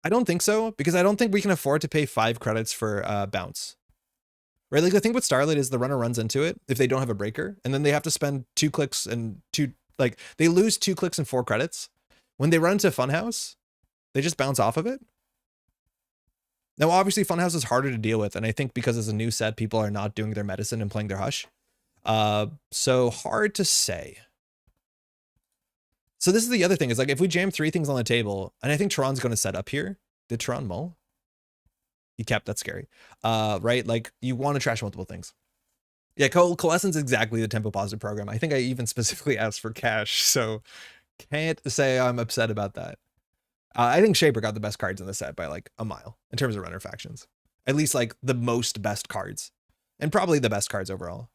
I don't think so, because I don't think we can afford to pay 5 credits for bounce. Right, like the thing with Starlit is the runner runs into it if they don't have a breaker, and then they have to spend 2 clicks and they lose 2 clicks and 4 credits. When they run into Funhouse, they just bounce off of it. Now, obviously, Funhouse is harder to deal with, and I think because it's a new set, people are not doing their medicine and playing their Hush. So hard to say. So this is the other thing, is like if we jam 3 things on the table, and I think Tron's going to set up here. Did Tron mull? He kept, that's scary. Right? Like you want to trash multiple things. Yeah, Coalescence is exactly the tempo positive program. I think I even specifically asked for cash, so can't say I'm upset about that. I think Shaper got the best cards in the set by like a mile in terms of runner factions. At least like the most best cards. And probably the best cards overall.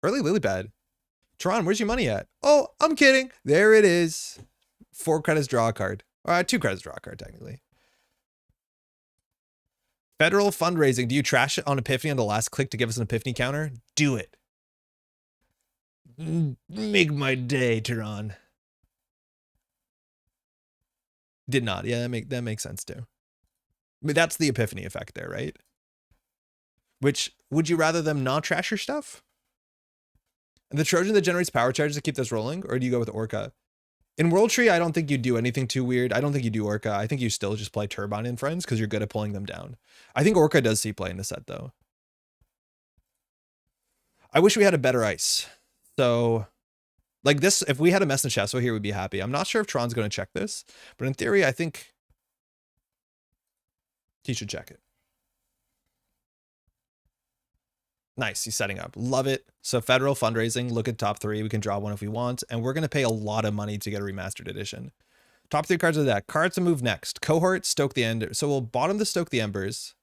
Early Lilybad. Tron, where's your money at? Oh, I'm kidding. There it is. 4 credits, draw a card. 2 credits, draw a card, technically. Federal fundraising. Do you trash it on Epiphany on the last click to give us an Epiphany counter? Do it. Make my day, Tron. Did not. Yeah, that makes sense too. I mean, that's the Epiphany effect there, right? Which, would you rather them not trash your stuff? And the Trojan that generates power charges to keep this rolling? Or do you go with Orca? In World Tree, I don't think you do anything too weird. I don't think you do Orca. I think you still just play Turbine and Friends because you're good at pulling them down. I think Orca does see play in the set though. I wish we had a better ice. So like this, if we had a Mess and Chesso here, we'd be happy. I'm not sure if Tron's going to check this, but in theory, I think he should check it. Nice, he's setting up. Love it. So federal fundraising, look at top 3. We can draw one if we want, and we're going to pay a lot of money to get a remastered edition. Top 3 cards of the deck. Cards to move next. Cohort, Stoke the Ender. So we'll bottom the Stoke the Embers.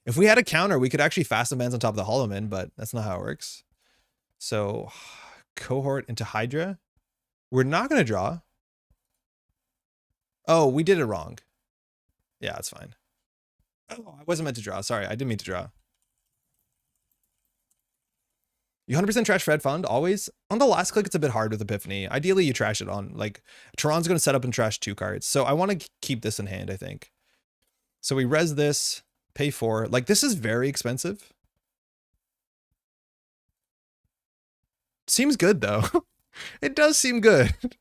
If we had a counter, we could actually fast advance on top of the Holo Man, but that's not how it works. So Cohort into Hydra. We're not going to draw. Oh, we did it wrong. Yeah, it's fine. Oh, I wasn't meant to draw. Sorry, I didn't mean to draw. You 100% trash Fred Fund, always? On the last click, it's a bit hard with Epiphany. Ideally, you trash it on, like, Tron's going to set up and trash 2 cards. So I want to keep this in hand, I think. So we res this, pay 4. Like, this is very expensive. Seems good, though. It does seem good. And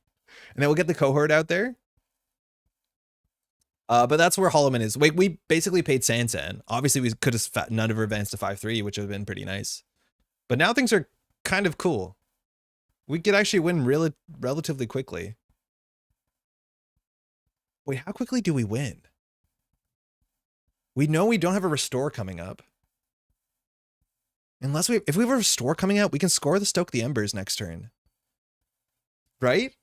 then we'll get the Cohort out there. But that's where Holo Man is. Wait, we basically paid Sansan. Obviously, we could have none of her advanced to 5-3, which would have been pretty nice. But now things are kind of cool. We could actually win relatively quickly. Wait, how quickly do we win? We know we don't have a restore coming up. Unless if we have a restore coming out, we can score the Stoke the Embers next turn. Right?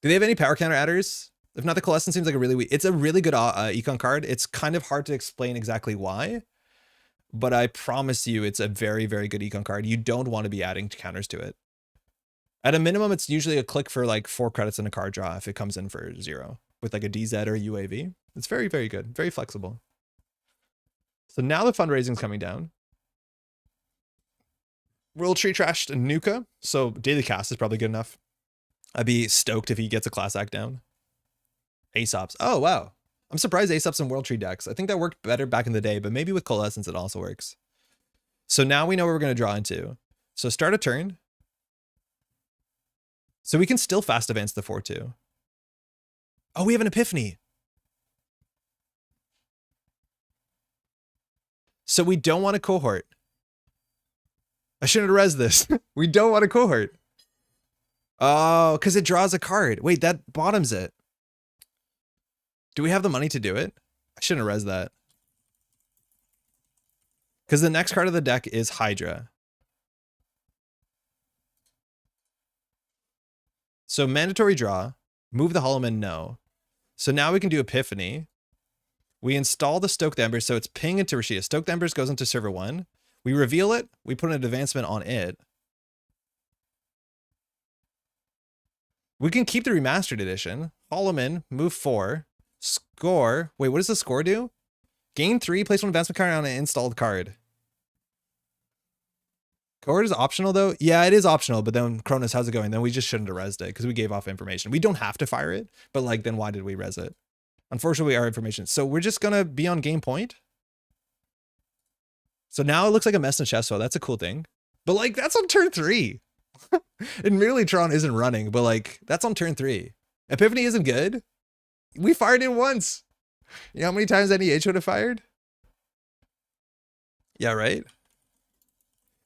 Do they have any power counter adders? If not, the Coalescence seems like a really weak. It's a really good econ card. It's kind of hard to explain exactly why. But I promise you it's a very, very good econ card. You don't want to be adding counters to it. At a minimum, it's usually a click for like 4 credits in a card draw if it comes in for 0 with like a DZ or UAV. It's very, very good. Very flexible. So now the fundraising's coming down. World Tree trashed Nuka. So Daily Cast is probably good enough. I'd be stoked if he gets a class act down. Aesops. Oh, wow. I'm surprised Aesops in World Tree decks. I think that worked better back in the day, but maybe with Coalescence it also works. So now we know what we're going to draw into. So start a turn. So we can still fast advance the 4-2. Oh, we have an Epiphany. So we don't want a Cohort. I shouldn't have res this. We don't want a Cohort. Oh, because it draws a card. Wait, that bottoms it. Do we have the money to do it? I shouldn't have res that. Because the next card of the deck is Hydra. So mandatory draw. Move the Holo Man, no. So now we can do Epiphany. We install the Stoke the Embers, so it's ping into Rashida. Stoke the Embers goes into server 1. We reveal it. We put an advancement on it. We can keep the remastered edition. Holo Man, move 4. Score. Wait, what does the score do? Gain 3, place 1 advancement card on an installed card. Cohort is optional though. Yeah, it is optional, but then Cronus, how's it going? Then we just shouldn't have resed it because we gave off information. We don't have to fire it, but like, then why did we res it? Unfortunately, our information. So we're just gonna be on game point. So now it looks like a mess in chest, so that's a cool thing. But like, that's on turn 3. Admittedly, Tron isn't running, but like, that's on turn 3. Epiphany isn't good. We fired it once. You know how many times NEH would have fired? Yeah, right?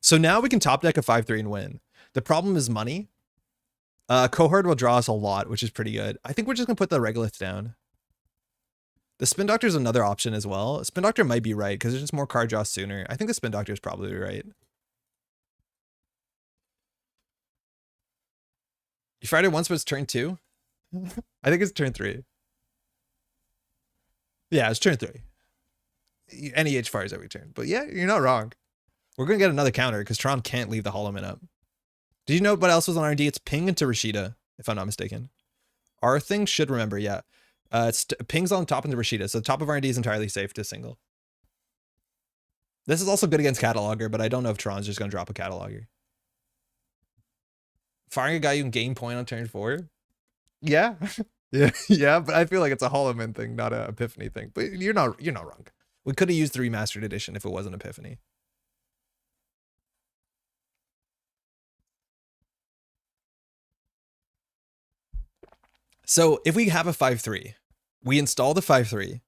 So now we can top deck a 5-3 and win. The problem is money. Cohort will draw us a lot, which is pretty good. I think we're just gonna put the regolith down. The Spin Doctor is another option as well. Spin Doctor might be right because there's just more card draw sooner. I think the Spin Doctor is probably right. You fired it once, but it's turn 2? I think it's turn 3. Yeah, it's turn 3. NEH fires every turn. But yeah, you're not wrong. We're going to get another counter because Tron can't leave the Holo Man up. Did you know what else was on R&D? It's ping into Rashida, if I'm not mistaken. Our thing should remember, yeah. It's pings on top into Rashida, so the top of R&D is entirely safe to single. This is also good against Cataloger, but I don't know if Tron's just going to drop a Cataloger. Firing a guy you can gain point on turn 4? Yeah. yeah, but I feel like it's a Holo Man thing, not an Epiphany thing. But you're not wrong. We could have used the remastered edition if it wasn't Epiphany. So if we have a 5-3, we install the 5-3,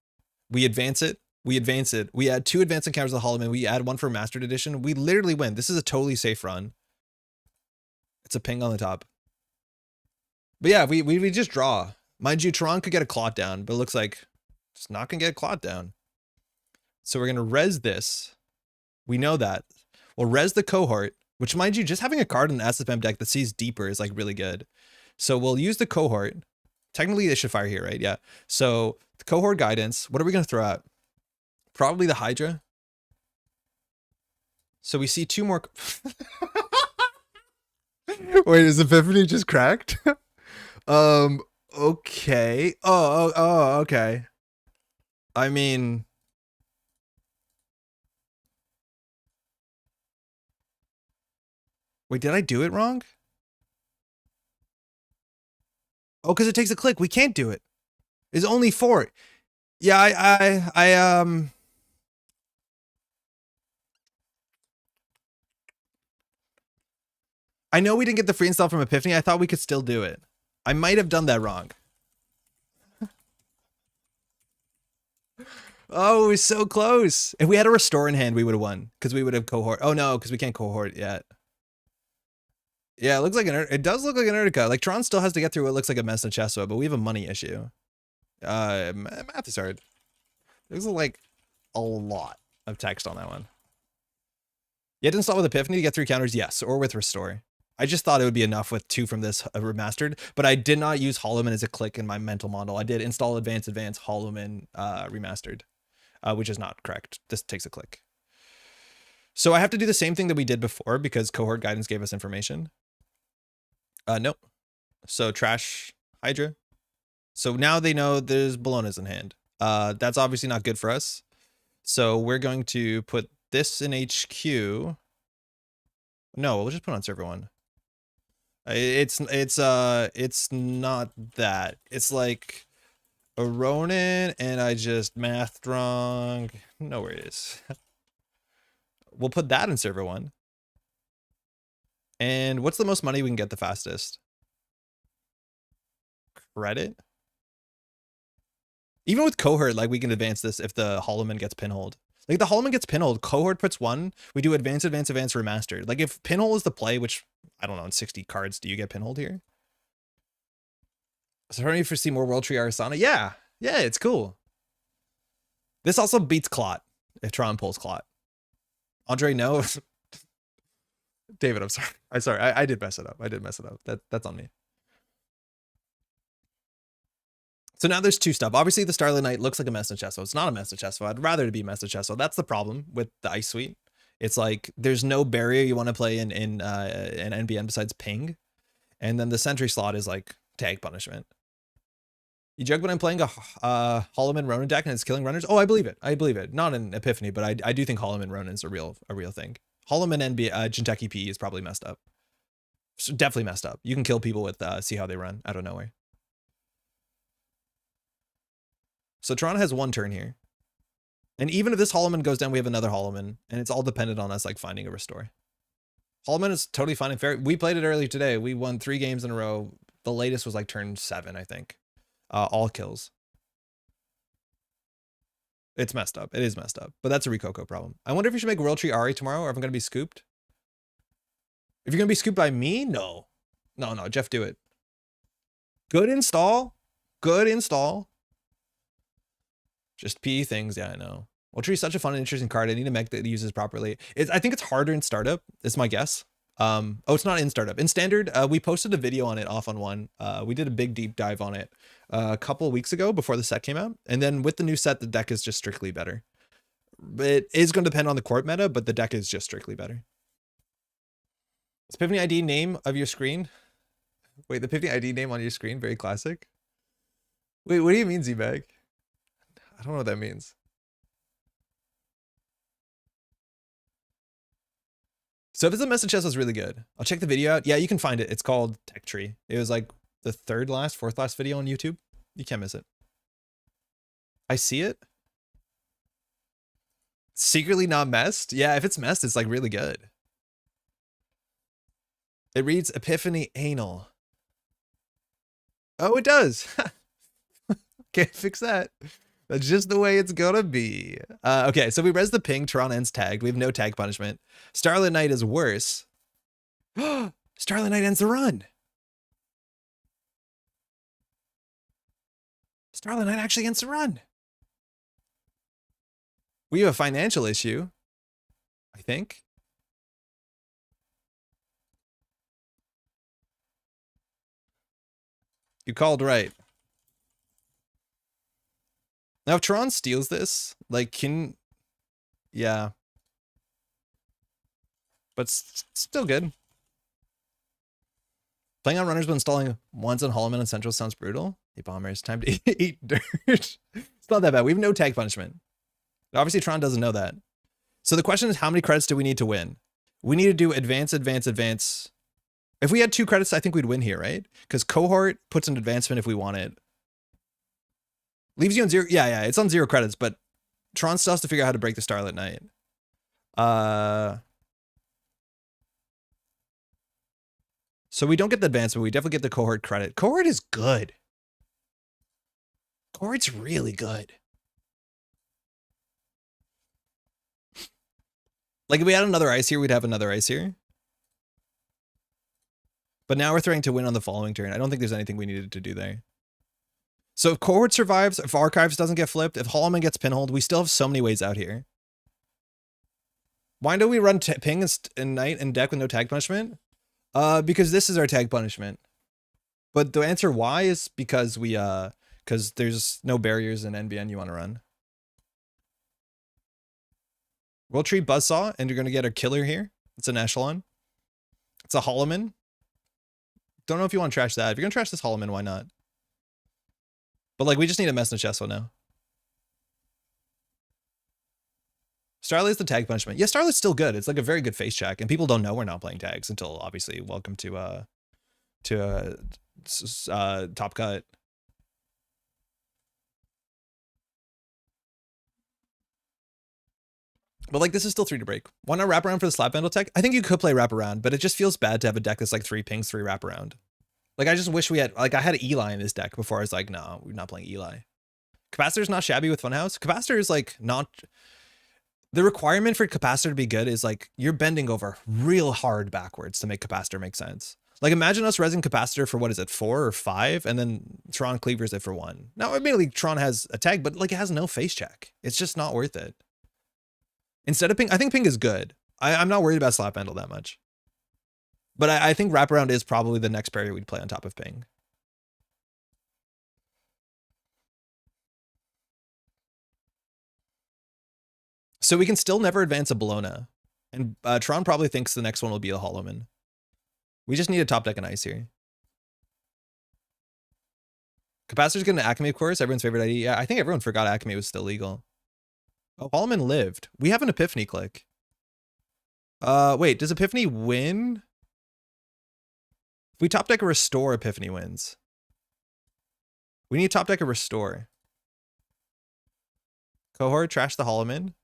we advance it, we add 2 advanced encounters of the Holo Man, we add 1 for mastered edition, we literally win. This is a totally safe run. It's a ping on the top. But yeah, we just draw. Mind you, Tron could get a clot down, but it looks like it's not gonna get a clot down. So we're gonna res this. We know that. We'll res the Cohort, which mind you, just having a card in the SFM deck that sees deeper is like really good. So we'll use the Cohort. Technically, they should fire here, right? Yeah. So the Cohort guidance. What are we going to throw out? Probably the Hydra. So we see 2 more. Wait, is Epiphany just cracked? Okay. Oh, okay. I mean, wait, did I do it wrong? Oh, because it takes a click. We can't do it. It's only 4. Yeah, I know we didn't get the free install from Epiphany. I thought we could still do it. I might have done that wrong. Oh, we're so close. If we had a restore in hand, we would have won because we would have cohort. Oh no, because we can't cohort yet. Yeah, it looks like it does look like an Urtica. Like Tron still has to get through what looks like a mess in Chesto, but we have a money issue. Math is hard. There's like a lot of text on that one. You had to install with Epiphany to get 3 counters, yes, or with restore. I just thought it would be enough with 2 from this remastered, but I did not use Holo Man as a click in my mental model. I did install advance Holo Man remastered, which is not correct. This takes a click. So I have to do the same thing that we did before because cohort guidance gave us information. Nope. So trash Hydra. So now they know there's Bologna's in hand. That's obviously not good for us. So we're going to put this in HQ. No, we'll just put it on server 1. It's not that. It's like a Ronin and I just mathed wrong. No, where it is. We'll put that in server 1. And what's the most money we can get the fastest? Credit? Even with cohort, like we can advance this if the Holo Man gets pinholed. Like the Holo Man gets pinholed, cohort puts 1, we do advance remastered. Like if pinhole is the play, which I don't know, in 60 cards, do you get pinholed here? So how do you foresee more World Tree Arasana? Yeah, it's cool. This also beats Clot if Tron pulls Clot. Andre, no. David, I'm sorry. I did mess it up. That's on me. So now there's 2 stuff. Obviously, the Starlit Knight looks like a mess in Chesto. It's not a mess in Chesto. I'd rather it be a mess in Chesto. That's the problem with the Ice Suite. It's like there's no barrier you want to play in NBN besides ping. And then the Sentry slot is like tag punishment. You joke when I'm playing a Holo Man Ronin deck and it's killing runners? Oh, I believe it. Not in Epiphany, but I do think Holo Man Ronin is a real thing. Holo Man and Jinteki P is probably messed up. So definitely messed up. You can kill people with see how they run out of nowhere. So Toronto has one turn here. And even if this Holo Man goes down, we have another Holo Man. And it's all dependent on us like finding a restore. Holo Man is totally fine and fair. We played it earlier today. We won 3 games in a row. The latest was like turn 7, I think. All kills. It's messed up. It is messed up. But that's a Rikoko problem. I wonder if you should make World Tree Ari tomorrow, or if I'm going to be scooped. If you're going to be scooped by me, no. No, Jeff, do it. Good install. Good install. Just PE things. Yeah, I know. World Tree is such a fun and interesting card. I need a mech that uses properly. I think it's harder in startup, is my guess. Oh, it's not in startup. In standard, we posted a video on it OffOnOne. We did a big deep dive on it a couple of weeks ago before the set came out. And then with the new set, the deck is just strictly better. It is going to depend on the court meta, but the deck is just strictly better. Is Epiphany ID name of your screen? Wait, the Epiphany ID name on your screen? Very classic. Wait, what do you mean, Z-Bag? I don't know what that means. So if it's a message chest, was really good. I'll check the video out. Yeah, you can find it. It's called Tech Tree. It was like the fourth last video on YouTube. You can't miss it. I see it. Secretly not messed? Yeah, if it's messed, it's like really good. It reads Epiphany Anal. Oh, it does. Can't fix that. That's just the way it's gonna be. Okay, so we res the ping. Toronto ends tagged. We have no tag punishment. Starlit Knight is worse. Starlit Knight ends the run. Starlit Knight actually ends the run. We have a financial issue, I think. You called right. Now, if Tron steals this, like, yeah. But still good. Playing on runners but installing ones on Holo Man and Central sounds brutal. Hey, bombers, time to eat dirt. It's not that bad. We have no tag punishment. Obviously, Tron doesn't know that. So the question is, how many credits do we need to win? We need to do advance. If we had 2 credits, I think we'd win here, right? Because Cohort puts an advancement if we want it. Leaves you on 0. Yeah, it's on 0 credits, but Tron still has to figure out how to break the Starlit Knight. So we don't get the advancement. We definitely get the Cohort credit. Cohort is good. Cohort's really good. Like, if we had another ice here, we'd have another ice here. But now we're throwing to win on the following turn. I don't think there's anything we needed to do there. So if Cohort survives, if Archives doesn't get flipped, if Holo Man gets pinholed, we still have so many ways out here. Why don't we run ping and Knight and deck with no tag punishment? Because this is our tag punishment. But the answer why is because we because there's no barriers in NBN you want to run. World Tree Buzzsaw, and you're gonna get a killer here. It's an echelon. It's a Holo Man. Don't know if you want to trash that. If you're gonna trash this Holo Man, why not? But like, we just need a mess in the chest now. Starlight's the tag punishment. Yeah, Starlight's still good. It's like a very good face check, and people don't know we're not playing tags until obviously welcome to Top Cut. But like, this is still 3 to break. Why not wrap around for the slap bundle tech? I think you could play wrap around, but it just feels bad to have a deck that's like 3 pings, 3 wrap around. Like, I just wish we had, like, I had Eli in this deck before I was like, no, we're not playing Eli. Capacitor's not shabby with Funhouse. Capacitor is like not, the requirement for Capacitor to be good is like, you're bending over real hard backwards to make Capacitor make sense. Like, imagine us resing Capacitor for, what is it, 4 or 5, and then Tron cleavers it for 1. Now, admittedly, Tron has a tag, but like, it has no face check. It's just not worth it. Instead of ping, I think ping is good. I'm not worried about slap handle that much. But I think wraparound is probably the next barrier we'd play on top of ping. So we can still never advance a Bologna. And Tron probably thinks the next one will be a Holo Man. We just need a top deck and ice here. Capacitor's getting an Acme, of course. Everyone's favorite ID. Yeah, I think everyone forgot Acme was still legal. Oh, Holo Man lived. We have an Epiphany click. Wait, does Epiphany win? If we top deck a restore, Epiphany wins. We need top deck a restore. Cohort, trash the Holo Man.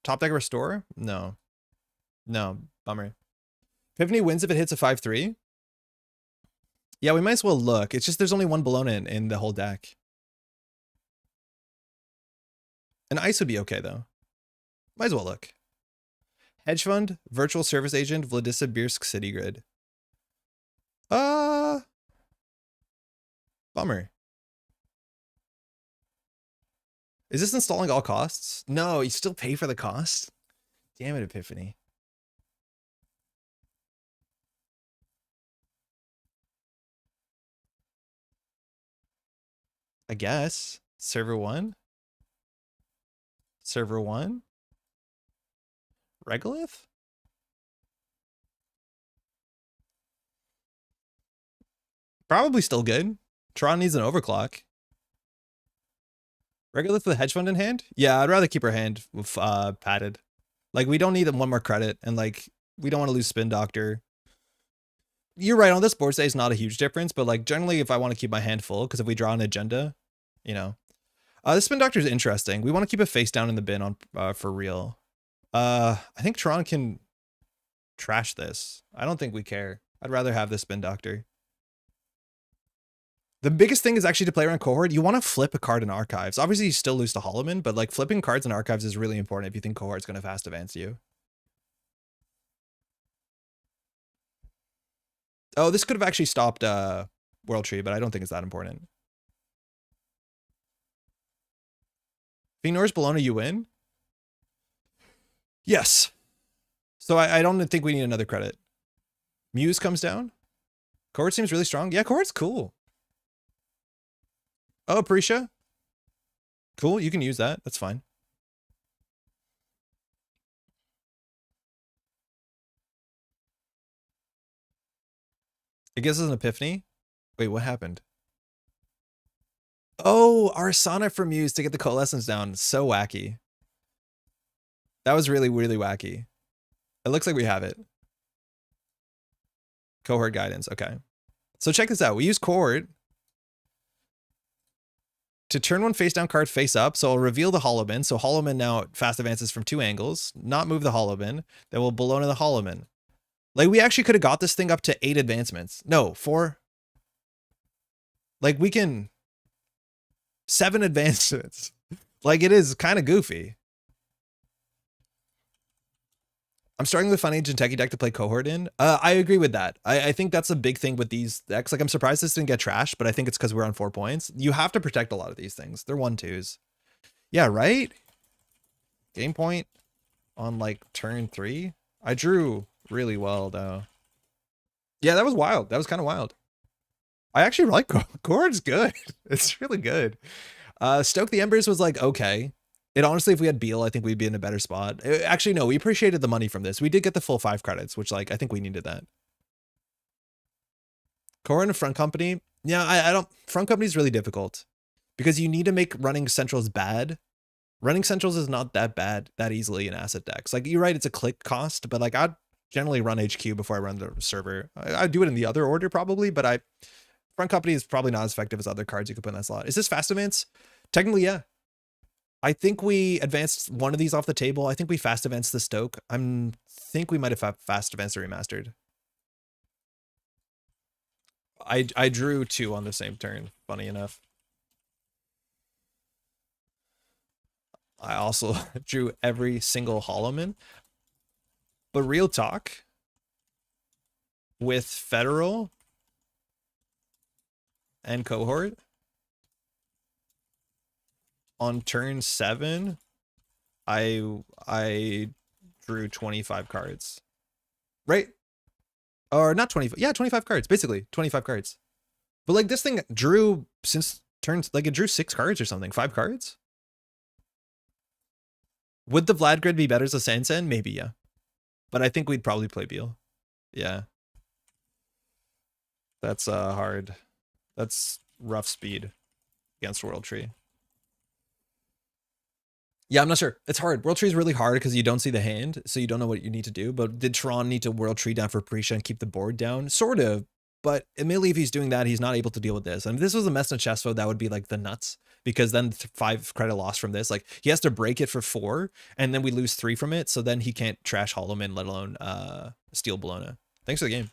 Top deck a restore? No. No, bummer. Epiphany wins if it hits a 5-3. Yeah, we might as well look. It's just there's only one Bologna in the whole deck. An ice would be okay, though. Might as well look. Hedge Fund, Virtual Service Agent, Vladislavsky City Grid. Bummer. Is this installing all costs? No, you still pay for the cost? Damn it, Epiphany. I guess. Server 1? Server 1? Regolith? Probably still good. Tron needs an overclock. Regolith with a hedge fund in hand? Yeah, I'd rather keep our hand padded. Like, we don't need one more credit, and like, we don't want to lose Spin Doctor. You're right, on this board stage, it's not a huge difference, but like, generally, if I want to keep my hand full, because if we draw an agenda, you know. This Spin Doctor is interesting. We want to keep it face down in the bin on for real. I think Tron can trash this. I don't think we care. I'd rather have the Spin Doctor. The biggest thing is actually to play around Cohort. You want to flip a card in Archives. Obviously, you still lose to Holo Man, but like flipping cards in Archives is really important if you think Cohort's going to fast advance you. Oh, this could have actually stopped World Tree, but I don't think it's that important. If he ignores Bologna, you win? Yes. So I don't think we need another credit. Muse comes down. Cohort seems really strong. Yeah, Cohort's cool. Oh, Prisha. Cool, you can use that. That's fine. It gives us an Epiphany. Wait, what happened? Oh, Arsana from Muse to get the Coalescence down. So wacky. That was really, really wacky. It looks like we have it. Cohort guidance. Okay. So check this out. We use Cohort to turn one face down card face up. So I'll reveal the Holo Man. So Holo Man now fast advances from 2 angles. Not move the Holo Man. Then we'll Bologna the Holo Man. Like, we actually could have got this thing up to 8 advancements. No, 4. Like, we can 7 advancements. Like, it is kind of goofy. I'm starting with Fun Age and Techie deck to play Cohort in. I agree with that. I think that's a big thing with these decks. Like, I'm surprised this didn't get trashed, but I think it's because we're on 4 points. You have to protect a lot of these things. They're 1-2s. Yeah, right? Game point on, like, turn 3. I drew really well, though. Yeah, that was wild. That was kind of wild. I actually like Cohort's good. It's really good. Stoke the Embers was like, okay. It honestly, if we had Beal, I think we'd be in a better spot. Actually, no, we appreciated the money from this. We did get the full 5 credits, which, like, I think we needed that. Cohort and Front Company. Yeah, I don't. Front Company is really difficult because you need to make running Centrals bad. Running Centrals is not that bad that easily in asset decks. Like, you're right, it's a click cost, but like, I'd generally run HQ before I run the server. I'd do it in the other order probably, but Front Company is probably not as effective as other cards you could put in that slot. Is this fast advance? Technically, yeah. I think we advanced one of these off the table. I think we fast advanced the Stoke. Think we might have fast advanced the Remastered. I drew 2 on the same turn, funny enough. I also drew every single Holo Man. But real talk, with Federal and Cohort, on turn 7, I drew 25 cards. Right? Or not 25. Yeah, 25 cards. Basically, 25 cards. But like, this thing drew since turns, like, it drew 6 cards or something. 5 cards? Would the Vlad grid be better as a Sansen? Maybe, yeah. But I think we'd probably play Beal. Yeah. That's hard. That's rough speed against World Tree. Yeah, I'm not sure. It's hard. World Tree is really hard because you don't see the hand, so you don't know what you need to do. But did Tron need to World Tree down for Prisha and keep the board down? Sort of. But admittedly, if he's doing that, he's not able to deal with this. And if this was a Messna Chesfo, that would be like the nuts. Because then 5 credit loss from this. Like, he has to break it for 4, and then we lose 3 from it. So then he can't trash Holo Man, let alone steal Bologna. Thanks for the game.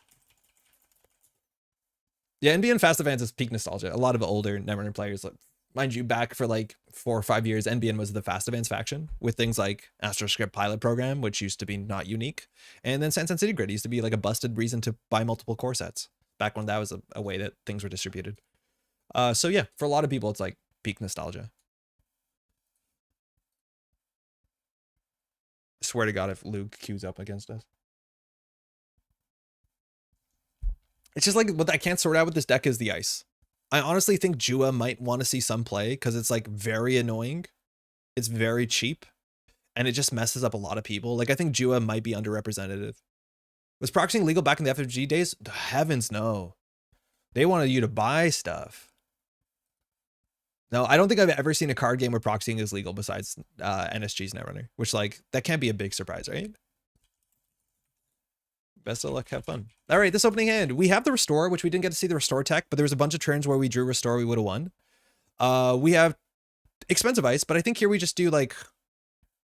Yeah, NBN Fast Advance is peak nostalgia. A lot of older Netrunner players, like, mind you, back for like 4 or 5 years, NBN was the Fast Advance faction with things like AstroScript Pilot Program, which used to be not unique. And then Sansan City Grid used to be like a busted reason to buy multiple core sets back when that was a way that things were distributed. So yeah, for a lot of people, it's like peak nostalgia. I swear to God, if Luke queues up against us. It's just like what I can't sort out with this deck is the ice. I honestly think Jua might want to see some play because it's like very annoying. It's very cheap and it just messes up a lot of people. Like I think Jua might be underrepresented. Was proxying legal back in the FFG days? Heavens no. They wanted you to buy stuff. No, I don't think I've ever seen a card game where proxying is legal besides NSG's Netrunner, which like that can't be a big surprise, right? Best of luck, have fun. All right, this opening hand, we have the Restore, which we didn't get to see the Restore tech, but there was a bunch of turns where we drew Restore, we would have won. We have Expensive Ice, but I think here we just do like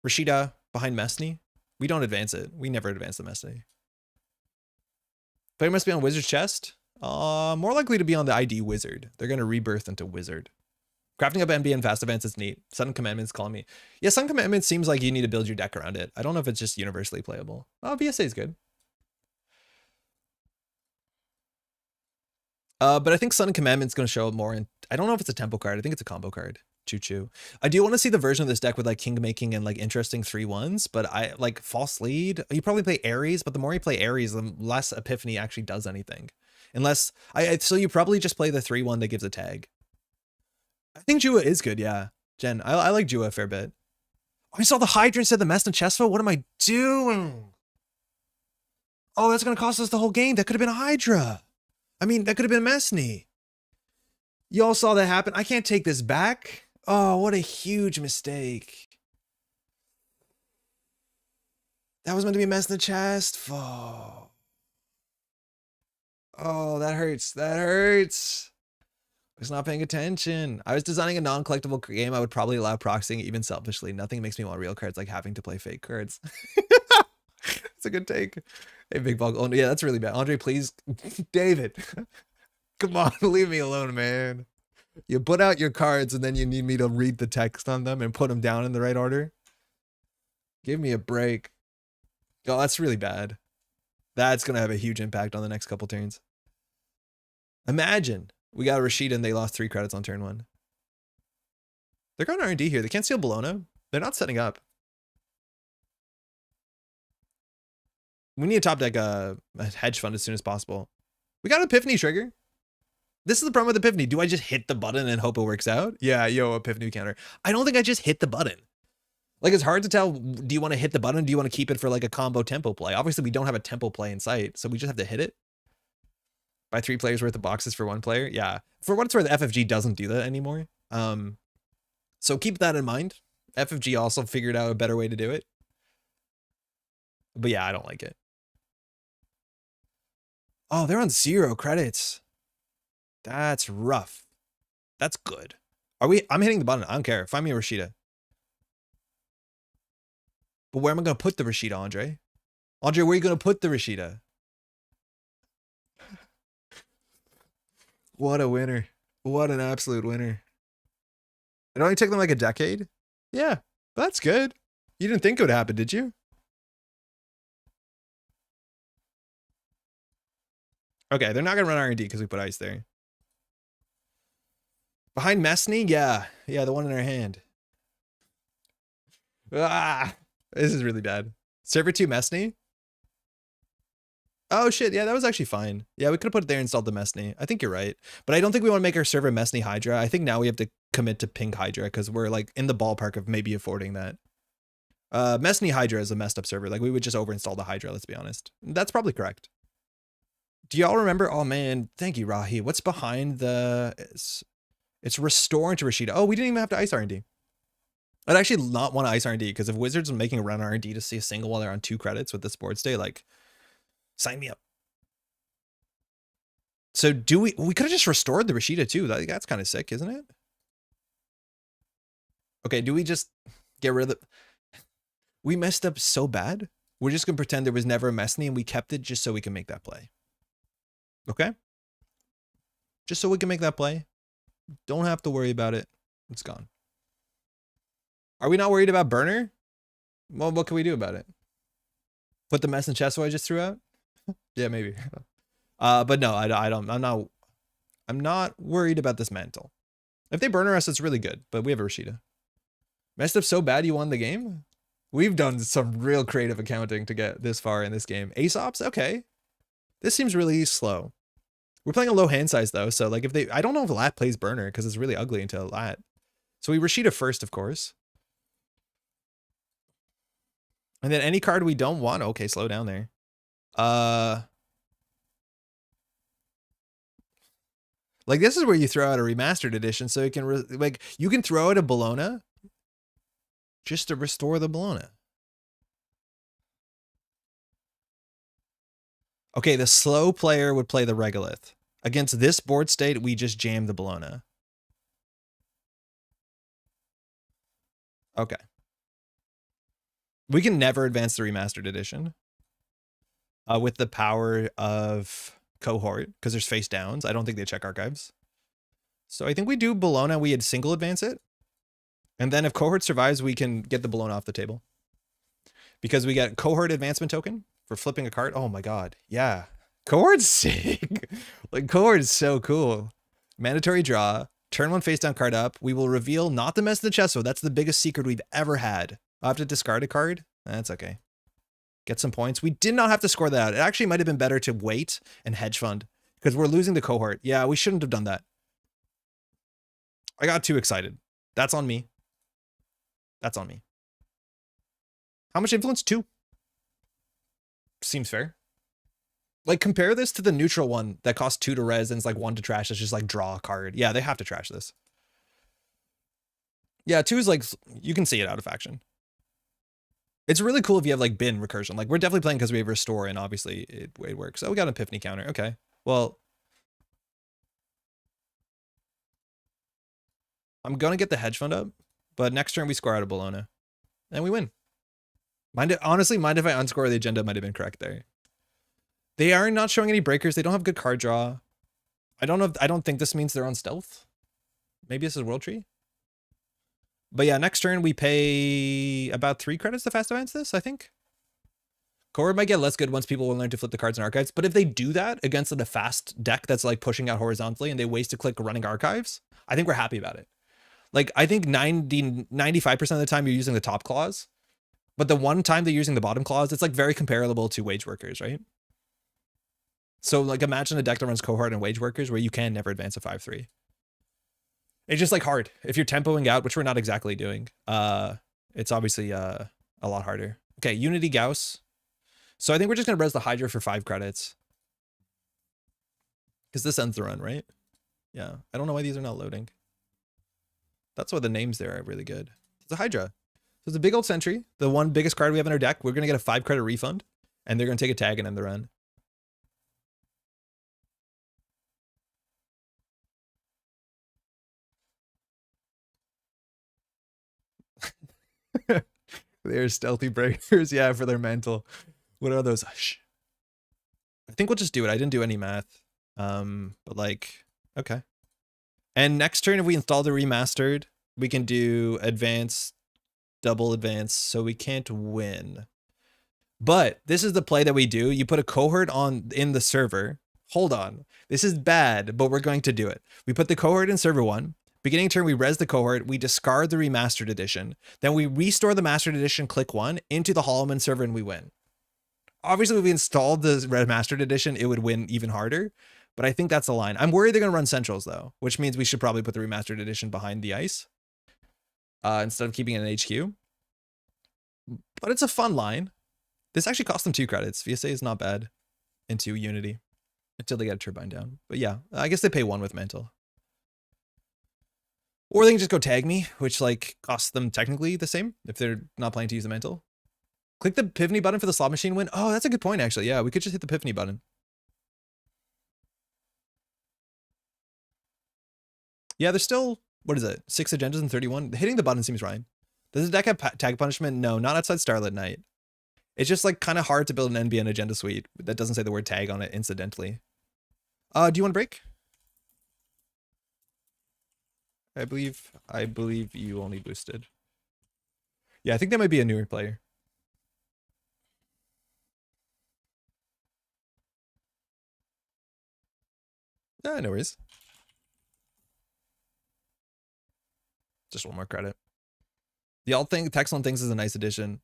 Rashida behind Mesny. We don't advance it. We never advance the Mesny. Player must be on Wizard's Chest. More likely to be on the ID Wizard. They're going to rebirth into Wizard. Crafting up NBN Fast Advance is neat. Sun Commandments calling me. Yeah, Sun Commandments seems like you need to build your deck around it. I don't know if it's just universally playable. Oh, VSA is good. But I think Sun and Commandment's going to show up more. And I don't know if it's a tempo card. I think it's a combo card. Choo-choo. I do want to see the version of this deck with like king making and like interesting 3/1s, but I like false lead. You probably play Ares, but the more you play Ares, the less Epiphany actually does anything. Unless so you probably just play the 3/1 that gives a tag. I think Jua is good, yeah. Jen, I like Jua a fair bit. Oh, I saw the Hydra instead of the Messna Chesfo. What am I doing? Oh, that's going to cost us the whole game. That could have been a Hydra. I mean, that could have been Mesny. Y'all saw that happen. I can't take this back. Oh, what a huge mistake. That was meant to be Messna chest. Oh. Oh, that hurts. That hurts. I was not paying attention. I was designing a non-collectible game. I would probably allow proxying even selfishly. Nothing makes me want real cards like having to play fake cards. It's a good take. Hey, Big Bug. Oh, yeah, that's really bad. Andre, please. David. Come on, leave me alone, man. You put out your cards and then you need me to read the text on them and put them down in the right order. Give me a break. Oh, that's really bad. That's going to have a huge impact on the next couple turns. Imagine we got Rashida and they lost 3 credits on turn 1. They're going R&D here. They can't steal Bologna. They're not setting up. We need to top deck a hedge fund as soon as possible. We got an Epiphany trigger. This is the problem with Epiphany. Do I just hit the button and hope it works out? Yeah, yo, Epiphany counter. I don't think I just hit the button. Like, it's hard to tell. Do you want to hit the button? Do you want to keep it for like a combo tempo play? Obviously, we don't have a tempo play in sight, so we just have to hit it. Buy 3 players worth of boxes for 1 player. Yeah. For what it's worth, FFG doesn't do that anymore. So keep that in mind. FFG also figured out a better way to do it. But yeah, I don't like it. Oh, they're on 0 credits. That's rough. That's good. I'm hitting the button. I don't care. Find me a Rashida. But where am I going to put the Rashida, Andre? Andre, where are you going to put the Rashida? What a winner. What an absolute winner. It only took them like a decade? Yeah, that's good. You didn't think it would happen, did you? Okay, they're not going to run R&D because we put ice there. Behind Mesny? Yeah. Yeah, the one in our hand. Ah, this is really bad. Server 2 Mesny? Oh, shit. Yeah, that was actually fine. Yeah, we could have put it there and installed the Mesny. I think you're right. But I don't think we want to make our server Mesny Hydra. I think now we have to commit to Pink Hydra because we're like in the ballpark of maybe affording that. Mesny Hydra is a messed up server. Like we would just overinstall the Hydra, let's be honest. That's probably correct. Do y'all remember? Oh, man. Thank you, Rahi. What's behind the... It's Restore into Rashida. Oh, we didn't even have to ice R&D. I'd actually not want to ice R&D, because if Wizards are making a run R&D to see a single while they're on 2 credits with this board state, like, sign me up. So we could have just restored the Rashida too. That's kind of sick, isn't it? Okay, do we just get rid of the... We messed up so bad. We're just going to pretend there was never a Messney and we kept it just so we can make that play. Okay? Just so we can make that play. Don't have to worry about it. It's gone. Are we not worried about burner? Well, what can we do about it? Put the mess in chest I just threw out? Yeah, maybe. But no, I'm not worried about this mantle. If they burner us, it's really good, but we have a Rashida. Messed up so bad you won the game? We've done some real creative accounting to get this far in this game. Aesops? Okay. This seems really slow. We're playing a low hand size though, so like if they... I don't know if Lat plays burner because it's really ugly into Lat. So we Rashida first, of course. And then any card we don't want... Okay, slow down there. Like this is where you throw out a remastered edition so you can... like you can throw out a Bologna just to restore the Bologna. Okay, the slow player would play the Regolith. Against this board state, we just jam the Bologna. Okay. We can never advance the remastered edition. With the power of Cohort, because there's face downs. I don't think they check archives. So I think we do Bologna, we had single advance it. And then if Cohort survives, we can get the Bologna off the table. Because we get Cohort advancement token for flipping a card. Oh my god. Yeah. Cohort's sick. Like, Cohort is so cool. Mandatory draw. Turn 1 face down card up. We will reveal not the mess in the chest. So that's the biggest secret we've ever had. I'll have to discard a card. That's okay. Get some points. We did not have to score that out. It actually might have been better to wait and hedge fund. Because we're losing the Cohort. Yeah, we shouldn't have done that. I got too excited. That's on me. That's on me. How much influence? 2. Seems fair. Like, compare this to the neutral one that costs 2 to res and it's like 1 to trash. It's just like draw a card. Yeah, they have to trash this. Yeah, 2 is like, you can see it out of action. It's really cool if you have like bin recursion. Like, we're definitely playing because we have restore and obviously it works. Oh, we got an Epiphany counter. Okay. Well, I'm going to get the hedge fund up, but next turn we score out of Bologna and we win. Honestly, mind if I unscore? The agenda might have been correct there. They are not showing any breakers. They don't have good card draw. I don't know. I don't think this means they're on stealth. Maybe this is World Tree. But yeah, next turn we pay about 3 credits to fast advance this, I think. Cohort might get less good once people will learn to flip the cards in archives. But if they do that against a fast deck that's like pushing out horizontally and they waste a click running archives, I think we're happy about it. Like, I think 95% of the time you're using the top clause. But the one time they're using the bottom clause, it's like very comparable to wage workers, right? So like imagine a deck that runs Cohort and wage workers where you can never advance a 5-3. It's just like hard. If you're tempoing out, which we're not exactly doing, it's obviously a lot harder. Okay, Unity Gauss. So I think we're just gonna res the Hydra for 5 credits. Because this ends the run, right? Yeah. I don't know why these are not loading. That's why the names there are really good. It's a Hydra. So it's a big old sentry. The one biggest card we have in our deck. We're gonna get a 5 credit refund. And they're gonna take a tag and end the run. They're stealthy breakers, yeah, for their mental. What are those? Shh. I think we'll just do it. I didn't do any math. But like, okay. And next turn, if we install the remastered, we can do advance, double advance, so we can't win. But this is the play that we do. You put a Cohort in the server. Hold on. This is bad, but we're going to do it. We put the Cohort in server 1. Beginning turn, we res the Cohort, we discard the remastered edition, then we restore the mastered edition, click 1, into the Holo Man server, and we win. Obviously, if we installed the remastered edition, it would win even harder, but I think that's the line. I'm worried they're going to run Centrals, though, which means we should probably put the remastered edition behind the ice instead of keeping it in HQ. But it's a fun line. This actually cost them 2 credits. VSA is not bad into Unity until they get a turbine down. But yeah, I guess they pay 1 with Mental. Or they can just go tag me, which like costs them technically the same if they're not planning to use the mantle. Click the Epiphany button for the slot machine win. Oh, that's a good point, actually. Yeah, we could just hit the Epiphany button. Yeah, there's still, what is it? 6 agendas and 31. Hitting the button seems right. Does the deck have tag punishment? No, not outside Starlit Night. It's just like kind of hard to build an NBN agenda suite that doesn't say the word tag on it incidentally. Do you want to break? I believe you only boosted. Yeah, I think that might be a newer player. No worries. Just one more credit. The alt thing, text on things is a nice addition.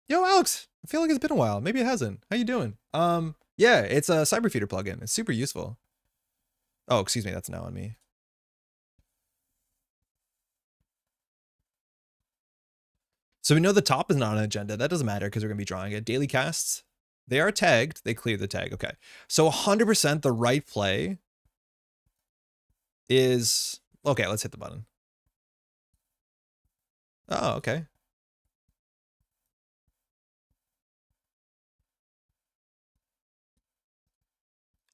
Yo, Alex, I feel like it's been a while. Maybe it hasn't. How you doing? Yeah, it's a Cyberfeeder plugin. It's super useful. Oh, excuse me, that's now on me. So we know the top is not an agenda. That doesn't matter because we're going to be drawing it. Daily casts, they are tagged. They clear the tag. Okay. So 100% the right play is... Okay, let's hit the button. Oh, okay.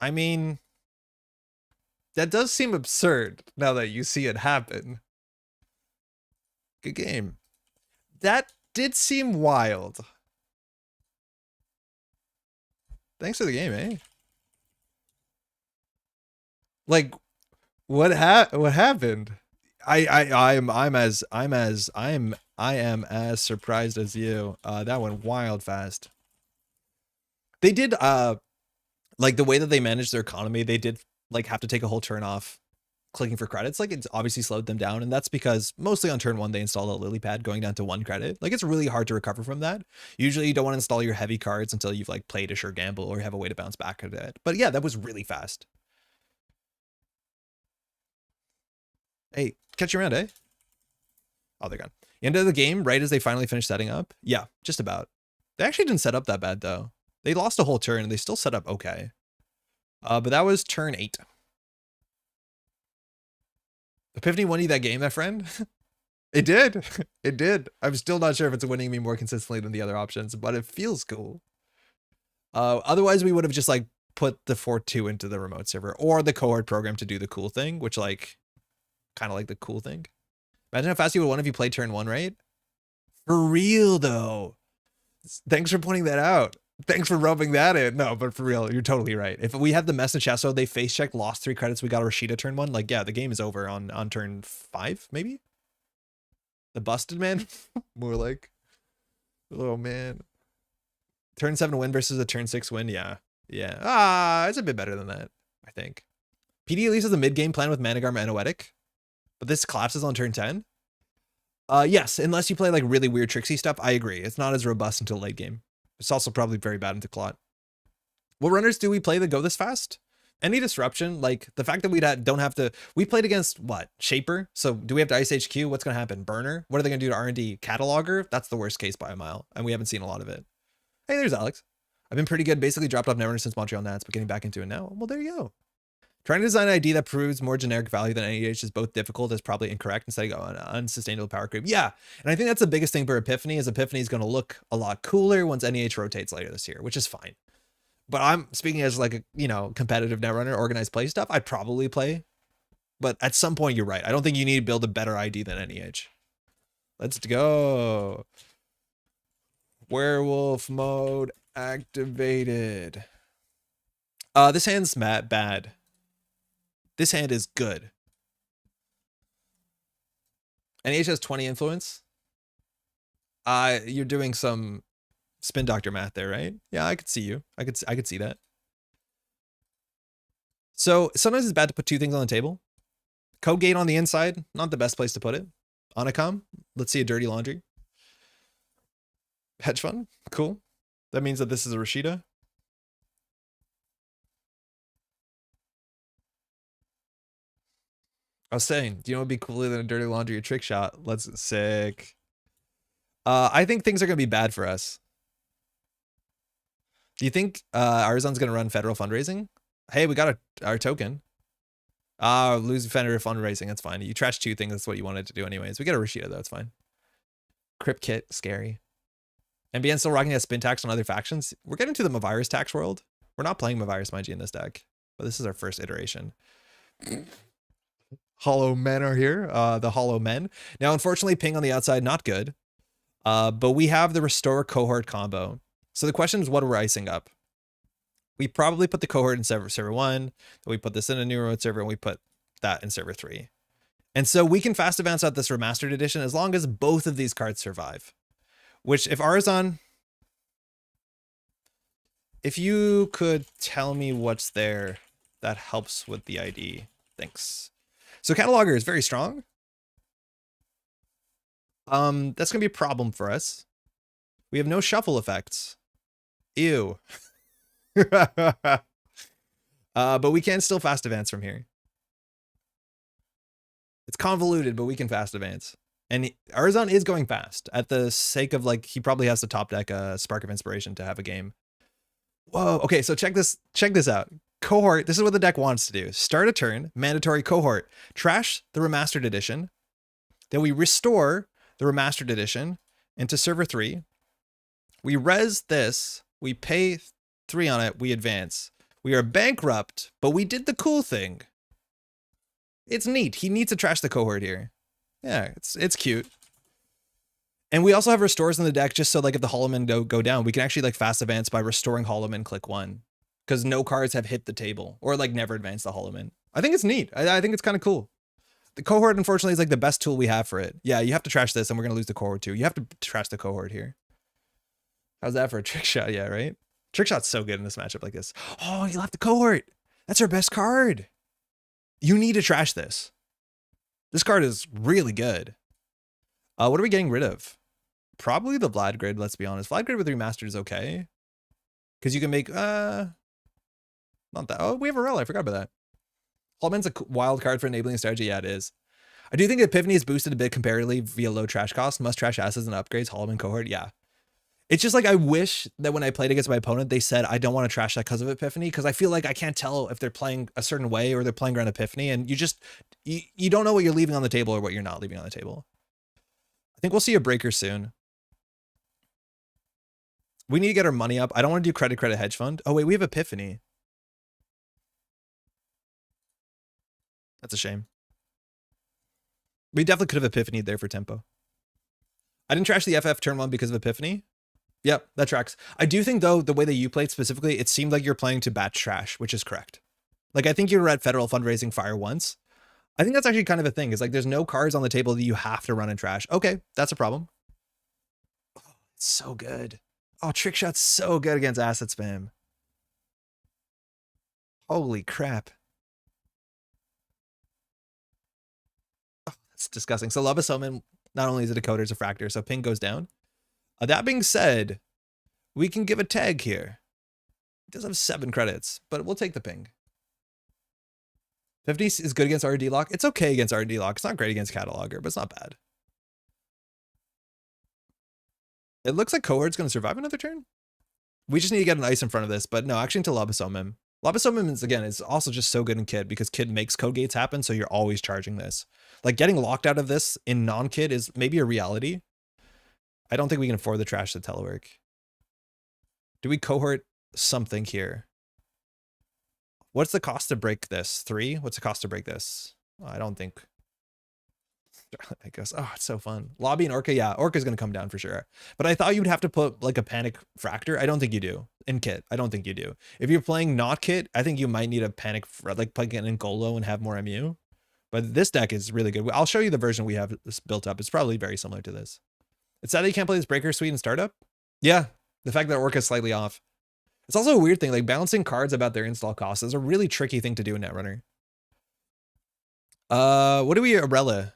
I mean, that does seem absurd now that you see it happen. Good game. That did seem wild. Thanks for the game, eh? Like, what happened? I am as surprised as you. That went wild fast. They did like the way that they managed their economy, they did like have to take a whole turn off clicking for credits. Like it's obviously slowed them down, and that's because mostly on turn 1 they installed a lily pad going down to 1 credit. Like it's really hard to recover from that. Usually you don't want to install your heavy cards until you've like played a sure gamble or you have a way to bounce back at it. But yeah, that was really fast. Hey, catch you around, eh? Oh, they're gone. End of the game, right as they finally finished setting up. Yeah, just about. They actually didn't set up that bad though. They lost a whole turn and they still set up okay. But that was turn 8. Epiphany won you that game, my friend? It did. It did. I'm still not sure if it's winning me more consistently than the other options, but it feels cool. Otherwise, we would have just like put the 4-2 into the remote server or the cohort program to do the cool thing, which like kind of like the cool thing. Imagine how fast you would win if you played turn 1, right? For real, though. Thanks for pointing that out. Thanks for rubbing that in. No, but for real, you're totally right. If we had the message Chesso, they face checked, lost 3 credits, we got Rashida turn 1. Like, yeah, the game is over on turn 5, maybe? The busted man? More like. Oh, man. Turn 7 win versus a turn 6 win? Yeah. Yeah. It's a bit better than that, I think. PD at least has a mid-game plan with Managarm and Noetic. But this collapses on turn 10. Yes, unless you play like really weird tricksy stuff, I agree. It's not as robust until late game. It's also probably very bad into Clot. What runners do we play that go this fast? Any disruption, like the fact that we don't have to, we played against what? Shaper? So do we have to Ice HQ? What's going to happen? Burner? What are they going to do to R&D? Cataloger? That's the worst case by a mile. And we haven't seen a lot of it. Hey, there's Alex. I've been pretty good. Basically dropped off Netrunner since Montreal Nats, but getting back into it now. Well, there you go. Trying to design an ID that proves more generic value than NEH is both difficult is probably incorrect instead of an unsustainable power creep. Yeah, and I think that's the biggest thing for Epiphany is Epiphany is going to look a lot cooler once NEH rotates later this year, which is fine. But I'm speaking as like a, you know, competitive Netrunner, organized play stuff, I'd probably play. But at some point, you're right. I don't think you need to build a better ID than NEH. Let's go. Werewolf mode activated. This hand's bad. This hand is good. NEH has 20 influence. You're doing some spin doctor math there, right? Yeah, I could see you. I could see that. So sometimes it's bad to put 2 things on the table. Code gate on the inside, not the best place to put it. Onacom, let's see a dirty laundry. Hedge fund, cool. That means that this is a Rashida. I was saying, do you know what would be cooler than a dirty laundry or trick shot? Let's sick. I think things are gonna be bad for us. Do you think Arizon's gonna run federal fundraising? Hey, we got our token. Lose Defender fundraising. That's fine. You trash 2 things. That's what you wanted to do anyways. We get a Rashida though. It's fine. Crypt Kit. Scary. NBN still rocking a spin tax on other factions. We're getting to the Mavirus tax world. We're not playing Mavirus, mind you, in this deck. But this is our first iteration. Holo Men are here. The Holo Men. Now, unfortunately, ping on the outside, not good. But we have the Restore Cohort combo. So the question is, what are we icing up? We probably put the Cohort in server 1. Then we put this in a new remote server, and we put that in server 3. And so we can fast advance out this remastered edition as long as both of these cards survive. Which, if Arzon... If you could tell me what's there, that helps with the ID. Thanks. So Cataloger is very strong. That's going to be a problem for us. We have no shuffle effects. Ew. But we can still fast advance from here. It's convoluted, but we can fast advance. And Arzon is going fast at the sake of, like, he probably has to top deck a Spark of Inspiration to have a game. Whoa. Okay, so check this out. Cohort, this is what the deck wants to do. Start a turn, mandatory Cohort. Trash the remastered edition. Then we restore the remastered edition into server 3. We res this. We pay 3 on it. We advance. We are bankrupt, but we did the cool thing. It's neat. He needs to trash the Cohort here. Yeah, it's cute. And we also have restores in the deck just so, like, if the Holo Man go down, we can actually, like, fast advance by restoring Holo Man click 1. Because no cards have hit the table or, like, never advanced the Holo Man. I think it's neat. I think it's kind of cool. The Cohort, unfortunately, is, like, the best tool we have for it. Yeah, you have to trash this and we're going to lose the Cohort too. You have to trash the Cohort here. How's that for a trick shot? Yeah, right? Trick shot's so good in this matchup like this. Oh, you left the Cohort. That's our best card. You need to trash this. This card is really good. What are we getting rid of? Probably the Vlad Grid, let's be honest. Vlad Grid with remastered is okay. Because you can make, not that. Oh, we have a Rel. I forgot about that. Holo Man's a wild card for enabling strategy. Yeah, it is. I do think Epiphany is boosted a bit comparatively via low trash cost. Must trash assets and upgrades. Holo Man Cohort, yeah. It's just like, I wish that when I played against my opponent, they said, I don't want to trash that because of Epiphany. Because I feel like I can't tell if they're playing a certain way or they're playing around Epiphany. And you don't know what you're leaving on the table or what you're not leaving on the table. I think we'll see a breaker soon. We need to get our money up. I don't want to do credit hedge fund. Oh, wait, we have Epiphany. That's a shame. We definitely could have Epiphany there for tempo. I didn't trash the FF turn 1 because of Epiphany. Yep, that tracks. I do think, though, the way that you played specifically, it seemed like you're playing to batch trash, which is correct. Like, I think you were at Federal Fundraising Fire once. I think that's actually kind of a thing. It's like, there's no cards on the table that you have to run and trash. Okay, that's a problem. Oh, it's so good. Oh, Trick Shot's so good against asset spam. Holy crap. Oh, that's disgusting. So Lobosomin, not only is it a decoder, it's a fractor, so ping goes down. That being said, we can give a tag here. It does have 7 credits, but we'll take the ping. 50 is good against RD lock. It's okay against RD lock. It's not great against Cataloger, but it's not bad. It looks like Cohort's going to survive another turn. We just need to get an ice in front of this, but no, actually into Lobosomin. Lobosomin is, again, is also just so good in Kid because Kid makes code gates happen, so you're always charging this. Like, getting locked out of this in non-Kid is maybe a reality. I don't think we can afford the trash to telework. Do we Cohort something here? What's the cost to break this? 3? What's the cost to break this? I don't think. I guess. Oh, it's so fun. Lobby and Orca. Yeah, Orca's going to come down for sure. But I thought you'd have to put like a panic fractor. I don't think you do. In Kit, I don't think you do. If you're playing not Kit, I think you might need a panic, like plug it in Golo and have more MU. But this deck is really good. I'll show you the version we have built up. It's probably very similar to this. It's sad that you can't play this Breaker Suite in startup. Yeah, the fact that Orca's slightly off. It's also a weird thing, like balancing cards about their install costs is a really tricky thing to do in Netrunner. What do we, Arella?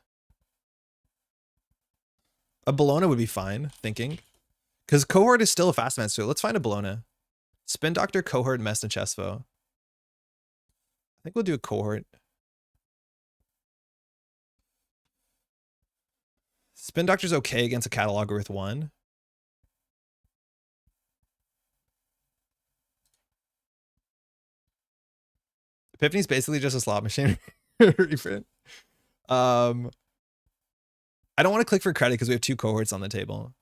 A Bologna would be fine, thinking. Because Cohort is still a fast advance too. Let's find a Bologna. Spin Doctor, Cohort, Mest, and Chesvo. I think we'll do a Cohort. Spin Doctor's okay against a Cataloger with 1. Epiphany's basically just a slot machine. Reprint. I don't want to click for credit because we have 2 cohorts on the table.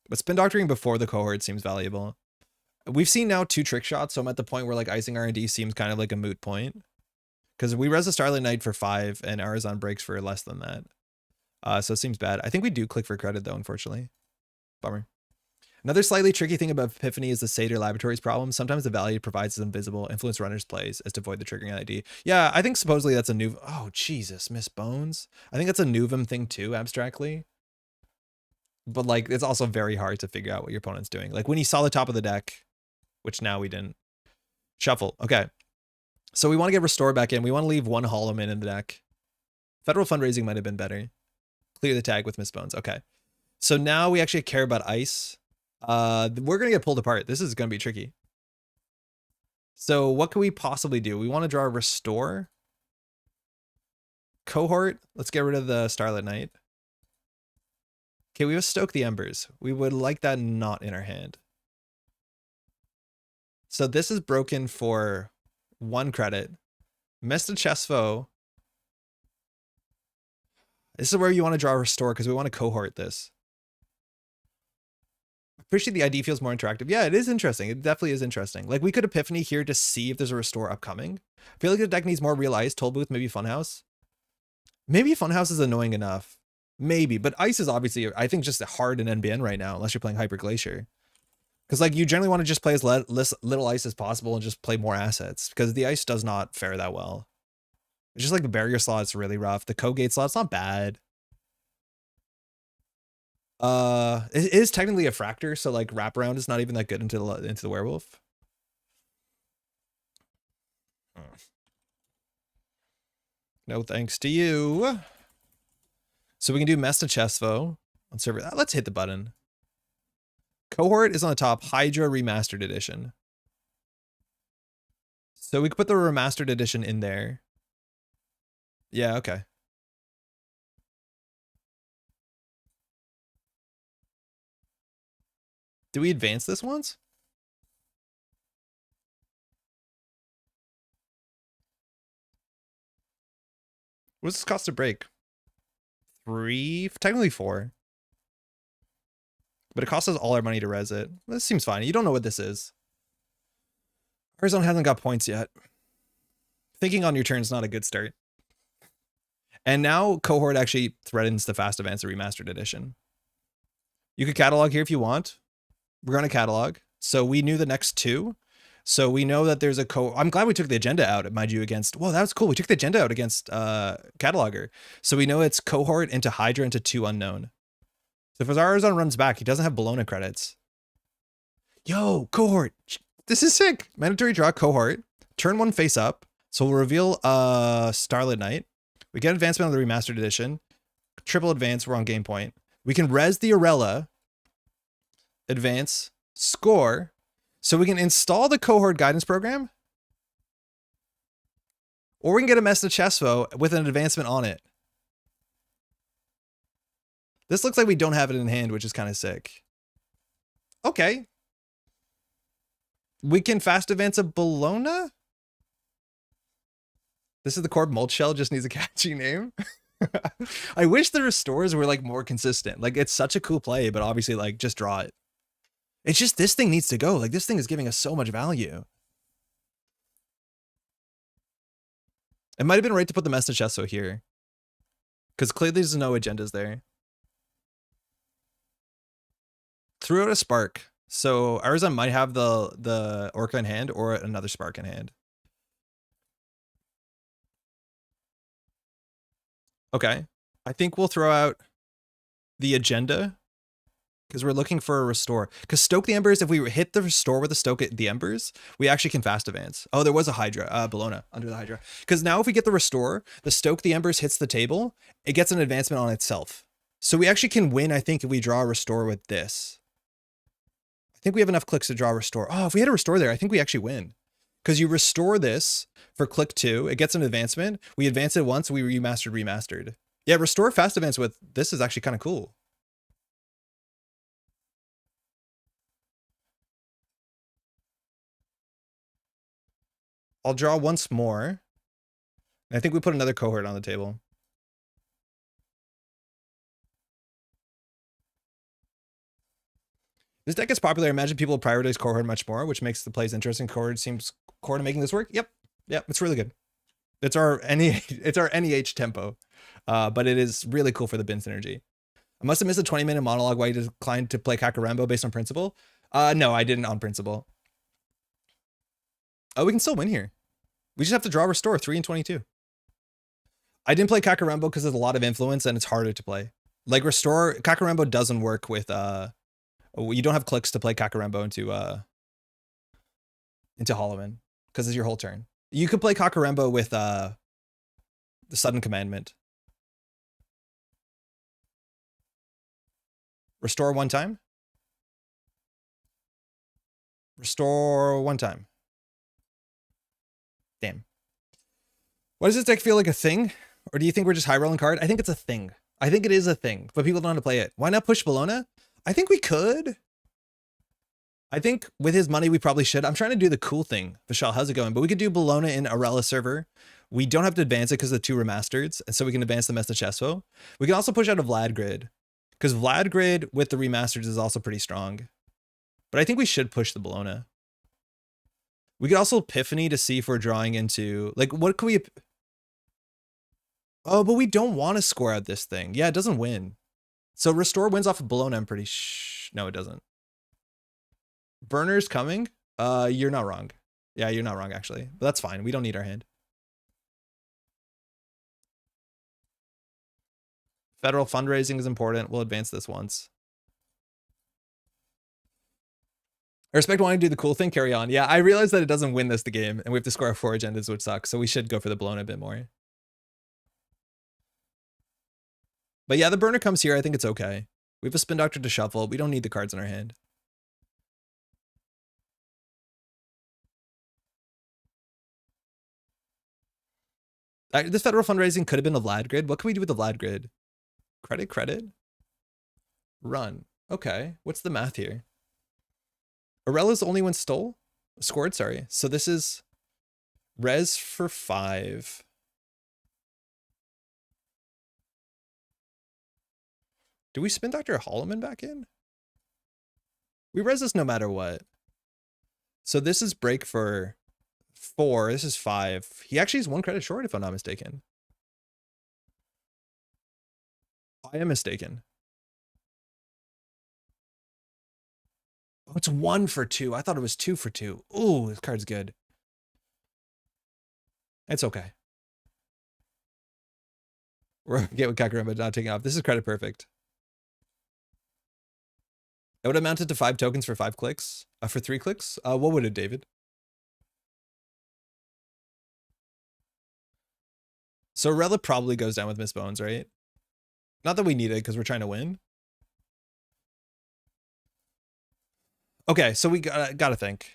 But spin doctoring before the cohort seems valuable. We've seen now 2 trick shots, so I'm at the point where like icing R&D seems kind of like a moot point. Because we res a Starlit Knight for 5 and Arizon breaks for less than that. So it seems bad. I think we do click for credit though, unfortunately. Bummer. Another slightly tricky thing about Epiphany is the Seder Laboratories problem. Sometimes the value it provides is invisible. Influence runners plays as to avoid the triggering ID. Yeah, I think supposedly that's a new... Oh, Jesus, Miss Bones. I think that's a Nuvum thing too, abstractly. But like, it's also very hard to figure out what your opponent's doing. Like when he saw the top of the deck, which now we didn't. Shuffle. Okay. So we want to get Restore back in. We want to leave 1 Holo Man in the deck. Federal fundraising might have been better. Clear the tag with Miss Bones. Okay. So now we actually care about ice. We're going to get pulled apart. This is going to be tricky. So what can we possibly do? We want to draw a Restore. Cohort. Let's get rid of the Starlit Knight. Okay, we have Stoke the Embers. We would like that not in our hand. So this is broken for 1 credit. Missed a chest foe. This is where you want to draw a Restore because we want to cohort this. Appreciate the ID feels more interactive. Yeah, it is interesting. It definitely is interesting. Like we could Epiphany here to see if there's a Restore upcoming. I feel like the deck needs more real ice. Toll Booth, maybe Funhouse. Maybe Funhouse is annoying enough. Maybe, but ice is obviously, I think, just hard in NBN right now, unless you're playing Hyper Glacier. Because like you generally want to just play as little ice as possible and just play more assets because the ice does not fare that well. It's just like the barrier slot's really rough. The co-gate slot's not bad. It is technically a fractor, so like wraparound is not even that good into the werewolf. No thanks to you. So we can do Mesta Chestfo on server. Let's hit the button. Cohort is on the top. Hydra Remastered Edition. So we could put the Remastered Edition in there. Yeah, okay. Do we advance this once? What does this cost to break? 3, technically 4. But it costs us all our money to res it. This seems fine. You don't know what this is. Arizona hasn't got points yet. Thinking on your turn is not a good start. And now Cohort actually threatens the Fast Advance Remastered Edition. You could catalog here if you want. We're going to catalog. So we knew the next 2. So we know that there's a I'm glad we took the agenda out, mind you, against... Whoa, that was cool. We took the agenda out against Cataloger. So we know it's Cohort into Hydra into 2 unknown. So if Arizona runs back, he doesn't have Bologna credits. Yo, Cohort. This is sick. Mandatory draw Cohort. Turn 1 face up. So we'll reveal Starlit Knight. We get advancement on the Remastered Edition. Triple advance, we're on game point. We can res the Arella. Advance. Score. So we can install the Cohort Guidance Program. Or we can get a Mesta Chestfo with an advancement on it. This looks like we don't have it in hand, which is kind of sick. Okay. We can fast advance a Bologna? This is the Corb Mulch Shell, just needs a catchy name. I wish the restores were like more consistent. Like it's such a cool play, but obviously like just draw it. It's just this thing needs to go. Like this thing is giving us so much value. It might have been right to put the Mesta Chesto here. Because clearly there's no agendas there. Threw out a Spark. So Arizona might have the Orca in hand or another Spark in hand. Okay. I think we'll throw out the agenda because we're looking for a restore. Because Stoke the Embers, if we hit the restore with a Stoke the Embers, we actually can fast advance. Oh, there was a Hydra, Bologna under the Hydra. Because now if we get the restore, the Stoke the Embers hits the table, it gets an advancement on itself. So we actually can win, I think, if we draw a restore with this. I think we have enough clicks to draw a restore. Oh, if we had a restore there, I think we actually win. Because you restore this for click 2, it gets an advancement. We advance it once, we remastered. Yeah, restore fast advance with this is actually kind of cool. I'll draw once more. I think we put another cohort on the table. This deck is popular. I imagine people prioritize cohort much more, which makes the plays interesting. Cohort seems core to making this work. Yep. Yep. It's really good. It's our NEH tempo. But it is really cool for the bin synergy. I must have missed a 20-minute monologue why you declined to play Kakarembo based on principle. No, I didn't on principle. Oh, we can still win here. We just have to draw restore 3 and 22. I didn't play Kakarembo because there's a lot of influence and it's harder to play. Like restore, Kakarembo doesn't work with you don't have clicks to play Kakarembo into Holo Man because it's your whole turn. You could play Kakarembo with the sudden commandment. Restore 1 time. Restore 1 time. Damn. Why does this deck feel like a thing? Or do you think we're just high rolling card? I think it's a thing. I think it is a thing, but people don't know how to play it. Why not push Bologna? I think we could. I think with his money, we probably should. I'm trying to do the cool thing. Vishal, how's it going? But we could do Bologna in Arella server. We don't have to advance it because of the 2 remastered, and so we can advance the Mesta Chespo. We can also push out a Vlad Grid, because Vlad Grid with the remasters is also pretty strong. But I think we should push the Bologna. We could also Epiphany to see if we're drawing into, like, what could we... Oh, but we don't want to score out this thing. Yeah, it doesn't win. So restore wins off of Bologna, I'm pretty no, it doesn't. Burner's coming. You're not wrong. Yeah, you're not wrong, actually. But that's fine. We don't need our hand. Federal fundraising is important. We'll advance this once. I respect wanting to do the cool thing. Carry on. Yeah, I realize that it doesn't win this the game, and we have to score our 4 agendas, which sucks. So we should go for the Bologna a bit more. But yeah, the burner comes here. I think it's okay. We have a Spin Doctor to shuffle. We don't need the cards in our hand. This federal fundraising could have been a Vlad Grid. What can we do with the Vlad Grid? Credit. Run. Okay. What's the math here? Arella's only one scored, sorry. So this is res for 5. Do we Spin Doctor Holo Man back in? We res this no matter what. So this is break for 4. This is 5. He actually is 1 credit short, if I'm not mistaken. I am mistaken. Oh, it's 1 for 2. I thought it was 2 for 2. Ooh, this card's good. It's okay. We're gonna get with Kakarembo not taking off. This is credit perfect. It would have amounted to 5 tokens for 5 clicks. For 3 clicks? What would it, David? So Rella probably goes down with Miss Bones, right? Not that we need it because we're trying to win. Okay, so we gotta think.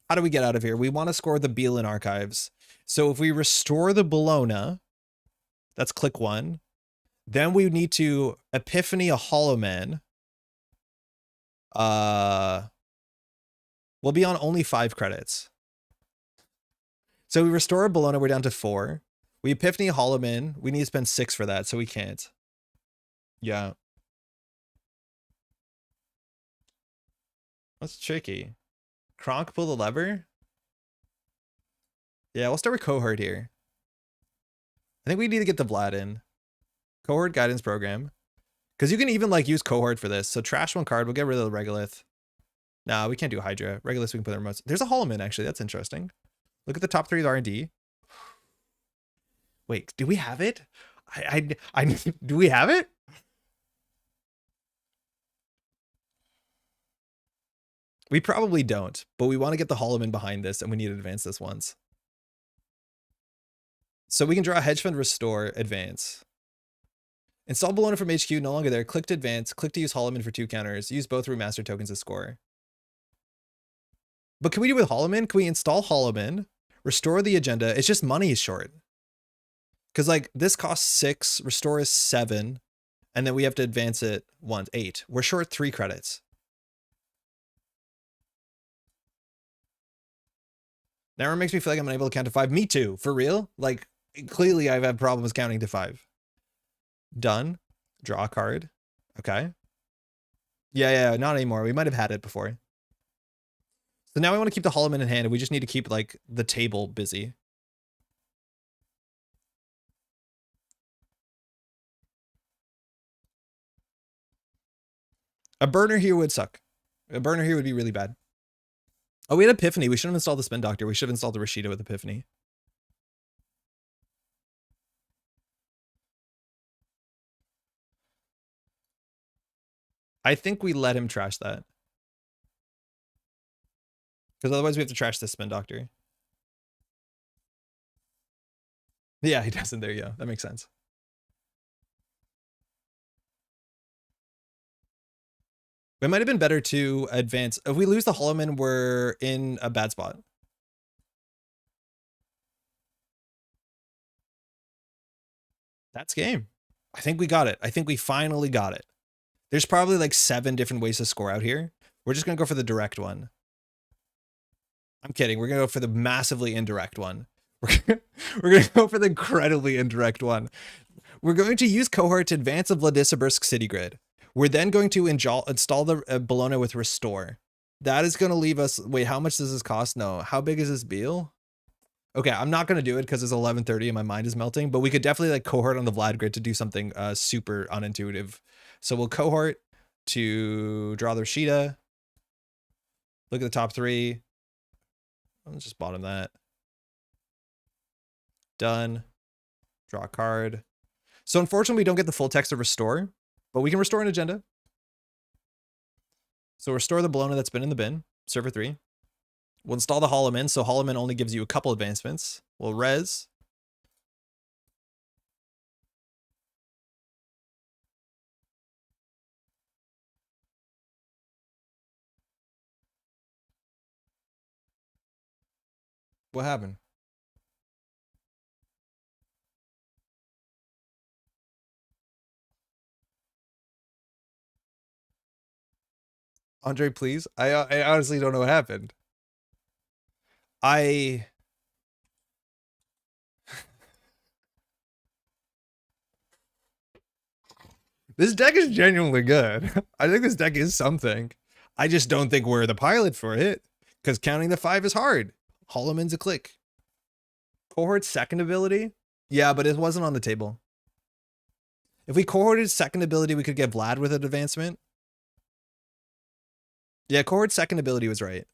How do we get out of here? We want to score the Beelin archives. So if we restore the Bologna, that's click 1. Then we need to Epiphany a Holo Man. We'll be on only 5 credits. So we restore a Bologna, we're down to 4. We Epiphany a Holo Man. We need to spend 6 for that, so we can't. Yeah. That's tricky. Kronk pull the lever? Yeah, we'll start with Cohort here. I think we need to get the Vlad in. Cohort Guidance Program. Because you can even like use Cohort for this. So trash 1 card. We'll get rid of the Regolith. Nah, we can't do Hydra. Regolith, we can put in remotes. There's a Holo Man, actually. That's interesting. Look at the top 3 of R&D. Wait, do we have it? Do we have it? We probably don't, but we want to get the Holo Man behind this, and we need to advance this once. So we can draw a Hedge Fund, Restore, Advance. Install Bologna from HQ, no longer there. Click to advance. Click to use Holo Man for 2 counters. Use both remaster tokens to score. But can we do with Holo Man? Can we install Holo Man, restore the agenda? It's just money is short. Because like this costs 6, restore is 7, and then we have to advance it 8. We're short 3 credits. Now it makes me feel like I'm unable to count to 5. Me too, for real. Like Clearly, I've had problems counting to 5. Done. Draw a card. Okay. Yeah, not anymore. We might have had it before. So now we want to keep the Holo Man in hand, and we just need to keep, like, the table busy. A burner here would suck. A burner here would be really bad. Oh, we had Epiphany. We shouldn't have installed the Spin Doctor. We should have installed the Rashida with Epiphany. I think we let him trash that. Because otherwise we have to trash the Spin Doctor. Yeah, he doesn't. There you go. That makes sense. It might have been better to advance. If we lose the Holo Man, we're in a bad spot. That's game. I think we got it. I think we finally got it. There's probably like 7 different ways to score out here. We're just going to go for the direct one. I'm kidding. We're going to go for the massively indirect one. We're going to go for the incredibly indirect one. We're going to use Cohort to advance a Vladisibirsk city grid. We're then going to install the Bologna with Restore. That is going to leave us... Wait, how much does this cost? No. How big is this Beal? Okay, I'm not going to do it because it's 11:30 and my mind is melting, but we could definitely like cohort on the Vlad grid to do something super unintuitive. So we'll cohort to draw the Rashida. Look at the top 3. Let's just bottom that. Done. Draw a card. So unfortunately, we don't get the full text of Restore, but we can restore an agenda. So restore the Bologna that's been in the bin, server 3. We'll install the Holo Man, so Holo Man only gives you a couple advancements. We'll res. What happened? Andre, please. I honestly don't know what happened. This deck is genuinely good. I think this deck is something. I just don't think we're the pilot for it, because counting the 5 is hard. Holo Man's a click. Cohort's second ability? Yeah, but it wasn't on the table. If we cohorted second ability, we could get Vlad with an advancement. Yeah, Cohort's second ability was right.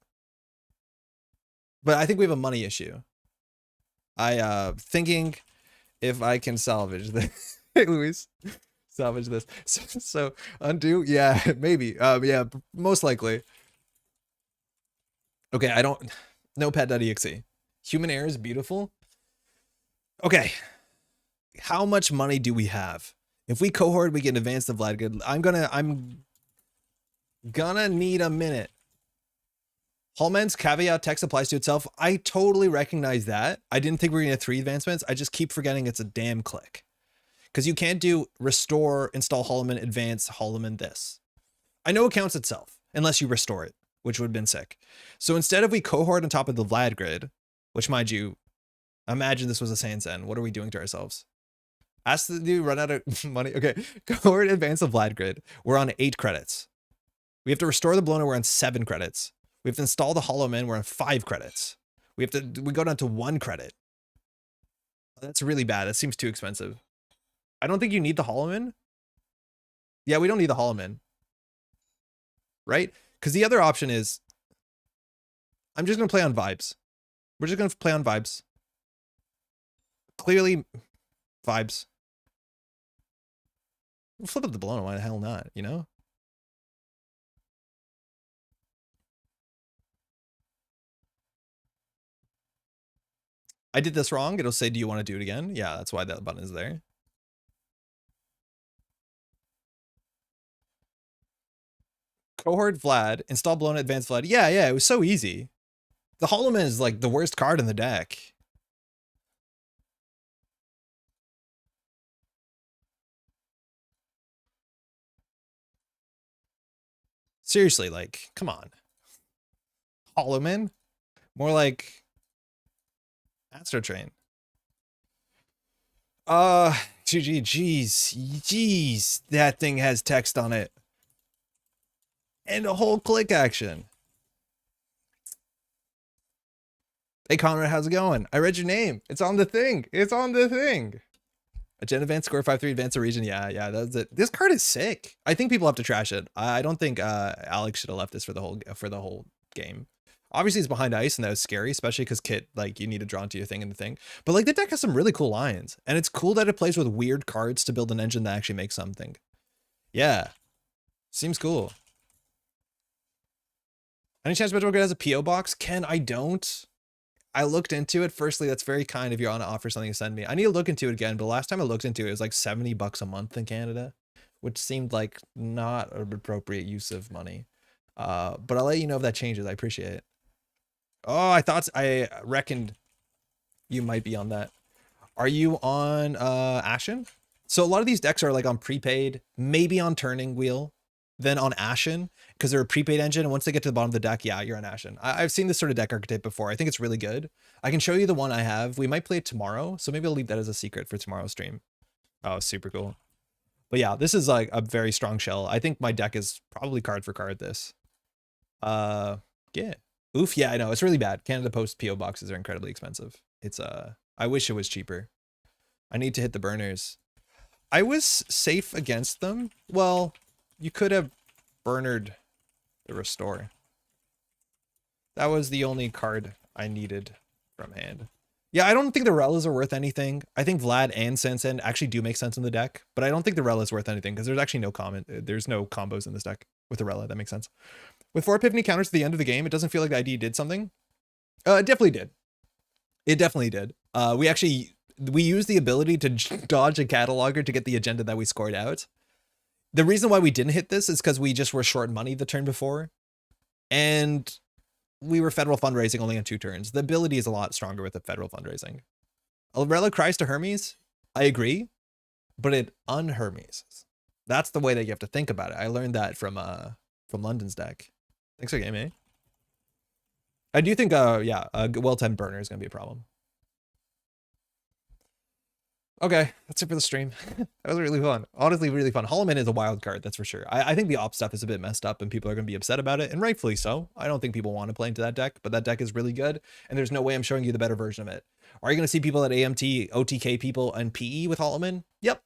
But I think we have a money issue. Thinking if I can salvage this. Hey, Luis. Salvage this. So undo? Yeah, maybe. Yeah, most likely. Okay, I don't... No pet.exe. Human error is beautiful. Okay. How much money do we have? If we cohort, we can advance the Vlad grid. I'm gonna need a minute. Holo Man's caveat text applies to itself. I totally recognize that. I didn't think we were gonna get 3 advancements. I just keep forgetting it's a damn click. Because you can't do restore, install Holo Man, advance Holo Man this. I know it counts itself, unless you restore it, which would have been sick. So instead of we cohort on top of the Vlad grid, which mind you, imagine this was a Sansen. What are we doing to ourselves? Ask the dude run out of money. Okay, cohort advance the Vlad grid. We're on 8 credits. We have to restore the Bologna, we're on 7 credits. We have to install the Holo Man, we're on 5 credits. We go down to 1 credit. That's really bad. That seems too expensive. I don't think you need the Holo Man. Yeah, we don't need the Holo Man. Right? Because the other option is, I'm just going to play on vibes. We're just going to play on vibes. Clearly, vibes. We'll flip up the Bologna, why the hell not, you know? I did this wrong. It'll say, do you want to do it again? Yeah, that's why that button is there. Cohort Vlad, install Bologna, advanced Vlad. Yeah, it was so easy. The Holo Man is like the worst card in the deck. Seriously, like, come on. Holo Man? More like Astro Train. Jeez, that thing has text on it. And a whole click action. Hey Conrad, how's it going? I read your name. It's on the thing. It's on the thing. Agenda advance, score 5-3, advance a region. Yeah, that's it. This card is sick. I think people have to trash it. I don't think Alex should have left this for the whole game. Obviously, it's behind ice, and that was scary, especially because Kit, like, you need to draw into your thing and the thing. But, like, the deck has some really cool lines, and it's cool that it plays with weird cards to build an engine that actually makes something. Yeah. Seems cool. Any chance Metropole Grid has a P.O. box? Ken, I don't. I looked into it. Firstly, that's very kind if you're on to offer something to send me. I need to look into it again, but last time I looked into it, it was like $70 a month in Canada, which seemed like not an appropriate use of money. But I'll let you know if that changes. I appreciate it. Oh, I reckoned you might be on that. Are you on Ashen? So a lot of these decks are like on prepaid, maybe on Turning Wheel, then on Ashen, because they're a prepaid engine. And once they get to the bottom of the deck, yeah, you're on Ashen. I've seen this sort of deck archetype before. I think it's really good. I can show you the one I have. We might play it tomorrow, so maybe I'll leave that as a secret for tomorrow's stream. Oh, super cool. But yeah, this is like a very strong shell. I think my deck is probably card for card this. Yeah. Oof, yeah, I know. It's really bad. Canada Post PO boxes are incredibly expensive. It's I wish it was cheaper. I need to hit the burners. I was safe against them. Well, you could have burnered the restore. That was the only card I needed from hand. Yeah, I don't think the Relas are worth anything. I think Vlad and Sansen actually do make sense in the deck, but I don't think the Rela is worth anything because there's actually there's no combos in this deck with the Rela. That makes sense. With 4 Epiphany counters at the end of the game, it doesn't feel like the ID did something. It definitely did. It definitely did. We used the ability to dodge a cataloger to get the agenda that we scored out. The reason why we didn't hit this is because we just were short money the turn before. And we were federal fundraising only on 2 turns. The ability is a lot stronger with the federal fundraising. Rela cries to Hermes. I agree. But it unhermeses. That's the way that you have to think about it. I learned that from London's deck. Thanks for gaming. I do think, yeah, a well-timed burner is going to be a problem. Okay, that's it for the stream. That was really fun. Honestly, really fun. Holo Man is a wild card, that's for sure. I think the op stuff is a bit messed up and people are going to be upset about it, and rightfully so. I don't think people want to play into that deck, but that deck is really good, and there's no way I'm showing you the better version of it. Are you going to see people at AMT, OTK people, and PE with Holo Man? Yep.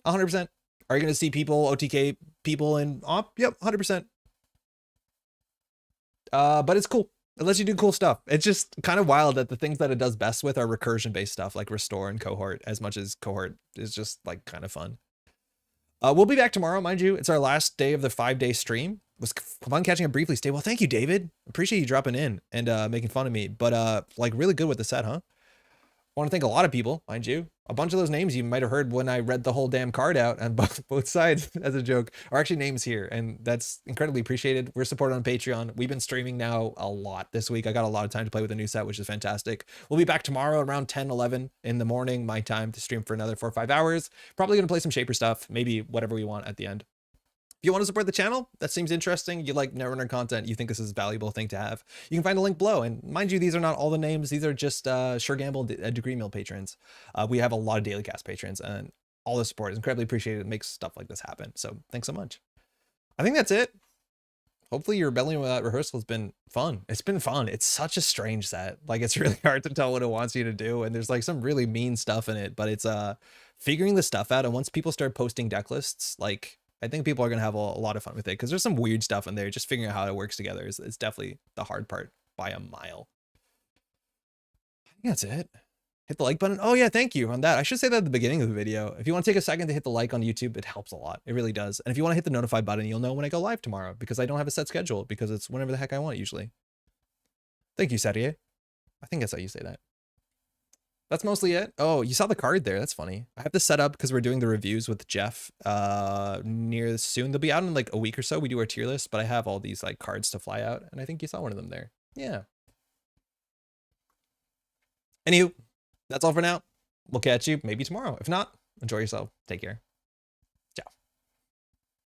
100%. Are you going to see people, OTK people, in op? Yep, 100%. But it's cool. It lets you do cool stuff. It's just kind of wild that the things that it does best with are recursion-based stuff like Restore and Cohort, as much as Cohort is just like kind of fun. We'll be back tomorrow, mind you. It's our last day of the 5-day stream. It was fun catching up briefly. Stay well. Thank you, David. Appreciate you dropping in and making fun of me. But like really good with the set, huh? I want to thank a lot of people, mind you. A bunch of those names you might have heard when I read the whole damn card out on both sides as a joke are actually names here, and that's incredibly appreciated. We're supported on Patreon. We've been streaming now a lot this week. I got a lot of time to play with a new set, which is fantastic. We'll be back tomorrow around 10, 11 in the morning, my time, to stream for another 4 or 5 hours. Probably going to play some Shaper stuff, maybe whatever we want at the end. If you want to support the channel, that seems interesting, you like Netrunner content, you think this is a valuable thing to have, you can find a link below. And mind you, these are not all the names. These are just Sure Gamble Degree Mill patrons. We have a lot of Daily Cast patrons, and all the support is incredibly appreciated. It makes stuff like this happen. So thanks so much. I think that's it. Hopefully your Rebellion Without Rehearsal has been fun. It's been fun. It's such a strange set. Like, it's really hard to tell what it wants you to do. And there's like some really mean stuff in it, but it's figuring the stuff out. And once people start posting deck lists, like, I think people are going to have a lot of fun with it because there's some weird stuff in there. Just figuring out how it works together is definitely the hard part by a mile. I think that's it. Hit the like button. Oh yeah, thank you on that. I should say that at the beginning of the video. If you want to take a second to hit the like on YouTube, it helps a lot. It really does. And if you want to hit the notify button, you'll know when I go live tomorrow because I don't have a set schedule because it's whenever the heck I want usually. Thank you, Sadia. I think that's how you say that. That's mostly it. Oh, you saw the card there. That's funny. I have this set up because we're doing the reviews with Jeff near soon. They'll be out in like a week or so. We do our tier list, but I have all these like cards to fly out. And I think you saw one of them there. Yeah. Anywho, that's all for now. We'll catch you maybe tomorrow. If not, enjoy yourself. Take care.